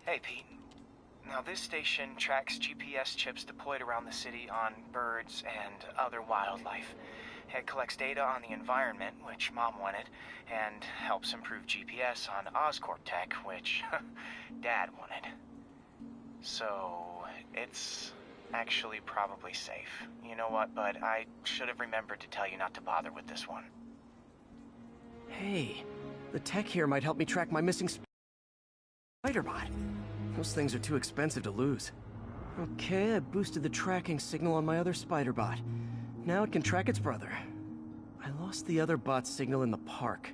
Hey, Pete. Now, this station tracks GPS chips deployed around the city on birds and other wildlife. It collects data on the environment, which Mom wanted, and helps improve GPS on Oscorp tech, which Dad wanted. So, it's actually probably safe. You know what, bud? I should have remembered to tell you not to bother with this one. Hey, the tech here might help me track my missing Spider-Bot. Those things are too expensive to lose. Okay, I boosted the tracking signal on my other Spider-Bot. Now it can track its brother. I lost the other bot's signal in the park,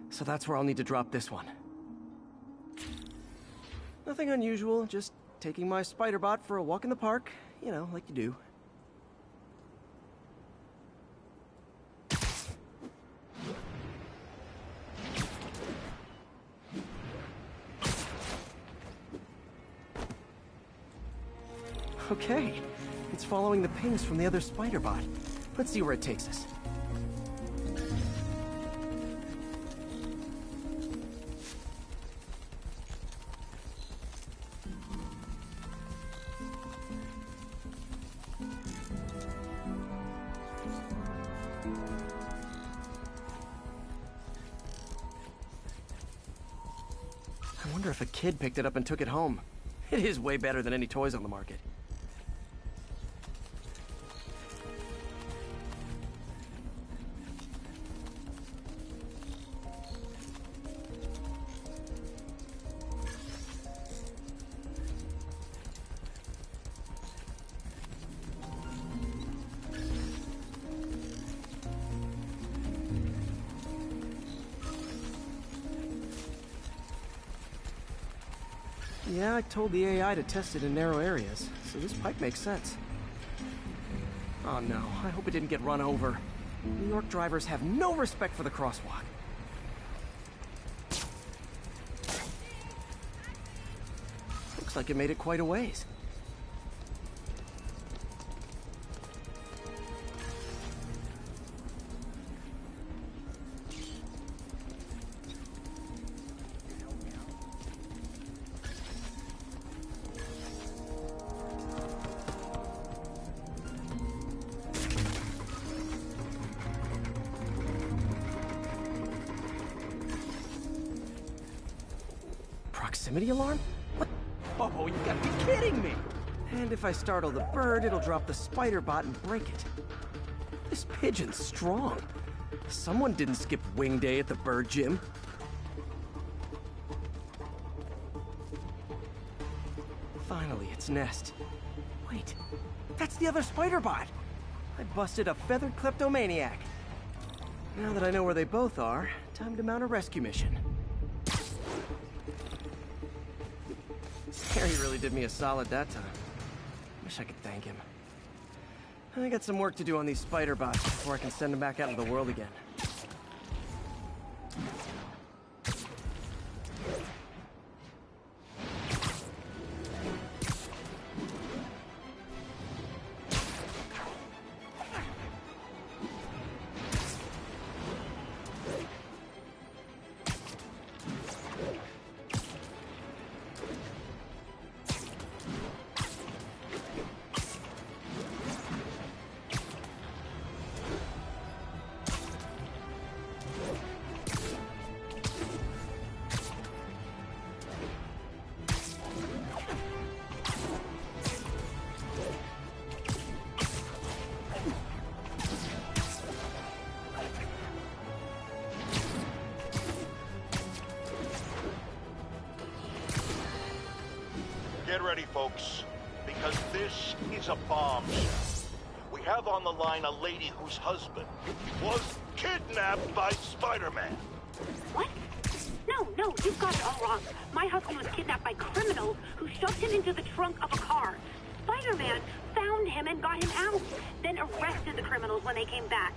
so that's where I'll need to drop this one. Nothing unusual, just taking my Spider-Bot for a walk in the park, you know, like you do. Okay. It's following the pings from the other spider bot. Let's see where it takes us. I wonder if a kid picked it up and took it home. It is way better than any toys on the market. Yeah, I told the AI to test it in narrow areas, so this pipe makes sense. Oh no, I hope it didn't get run over. New York drivers have no respect for the crosswalk. Looks like it made it quite a ways. Proximity alarm? What? Oh, you gotta be kidding me! And if I startle the bird, it'll drop the spider bot and break it. This pigeon's strong. Someone didn't skip wing day at the bird gym. Finally, its nest. Wait, that's the other spider bot! I busted a feathered kleptomaniac. Now that I know where they both are, time to mount a rescue mission. Harry really did me a solid that time. Wish I could thank him. I got some work to do on these spider bots before I can send them back out into the world again. Get ready, folks, because this is a bombshell. We have on the line a lady whose husband was kidnapped by Spider-Man. What? No, you've got it all wrong. My husband was kidnapped by criminals who shoved him into the trunk of a car. Spider-Man found him and got him out, then arrested the criminals when they came back.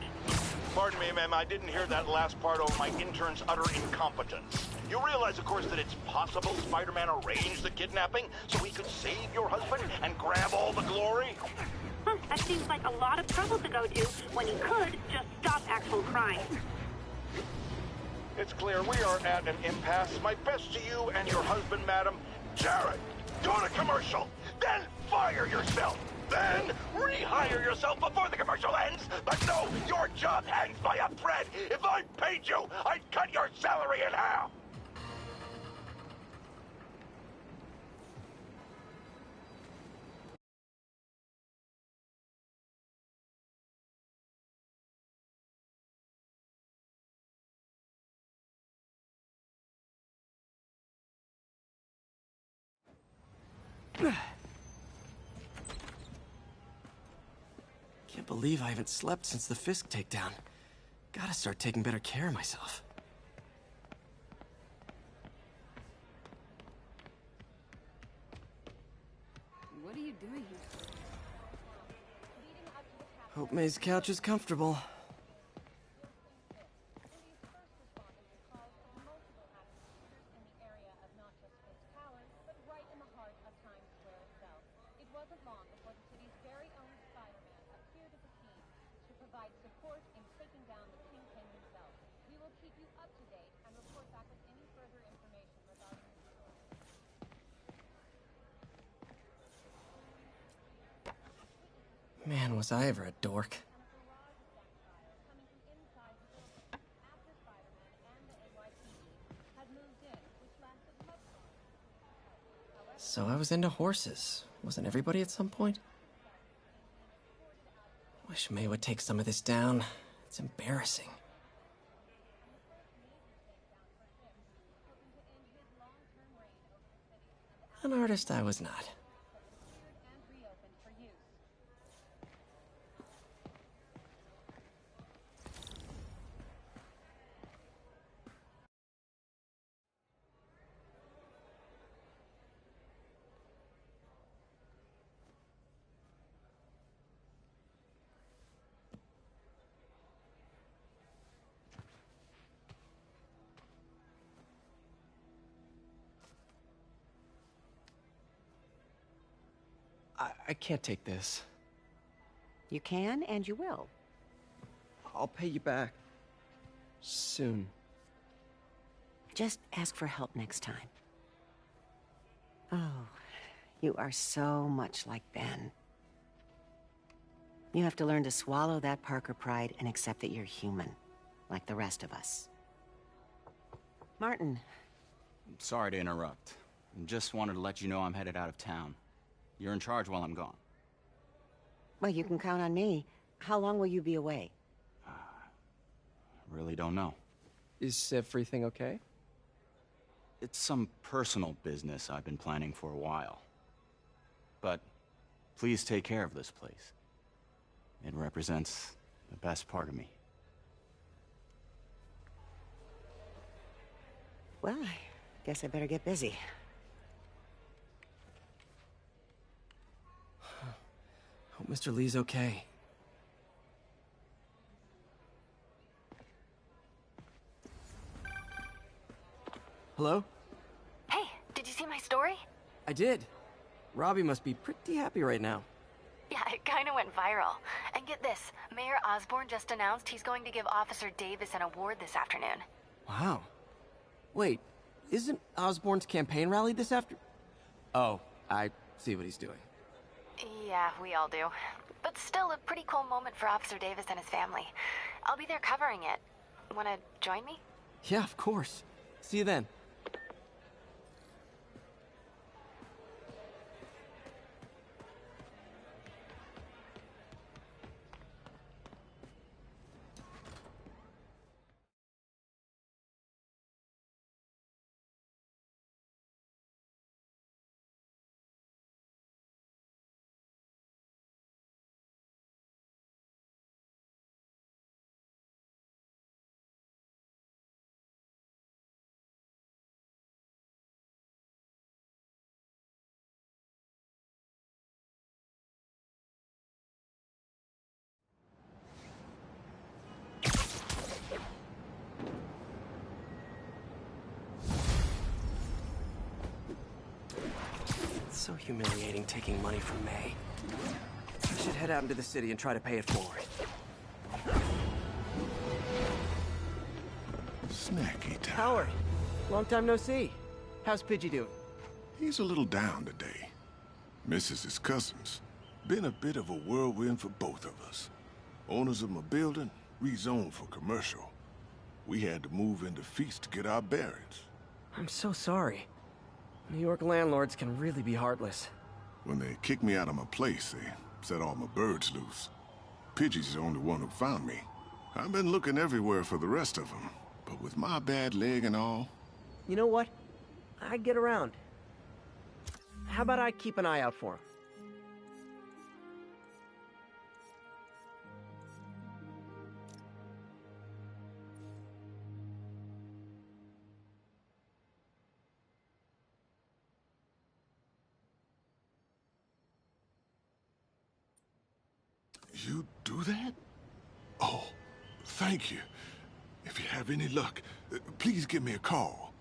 Pardon me, ma'am, I didn't hear that last part over my intern's utter incompetence. You realize, of course, that it's possible Spider-Man arranged the kidnapping so he could save your husband and grab all the glory? Huh, that seems like a lot of trouble to go to when he could just stop actual crime. It's clear we are at an impasse. My best to you and your husband, madam. Jared, go to commercial, then fire yourself. Then rehire yourself before the commercial ends. But no, your job hangs by a thread. If I paid you, I'd cut your salary in half. Can't believe I haven't slept since the Fisk takedown. Gotta start taking better care of myself. What are you doing here? Hope May's couch is comfortable. Right in the heart of Times Square itself. It wasn't long before the keep you up to date and report back with any further information regarding the story. Man, was I ever a dork. So I was into horses. Wasn't everybody at some point? Wish May would take some of this down. It's embarrassing. An artist I was not. I can't take this. You can, and you will. I'll pay you back. Soon. Just ask for help next time. Oh, you are so much like Ben. You have to learn to swallow that Parker pride and accept that you're human, like the rest of us. Martin. Sorry to interrupt. Just wanted to let you know I'm headed out of town. You're in charge while I'm gone. Well, you can count on me. How long will you be away? Really don't know. Is everything okay? It's some personal business I've been planning for a while. But please take care of this place. It represents the best part of me. Well, I guess I better get busy. Hope Mr. Lee's okay. Hello? Hey, did you see my story? I did. Robbie must be pretty happy right now. Yeah, it kind of went viral. And get this, Mayor Osborn just announced he's going to give Officer Davis an award this afternoon. Wow. Wait, isn't Osborn's campaign rally this after... Oh, I see what he's doing. Yeah, we all do. But still a pretty cool moment for Officer Davis and his family. I'll be there covering it. Wanna join me? Yeah, of course. See you then. It's so humiliating taking money from May. I should head out into the city and try to pay it forward. Snacky time. Howard, long time no see. How's Pidgey doing? He's a little down today. Misses his cousins. Been a bit of a whirlwind for both of us. Owners of my building rezoned for commercial. We had to move into Feast to get our bearings. I'm so sorry. New York landlords can really be heartless. When they kicked me out of my place, they set all my birds loose. Pidgey's the only one who found me. I've been looking everywhere for the rest of them, but with my bad leg and all... You know what? I'd get around. How about I keep an eye out for him? You do that? Oh, thank you. If you have any luck, please give me a call.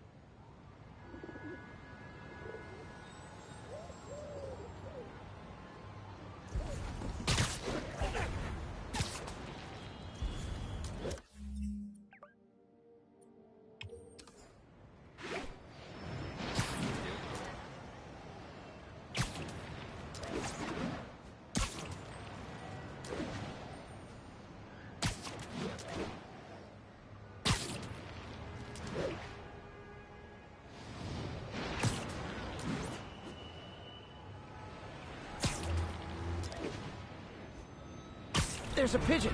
There's a pigeon!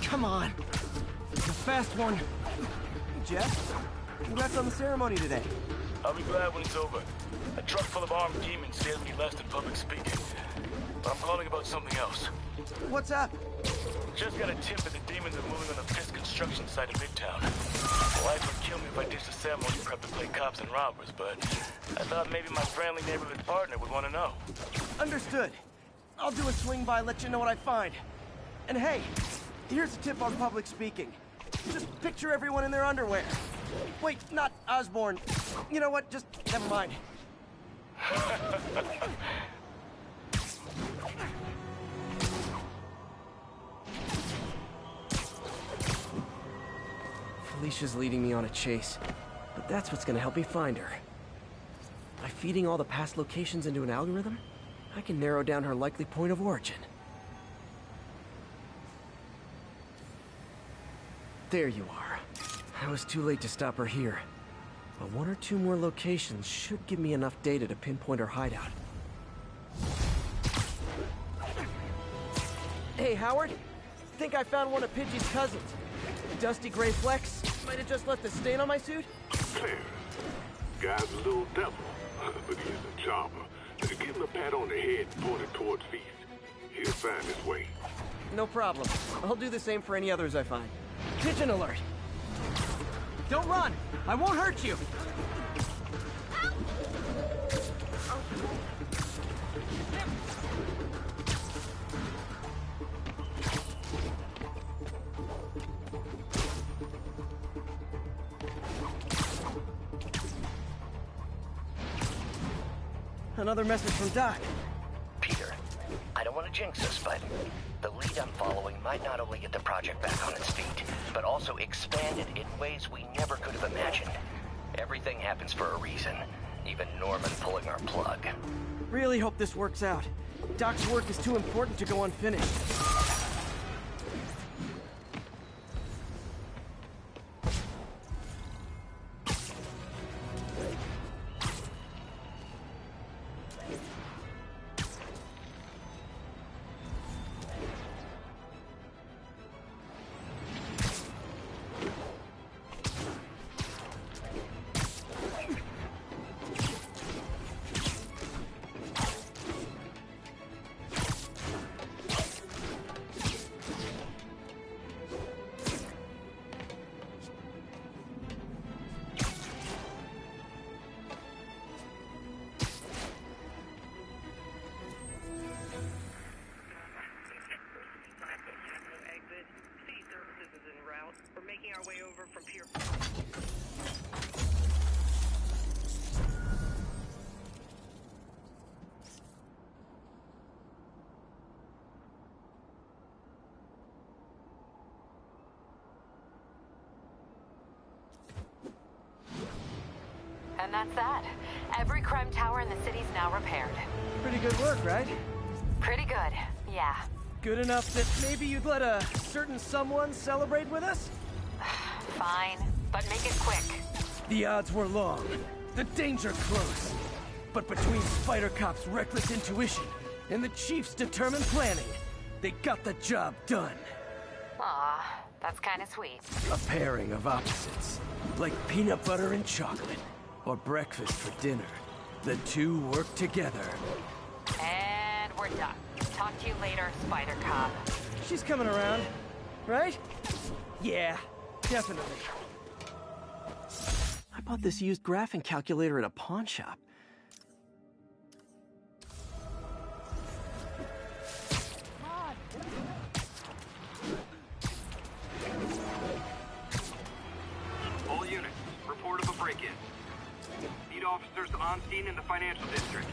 Come on! It's a fast one. Hey, Jeff, congrats on the ceremony today. I'll be glad when it's over. A truck full of armed demons scared me less than public speaking. But I'm calling about something else. What's up? Just got a tip that the demons are moving on the Fisk construction site in Midtown. Life would kill me if I ditched the ceremony prep to play cops and robbers, but I thought maybe my friendly neighborhood partner would want to know. Understood. I'll do a swing by, let you know what I find. And hey, here's a tip on public speaking. Just picture everyone in their underwear. Wait, not Osborn. You know what? Just never mind. Felicia's leading me on a chase, but that's what's gonna help me find her. By feeding all the past locations into an algorithm, I can narrow down her likely point of origin. There you are. I was too late to stop her here. But one or two more locations should give me enough data to pinpoint her hideout. Hey, Howard. Think I found one of Pidgey's cousins. Dusty gray flecks. Might have just left a stain on my suit. Clear. Guy's a little devil, but he's a charmer. Give him a pat on the head and point it towards Feast. He'll find his way. No problem. I'll do the same for any others I find. Pigeon alert! Don't run! I won't hurt you! Another message from Doc. Peter, I don't want to jinx us, but the lead I'm following might not only get the project back on its feet, but also expand it in ways we never could have imagined. Everything happens for a reason, even Norman pulling our plug. Really hope this works out. Doc's work is too important to go unfinished. And that's that. Every crime tower in the city's now repaired. Pretty good work, right? Pretty good, yeah. Good enough that maybe you'd let a certain someone celebrate with us? Fine, but make it quick. The odds were long, the danger close. But between Spider Cop's reckless intuition and the Chief's determined planning, they got the job done. Aw, that's kind of sweet. A pairing of opposites, like peanut butter and chocolate, or breakfast for dinner. The two work together. And we're done. Talk to you later, Spider Cop. She's coming around, right? Yeah, definitely. I bought this used graphing calculator at a pawn shop. All units, report of a break-in. Need officers on scene in the financial district.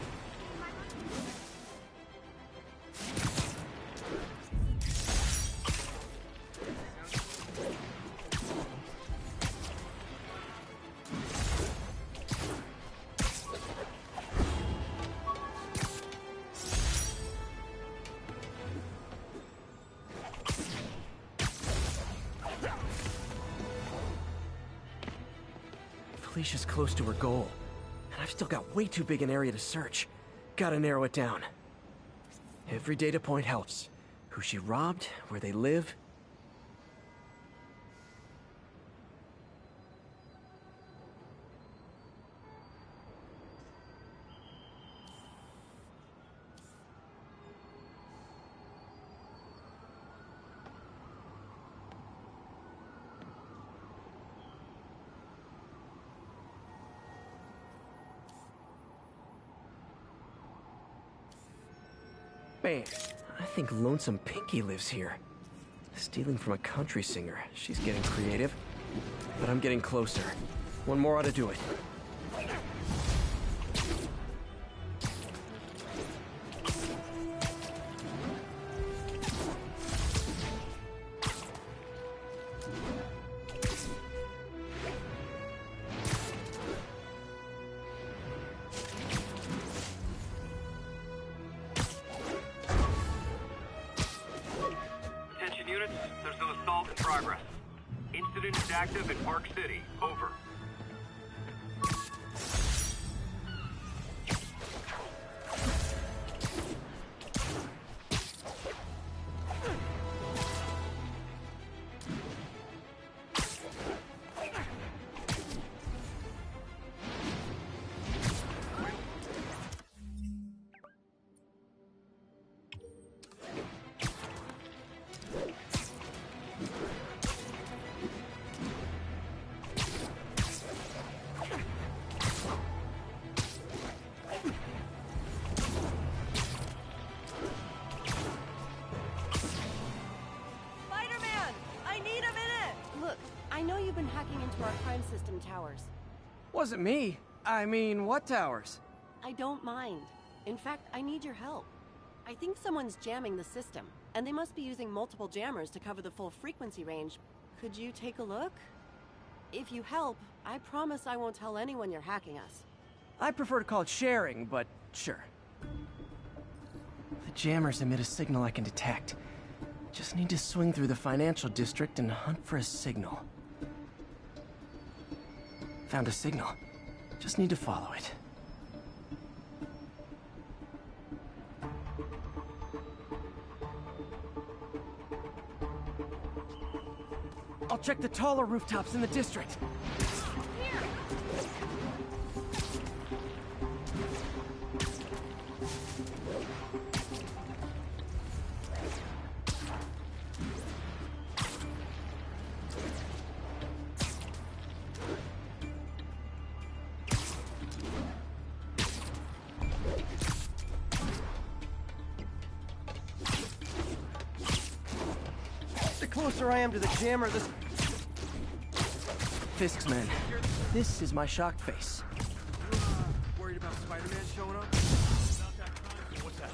Felicia's close to her goal, and I've still got way too big an area to search. Gotta narrow it down. Every data point helps. Who she robbed, where they live. Man, I think Lonesome Pinky lives here. Stealing from a country singer. She's getting creative. But I'm getting closer. One more ought to do it. Active in Park City. Over. Towers. Wasn't me. I mean, what towers? I don't mind. In fact, I need your help. I think someone's jamming the system, and they must be using multiple jammers to cover the full frequency range. Could you take a look? If you help, I promise I won't tell anyone you're hacking us. I prefer to call it sharing, but sure. The jammers emit a signal I can detect. Just need to swing through the financial district and hunt for a signal. Found a signal. Just need to follow it. I'll check the taller rooftops in the district. The closer I am to the jammer, the... Fisk's men. This is my shock face. Worried about Spider-Man showing up? What's that?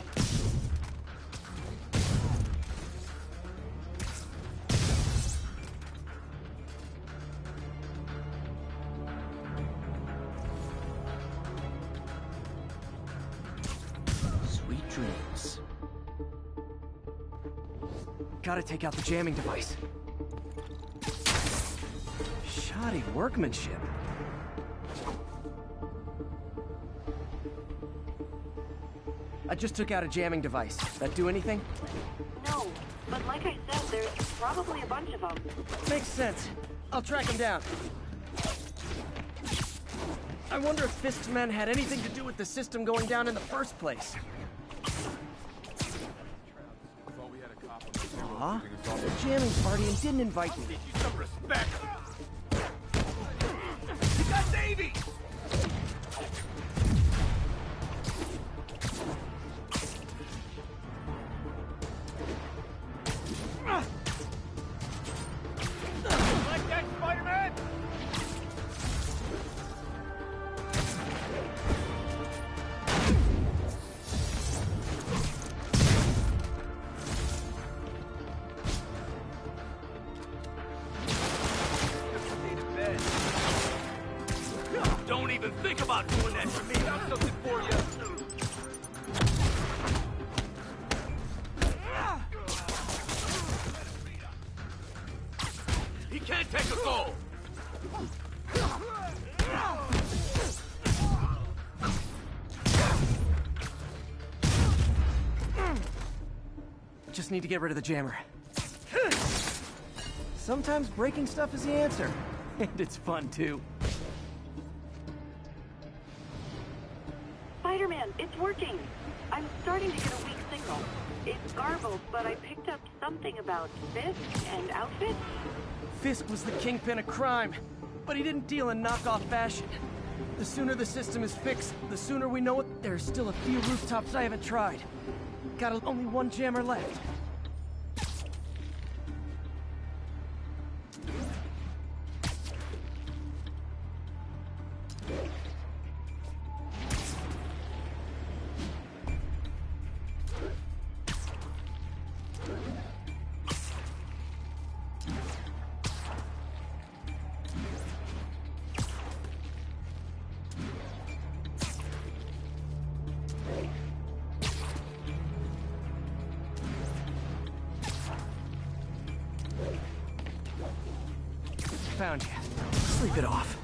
Sweet dreams. Gotta take out the jamming device. Shoddy workmanship. I just took out a jamming device. That do anything? No, but like I said, there's probably a bunch of them. Makes sense. I'll track them down. I wonder if Fisk's men had anything to do with the system going down in the first place. Aw, a jamming party and didn't invite me. Some respect. You got Davey! Like that, Spider-Man? Don't even think about doing that to me. I've something for you. He can't take us all. Just need to get rid of the jammer. Sometimes breaking stuff is the answer. And it's fun, too. Spider-Man, it's working. I'm starting to get a weak signal. It's garbled, but I picked up something about Fisk and outfits. Fisk was the kingpin of crime, but he didn't deal in knockoff fashion. The sooner the system is fixed, the sooner we know it. There's still a few rooftops I haven't tried. Got only one jammer left. Found you. Sleep it off.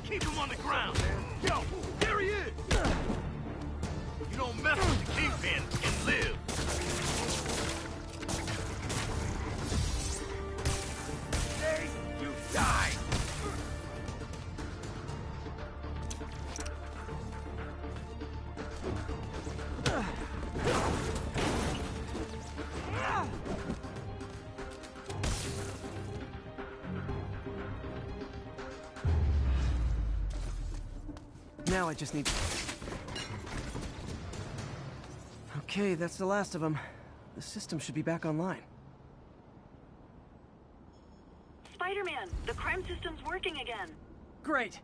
Keep him on the ground. Yo, there he is. You don't mess with the kingpin and live. Today, you die. Now I just need... Okay, that's the last of them. The system should be back online. Spider-Man, the crime system's working again. Great.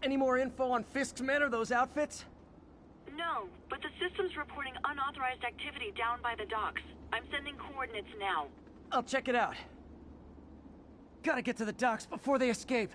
Any more info on Fisk's men or those outfits? No, but the system's reporting unauthorized activity down by the docks. I'm sending coordinates now. I'll check it out. Gotta get to the docks before they escape.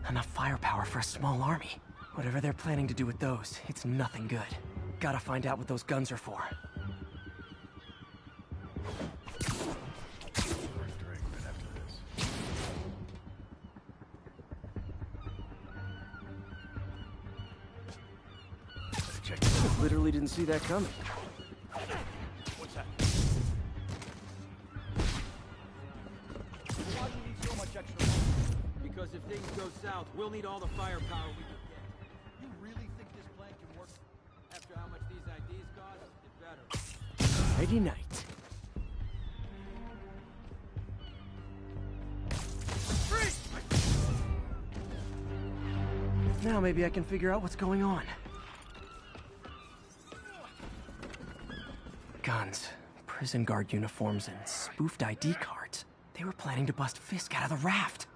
Enough firepower for a small army. Whatever they're planning to do with those, it's nothing good. Gotta find out what those guns are for. Literally didn't see that coming. What's that? Why do you need so much extra? Because if things go south, we'll need all the firepower we can get. You really think this plan can work? After how much these IDs cost, it better. Friday night. Now maybe I can figure out what's going on. Guns, prison guard uniforms, and spoofed ID cards. They were planning to bust Fisk out of the raft.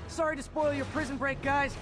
Sorry to spoil your prison break, guys.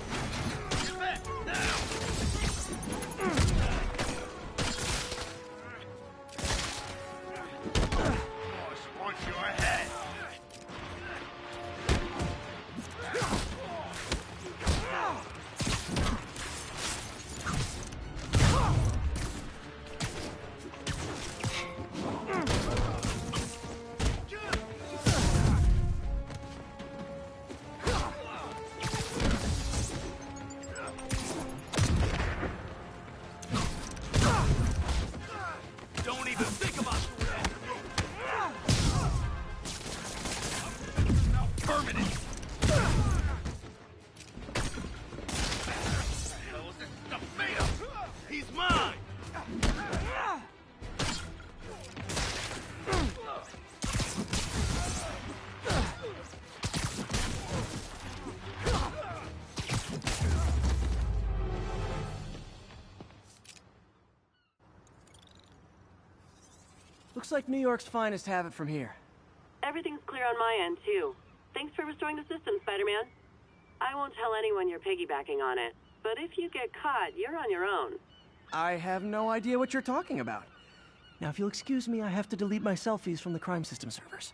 Looks like New York's finest have it from here. Everything's clear on my end, too. Thanks for restoring the system, Spider-Man. I won't tell anyone you're piggybacking on it, but if you get caught, you're on your own. I have no idea what you're talking about. Now, if you'll excuse me, I have to delete my selfies from the crime system servers.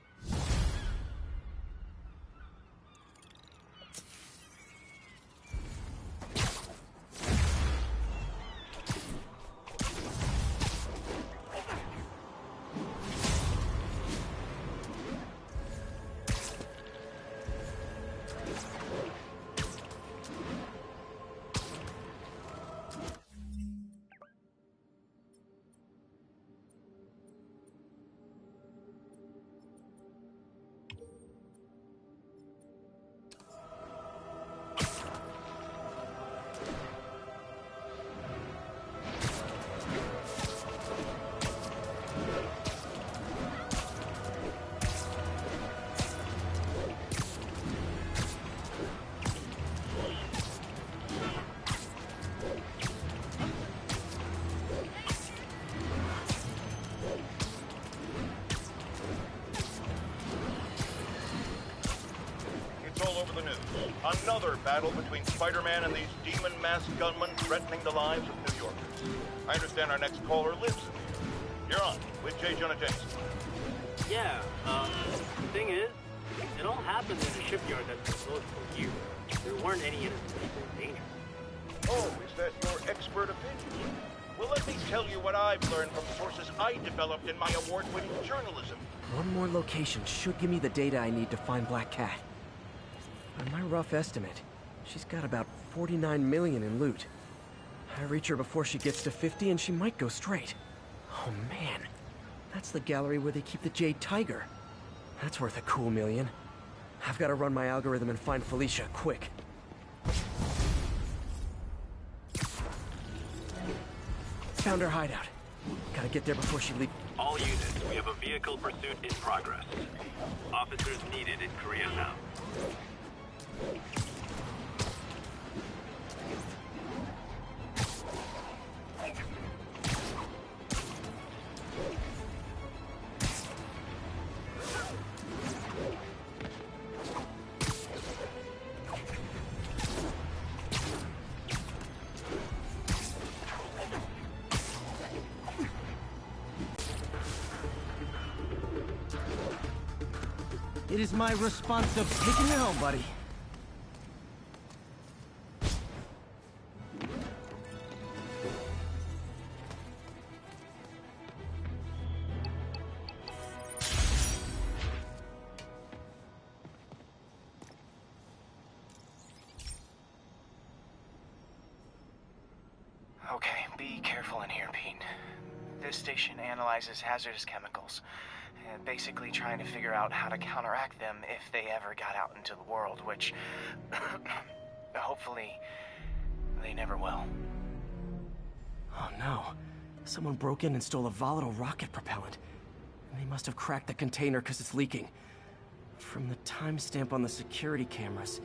Another battle between Spider-Man and these demon-masked gunmen threatening the lives of New Yorkers. I understand our next caller lives in New York. You're on with J. Jonah Jameson. Yeah, the thing is, it all happened in a shipyard that's been closed for years. There weren't any innocent people in danger. Oh, is that your expert opinion? Well, let me tell you what I've learned from sources I developed in my award-winning journalism. One more location should give me the data I need to find Black Cat. On my rough estimate, she's got about 49 million in loot. I reach her before she gets to 50 and she might go straight. Oh man, that's the gallery where they keep the Jade Tiger. That's worth a cool million. I've got to run my algorithm and find Felicia, quick. Found her hideout. Gotta get there before she leaves. All units, we have a vehicle pursuit in progress. Officers needed in Koreatown. It is my responsibility. Taking you home, buddy. Okay, be careful in here, Pete. This station analyzes hazardous chemicals, basically trying to figure out how to counteract them if they ever got out into the world, which hopefully they never will. Oh no. Someone broke in and stole a volatile rocket propellant. And they must have cracked the container because it's leaking. From the timestamp on the security cameras,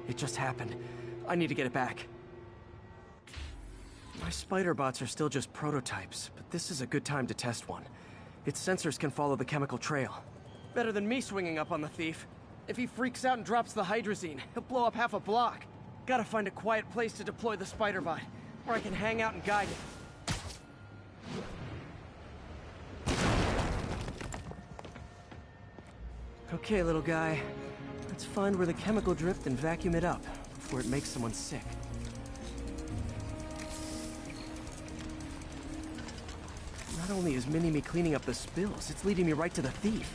it just happened. I need to get it back. My spider bots are still just prototypes, but this is a good time to test one. Its sensors can follow the chemical trail. Better than me swinging up on the thief. If he freaks out and drops the hydrazine, he'll blow up half a block. Gotta find a quiet place to deploy the spider bot, where I can hang out and guide it. Okay, little guy. Let's find where the chemical drift and vacuum it up before it makes someone sick. Not only is Mini-Me cleaning up the spills, it's leading me right to the thief.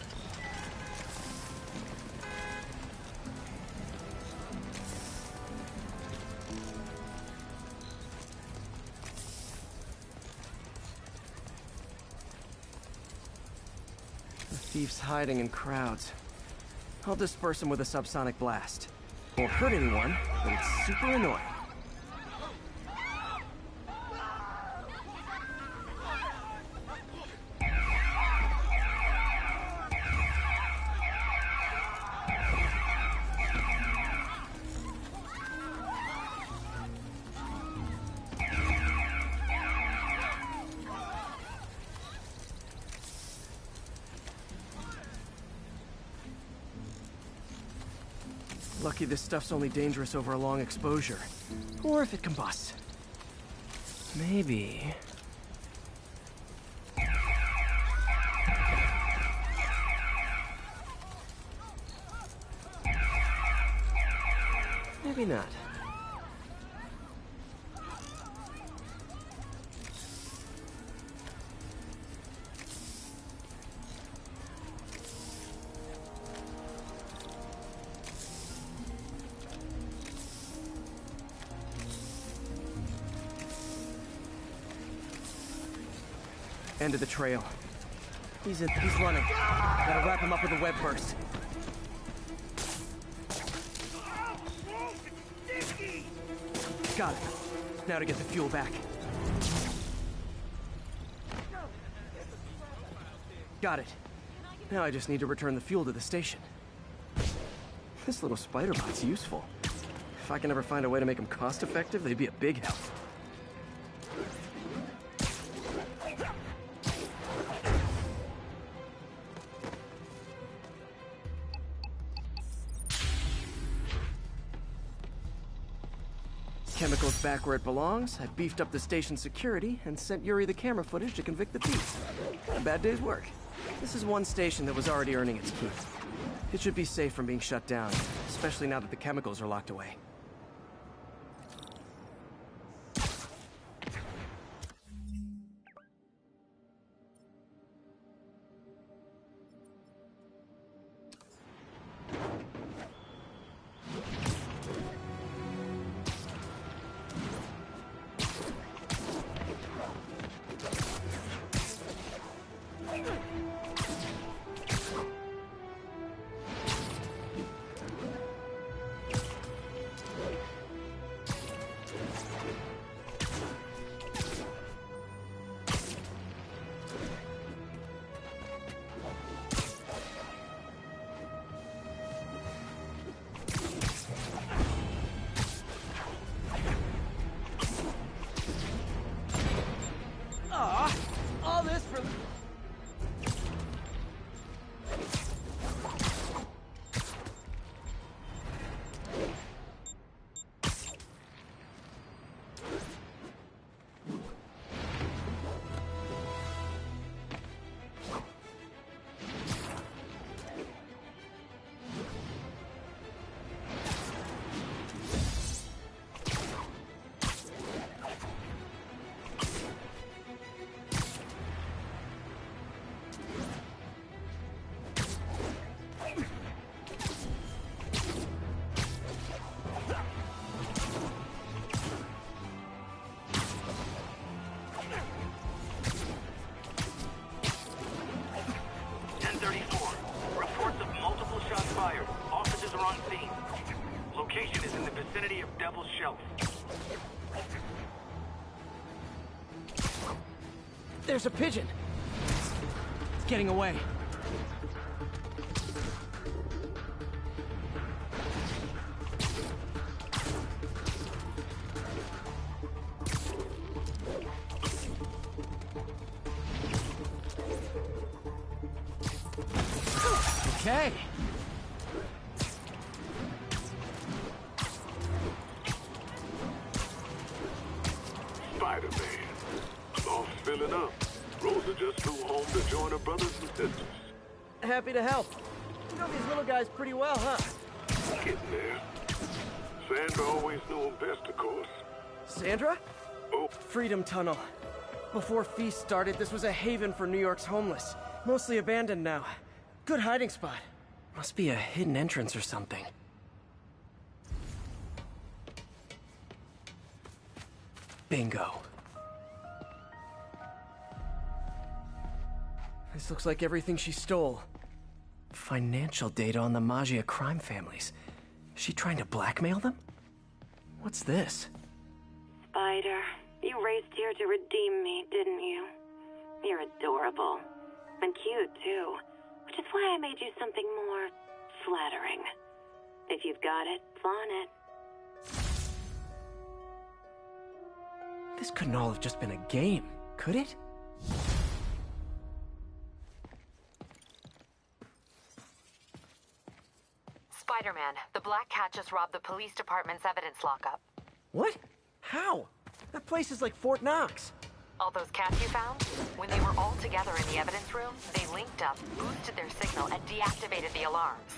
The thief's hiding in crowds. I'll disperse him with a subsonic blast. Won't hurt anyone, but it's super annoying. Lucky this stuff's only dangerous over a long exposure. Or if it combusts. Maybe... Maybe not. End of the trail. He's running. Gotta wrap him up with a web burst. Got it. Now to get the fuel back. Got it. Now I just need to return the fuel to the station. This little spider bot's useful. If I can ever find a way to make them cost-effective, they'd be a big help. Chemicals back where it belongs. I beefed up the station security and sent Yuri the camera footage to convict the thief. A bad day's work. This is one station that was already earning its keep. It should be safe from being shut down, especially now that the chemicals are locked away. All this for... There's a pigeon. It's getting away. Okay. Spider-Man. Loft's filling up. Rosa just flew home to join her brothers and sisters. Happy to help. You know these little guys pretty well, huh? Getting there. Sandra always knew him best, of course. Sandra? Oh. Freedom Tunnel. Before Feast started, this was a haven for New York's homeless. Mostly abandoned now. Good hiding spot. Must be a hidden entrance or something. Bingo. This looks like everything she stole. Financial data on the Maggia crime families. Is she trying to blackmail them? What's this? Spider, you raced here to redeem me, didn't you? You're adorable. And cute, too. Which is why I made you something more flattering. If you've got it, flaunt it. This couldn't all have just been a game, could it? Spider-Man, the Black Cat just robbed the police department's evidence lockup. What? How? That place is like Fort Knox. All those cats you found? When they were all together in the evidence room, they linked up, boosted their signal, and deactivated the alarms.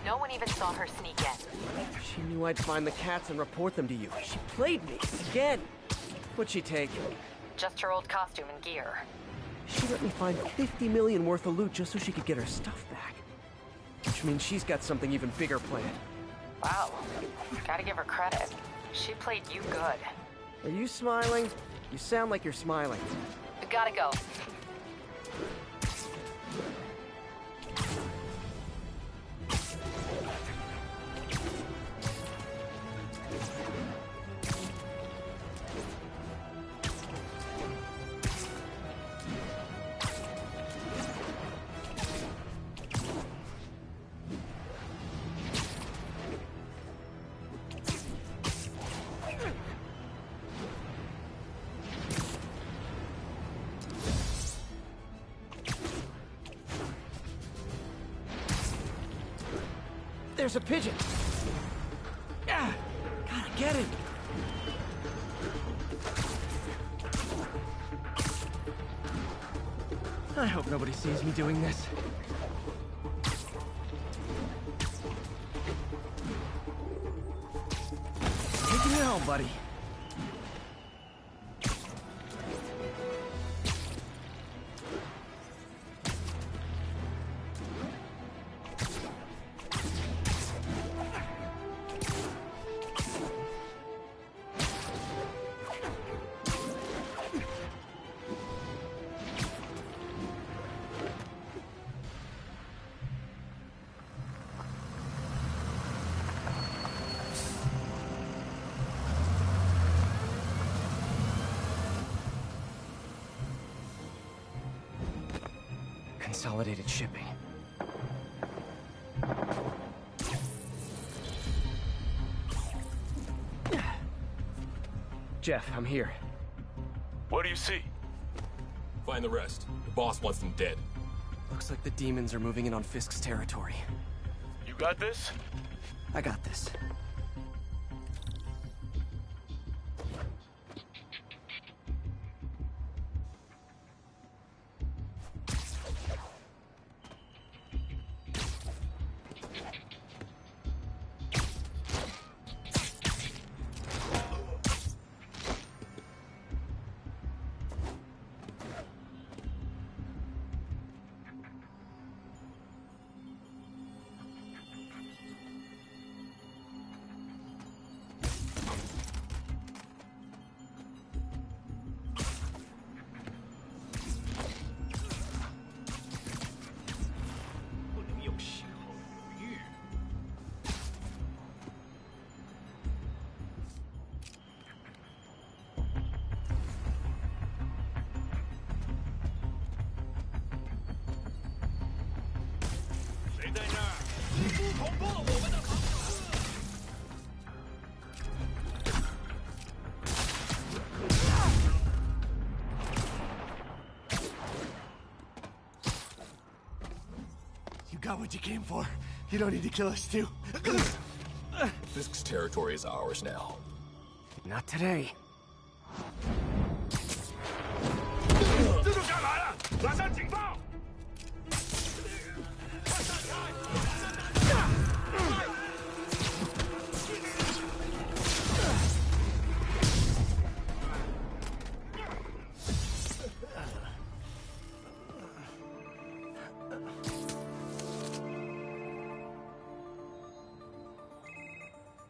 No one even saw her sneak in. She knew I'd find the cats and report them to you. She played me. Again. What'd she take? Just her old costume and gear. She let me find 50 million worth of loot just so she could get her stuff back. Which means she's got something even bigger planned. Wow. Gotta give her credit. She played you good. Are you smiling? You sound like you're smiling. Gotta go. There's a pigeon. Ah, gotta get him. I hope nobody sees me doing this. Taking you home, buddy. Consolidated shipping. Jeff, I'm here. What do you see? Find the rest. The boss wants them dead. Looks like the demons are moving in on Fisk's territory. You got this? I got this. You got what you came for. You don't need to kill us too. Fisk's territory is ours now. Not today.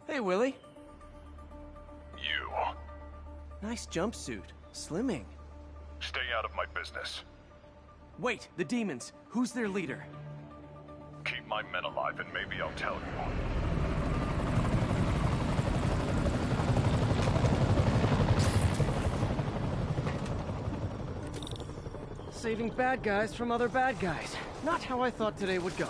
Hey, Willie. You. Nice jumpsuit. Slimming. Stay out of my business. Wait, the demons. Who's their leader? Keep my men alive and maybe I'll tell you. Saving bad guys from other bad guys. Not how I thought today would go.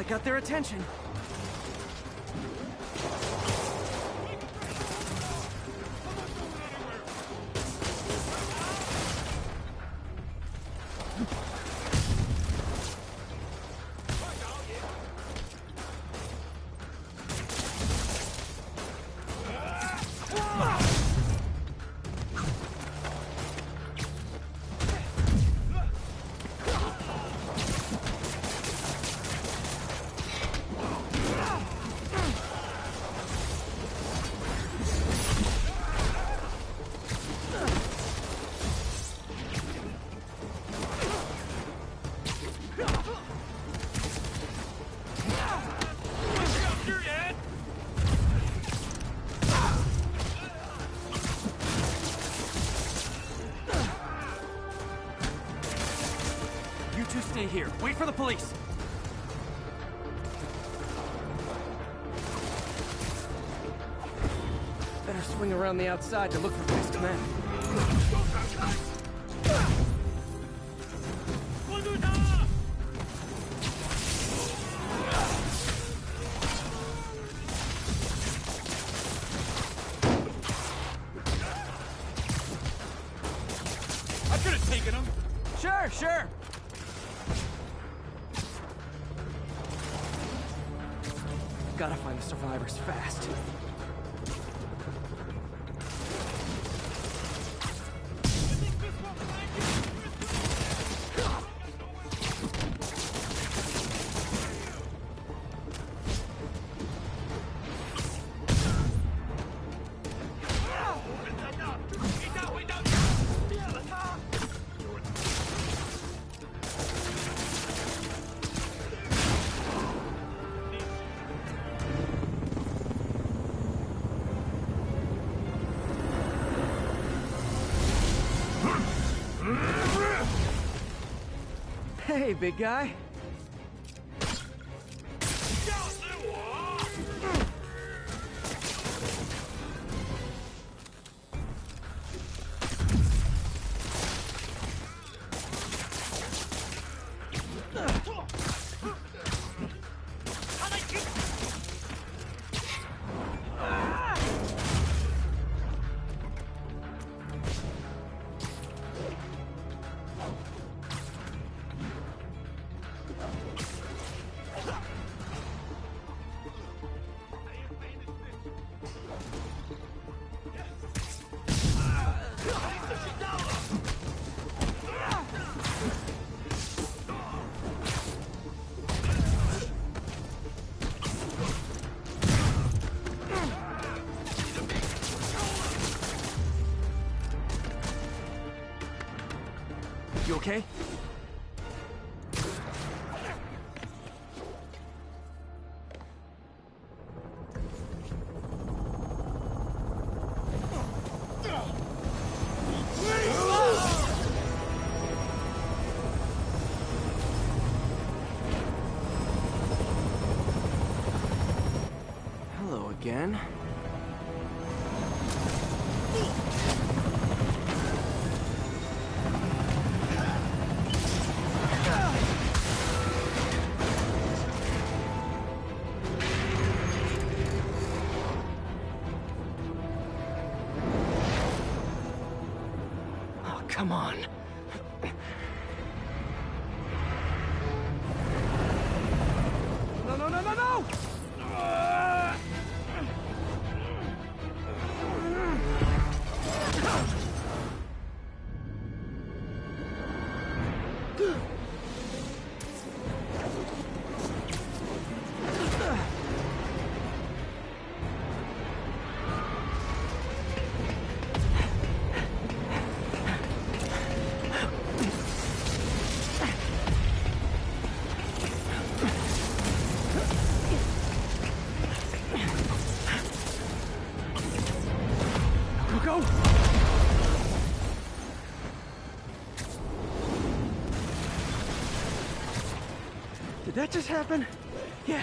I got their attention. Stay here. Wait for the police. Better swing around the outside to look for Fisk's men. I could have taken him. Sure. Gotta find the survivors fast. Hey, big guy. You okay? Hello again. Come on. No! Go! Did that just happen? Yeah.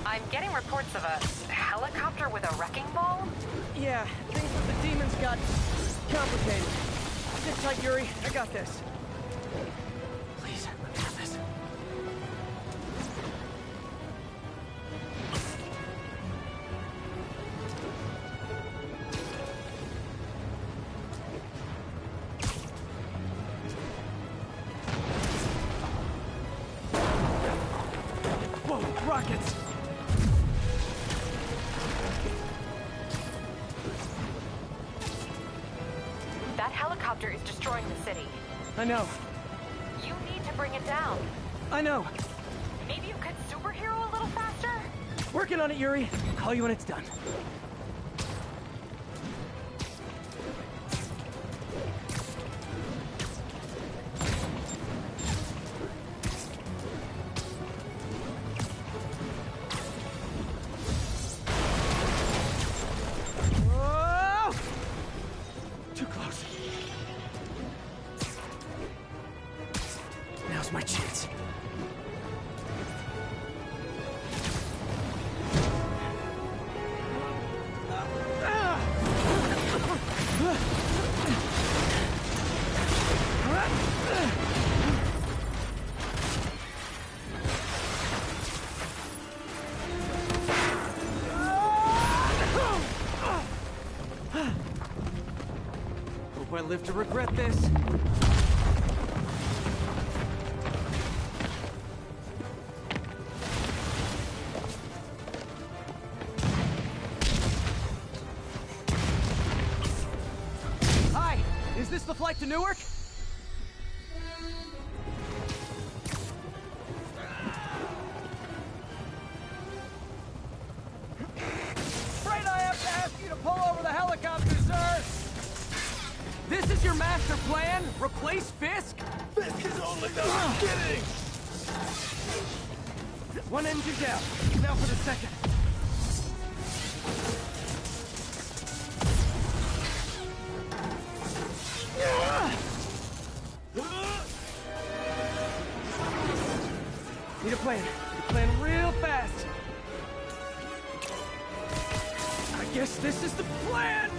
I'm getting reports of a helicopter with a wrecking ball? Yeah, things with the demons got complicated. Sit tight, Yuri. I got this. Please, Whoa, rockets! That helicopter is destroying the city. I know. You need to bring it down. I know. Maybe you could superhero a little faster? Working on it, Yuri. Call you when it's done. Whoa! Too close. Now's my chance. Hope I live to regret this. Hi, is this the flight to Newark? Afraid I have to ask you to pull over the helicopter, sir. This is your master plan? Replace Fisk? Fisk is only the beginning! One engine down. Now for the second. Need a plan. Need a plan real fast. I guess this is the plan!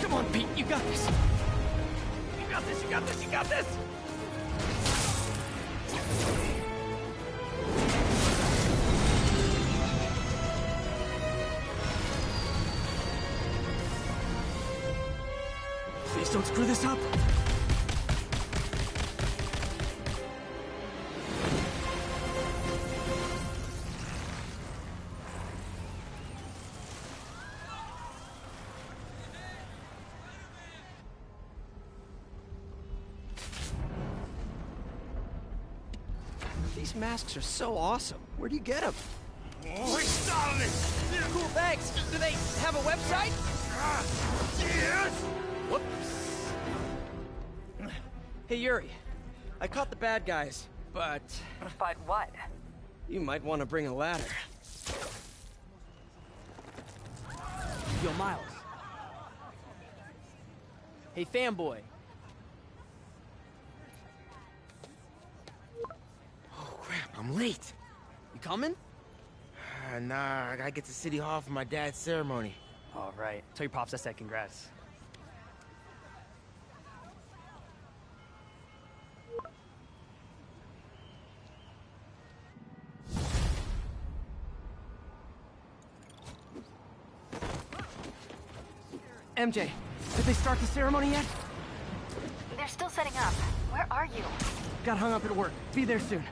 Come on, Pete, you got this. You got this, you got this, you got this! Please don't screw this up. These masks are so awesome. Where do you get them? Oh, he's starting it! Cool, thanks. Do they have a website? Yes! Whoops. Hey, Yuri. I caught the bad guys, but... But what? You might want to bring a ladder. Yo, Miles. Hey, fanboy. Oh, crap, I'm late. You coming? Nah, I gotta get to City Hall for my dad's ceremony. All right. Tell your pops I said congrats. MJ, did they start the ceremony yet? They're still setting up. Where are you? Got hung up at work. Be there soon.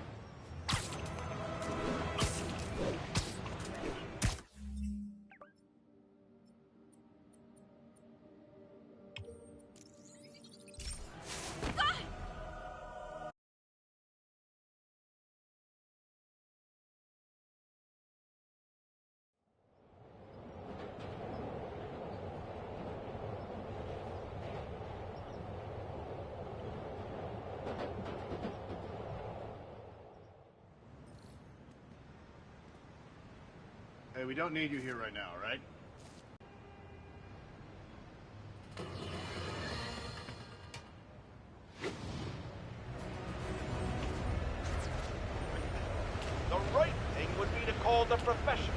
Hey, we don't need you here right now, all right? The right thing would be to call the professionals.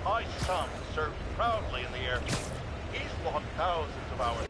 My son served proudly in the Air Force. He's logged thousands of hours